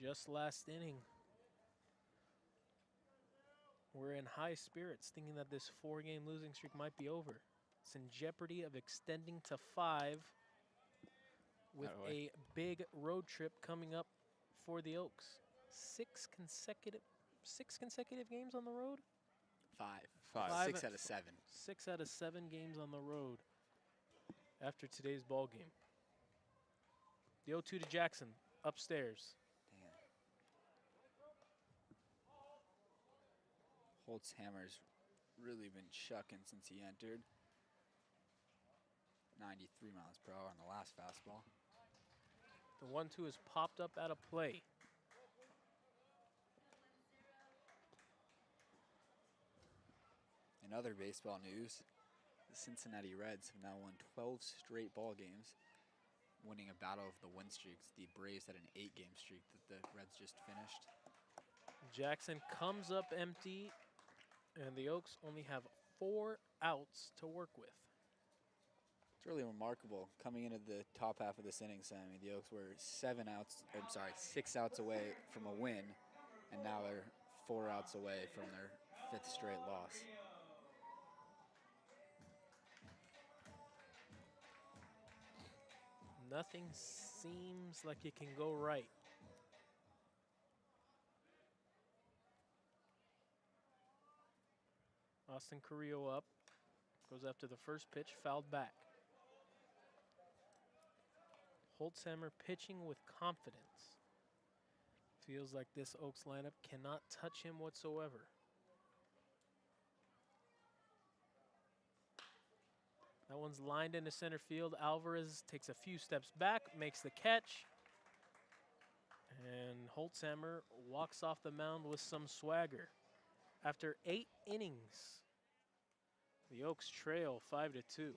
Just last inning. We're in high spirits, thinking that this 4-game losing streak might be over. It's in jeopardy of extending to 5 with a big road trip coming up for the Oaks. 6 consecutive games on the road? 5. 6 out of 7. 6 out of 7 games on the road after today's ball game. The 0-2 to Jackson, upstairs. Damn. Holtzhammer's really been chucking since he entered. 93 miles per hour on the last fastball. The 1-2 is popped up out of play. In other baseball news, the Cincinnati Reds have now won 12 straight ball games, winning a battle of the win streaks. The Braves had an 8-game streak that the Reds just finished. Jackson comes up empty, and the Oaks only have 4 outs to work with. It's really remarkable coming into the top half of this inning, Sammy. The Oaks were 6 outs away from a win, and now they're 4 outs away from their 5th straight loss. Nothing seems like it can go right. Austin Carrillo up, goes after the first pitch, fouled back. Holtzhammer pitching with confidence. Feels like this Oaks lineup cannot touch him whatsoever. That one's lined into center field. Alvarez takes a few steps back, makes the catch. And Holtzhammer walks off the mound with some swagger. After 8 innings, the Oaks trail 5-2.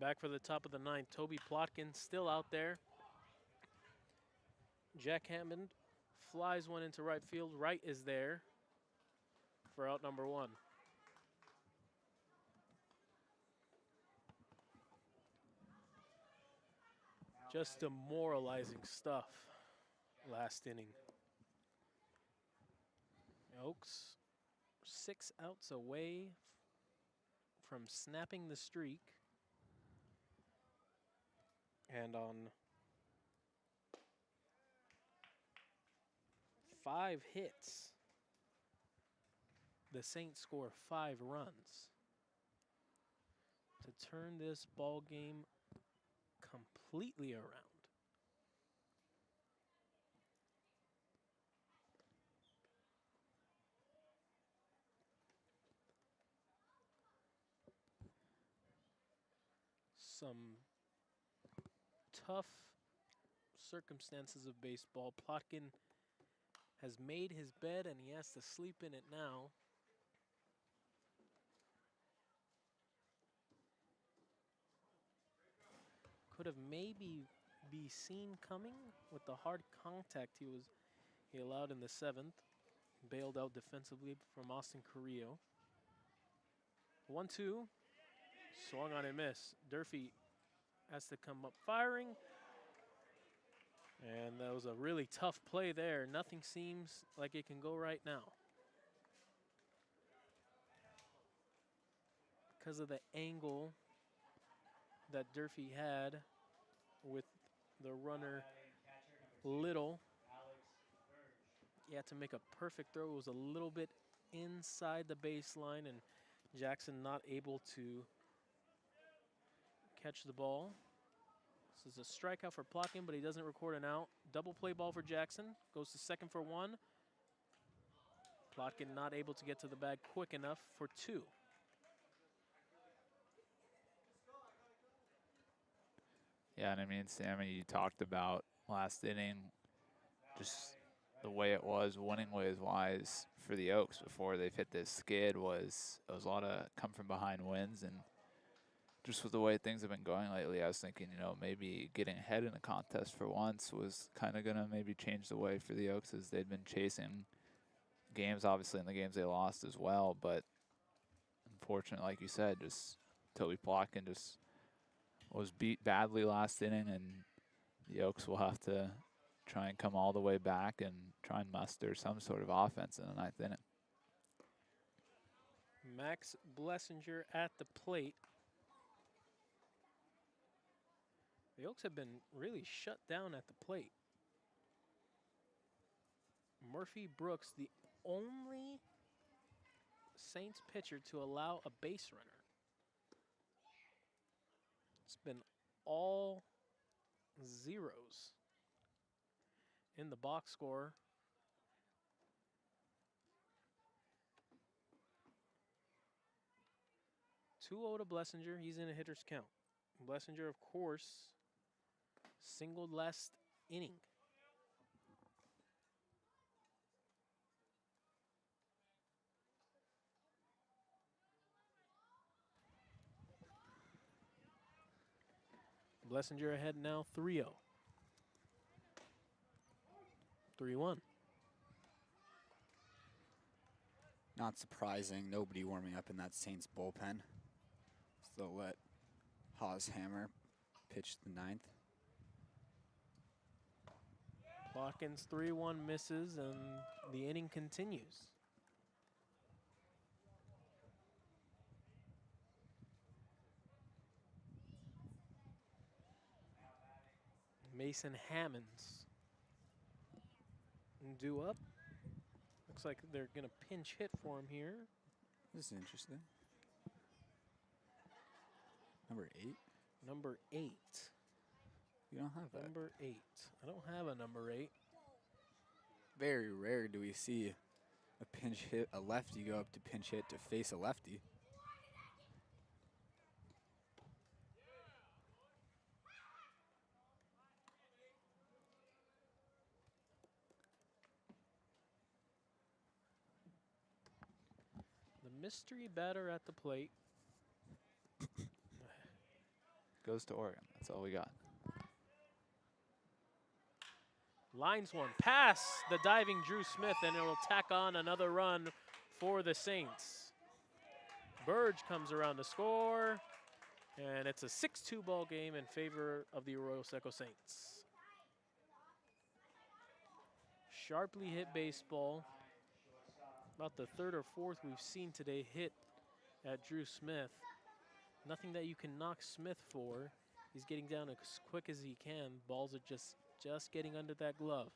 Back for the top of the ninth. Toby Plotkin still out there. Jack Hammond flies one into right field. Wright is there for out number 1. Just demoralizing stuff last inning. Oaks 6 outs away from snapping the streak. And on 5 hits, the Saints score 5 runs to turn this ball game completely around. Some tough circumstances of baseball. Plotkin has made his bed and he has to sleep in it now. Could have maybe be seen coming with the hard contact he allowed in the 7th. Bailed out defensively from Austin Carrillo. 1-2. Swung on and miss. Durfee has to come up firing. And that was a really tough play there. Nothing seems like it can go right now. Because of the angle that Durfee had with the runner Little. He had to make a perfect throw. It was a little bit inside the baseline, and Jackson not able to catch the ball. This is a strikeout for Plotkin, but he doesn't record an out. Double play ball for Jackson. Goes to second for 1. Plotkin not able to get to the bag quick enough for 2. Yeah, and I mean, Sammy, you talked about last inning, just the way it was, winning ways-wise for the Oaks before they've hit this skid was a lot of come from behind wins, and just with the way things have been going lately, I was thinking, you know, maybe getting ahead in a contest for once was kind of going to maybe change the way for the Oaks as they'd been chasing games, obviously, in the games they lost as well, but unfortunately, like you said, just Toby Plotkin just was beat badly last inning, and the Oaks will have to try and come all the way back and try and muster some sort of offense in the 9th inning. Max Blessinger at the plate. The Oaks have been really shut down at the plate. Murphy Brooks, the only Saints pitcher to allow a base runner. It's been all zeros in the box score. Two-0 to Blessinger. He's in a hitter's count. Blessinger, of course, singled last inning. Blessinger ahead now 3-0. 3-1. Not surprising, nobody warming up in that Saints bullpen. So they'll let Haashammer pitch the 9th. Plotkin's 3-1 misses, and the inning continues. Mason Hammonds due up. Looks like they're going to pinch hit for him here. This is interesting. Number 8? Number 8. You don't have that. Number 8. I don't have a number 8. Very rare do we see a pinch hit, a lefty go up to pinch hit to face a lefty. The mystery batter at the plate. goes to Oregon. That's all we got. Lines one past the diving Drew Smith, and it'll tack on another run for the Saints. Burge comes around to score, and it's a 6-2 ball game in favor of the Arroyo Seco Saints. Sharply hit baseball. About the third or fourth we've seen today hit at Drew Smith. Nothing that you can knock Smith for. He's getting down as quick as he can. Balls are just getting under that glove.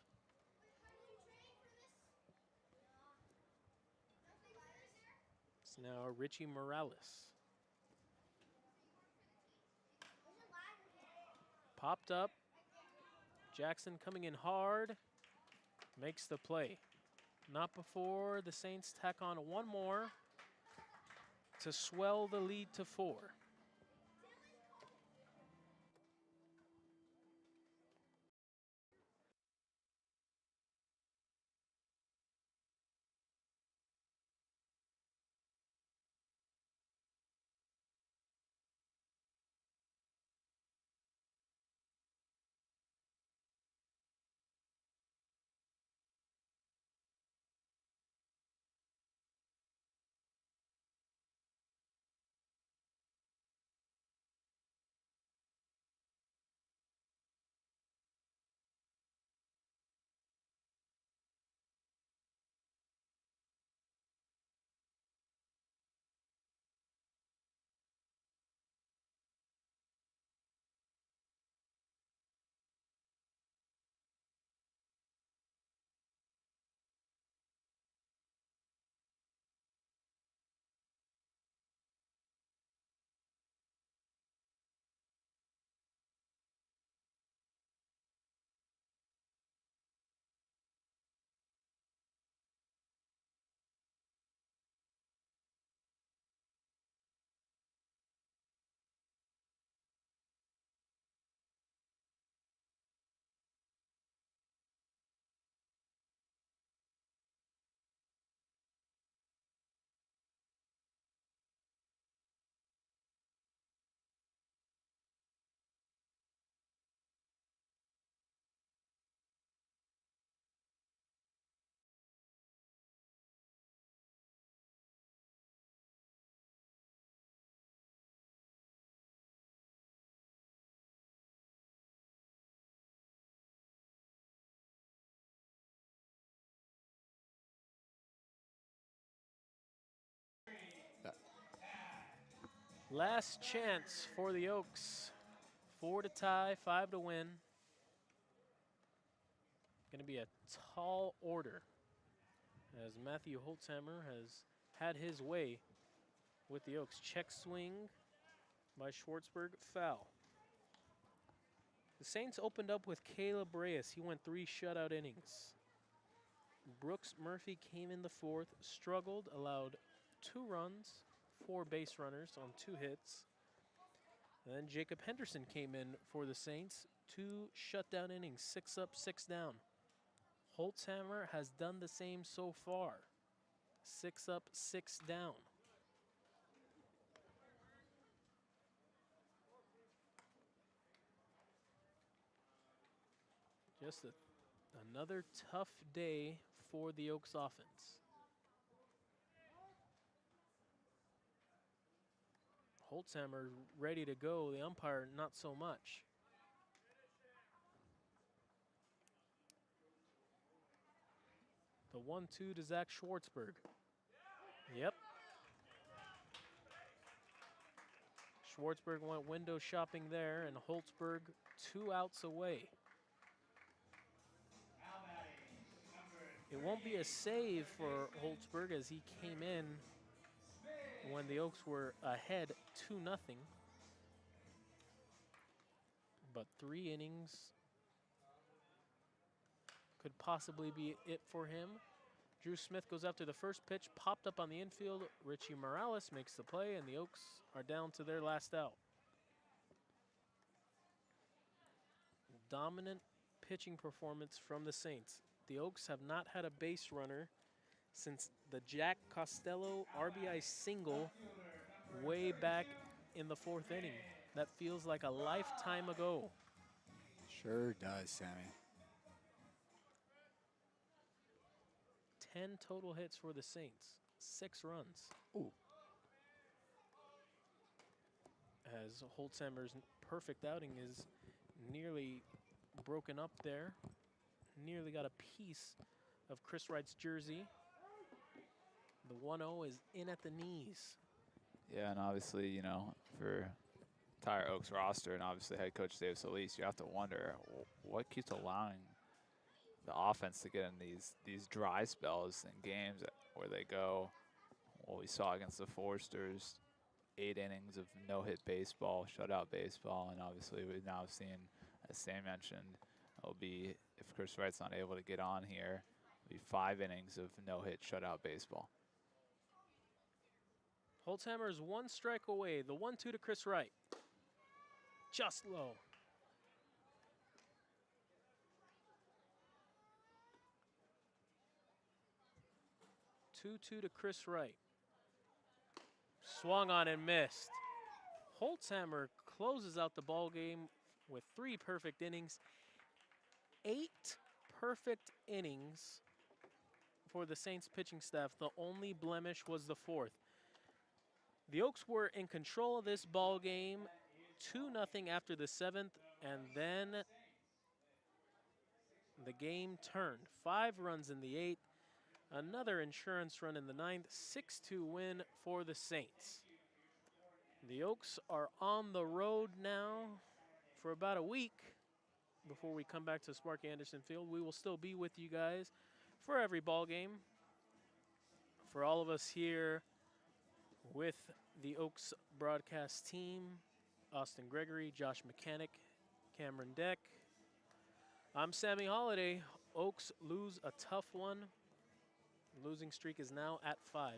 It's now Richie Morales. Popped up. Jackson coming in hard. Makes the play. Not before the Saints tack on one more to swell the lead to 4. Last chance for the Oaks. 4 to tie, 5 to win. Going to be a tall order as Matthew Holtzhammer has had his way with the Oaks. Check swing by Schwartzberg, foul. The Saints opened up with Caleb Reyes. He went 3 shutout innings. Brooks Murphy came in the 4th, struggled, allowed 2 runs, 4 base runners on 2 hits. And then Jacob Henderson came in for the Saints. 2 shutdown innings, 6 up, 6 down. Holtzhammer has done the same so far. 6 up, 6 down. Just another tough day for the Oaks offense. Holtzhammer ready to go. The umpire not so much. The 1-2 to Zach Schwartzberg. Yep. Schwartzberg went window shopping there, and Holtzberg 2 outs away. It won't be a save for Holtzberg as he came in when the Oaks were ahead 2-0. But 3 innings could possibly be it for him. Drew Smith goes after the first pitch, popped up on the infield. Richie Morales makes the play, and the Oaks are down to their last out. Dominant pitching performance from the Saints. The Oaks have not had a base runner since the Jack Costello RBI single way back in the 4th inning. That feels like a lifetime ago. Sure does, Sammy. 10 total hits for the Saints, 6 runs. Ooh. As Holtzhammer's perfect outing is nearly broken up there. Nearly got a piece of Chris Wright's jersey. The 1-0 is in at the knees. Yeah, and obviously, you know, for entire Oaks roster and obviously head coach Dave Solis, you have to wonder what keeps allowing the offense to get in these dry spells in games where they go. What we saw against the Foresters, 8 innings of no-hit baseball, shutout baseball, and obviously we've now seen, as Sam mentioned, it'll be, if Chris Wright's not able to get on here, it'll be 5 innings of no-hit shutout baseball. Holtzhammer is 1 strike away. The 1-2 to Chris Wright. Just low. Two to Chris Wright. Swung on and missed. Holtzhammer closes out the ball game with 3 perfect innings. 8 perfect innings for the Saints pitching staff. The only blemish was the 4th. The Oaks were in control of this ball game, 2-0 after the 7th, and then the game turned. 5 runs in the 8th, another insurance run in the 9th, 6-2 win for the Saints. The Oaks are on the road now for about a week before we come back to Sparky Anderson Field. We will still be with you guys for every ball game. For all of us here with the Oaks broadcast team, Austin Gregory, Josh Mechanick, Cameron Deck. I'm Sammy Holladay. Oaks lose a tough one. Losing streak is now at 5.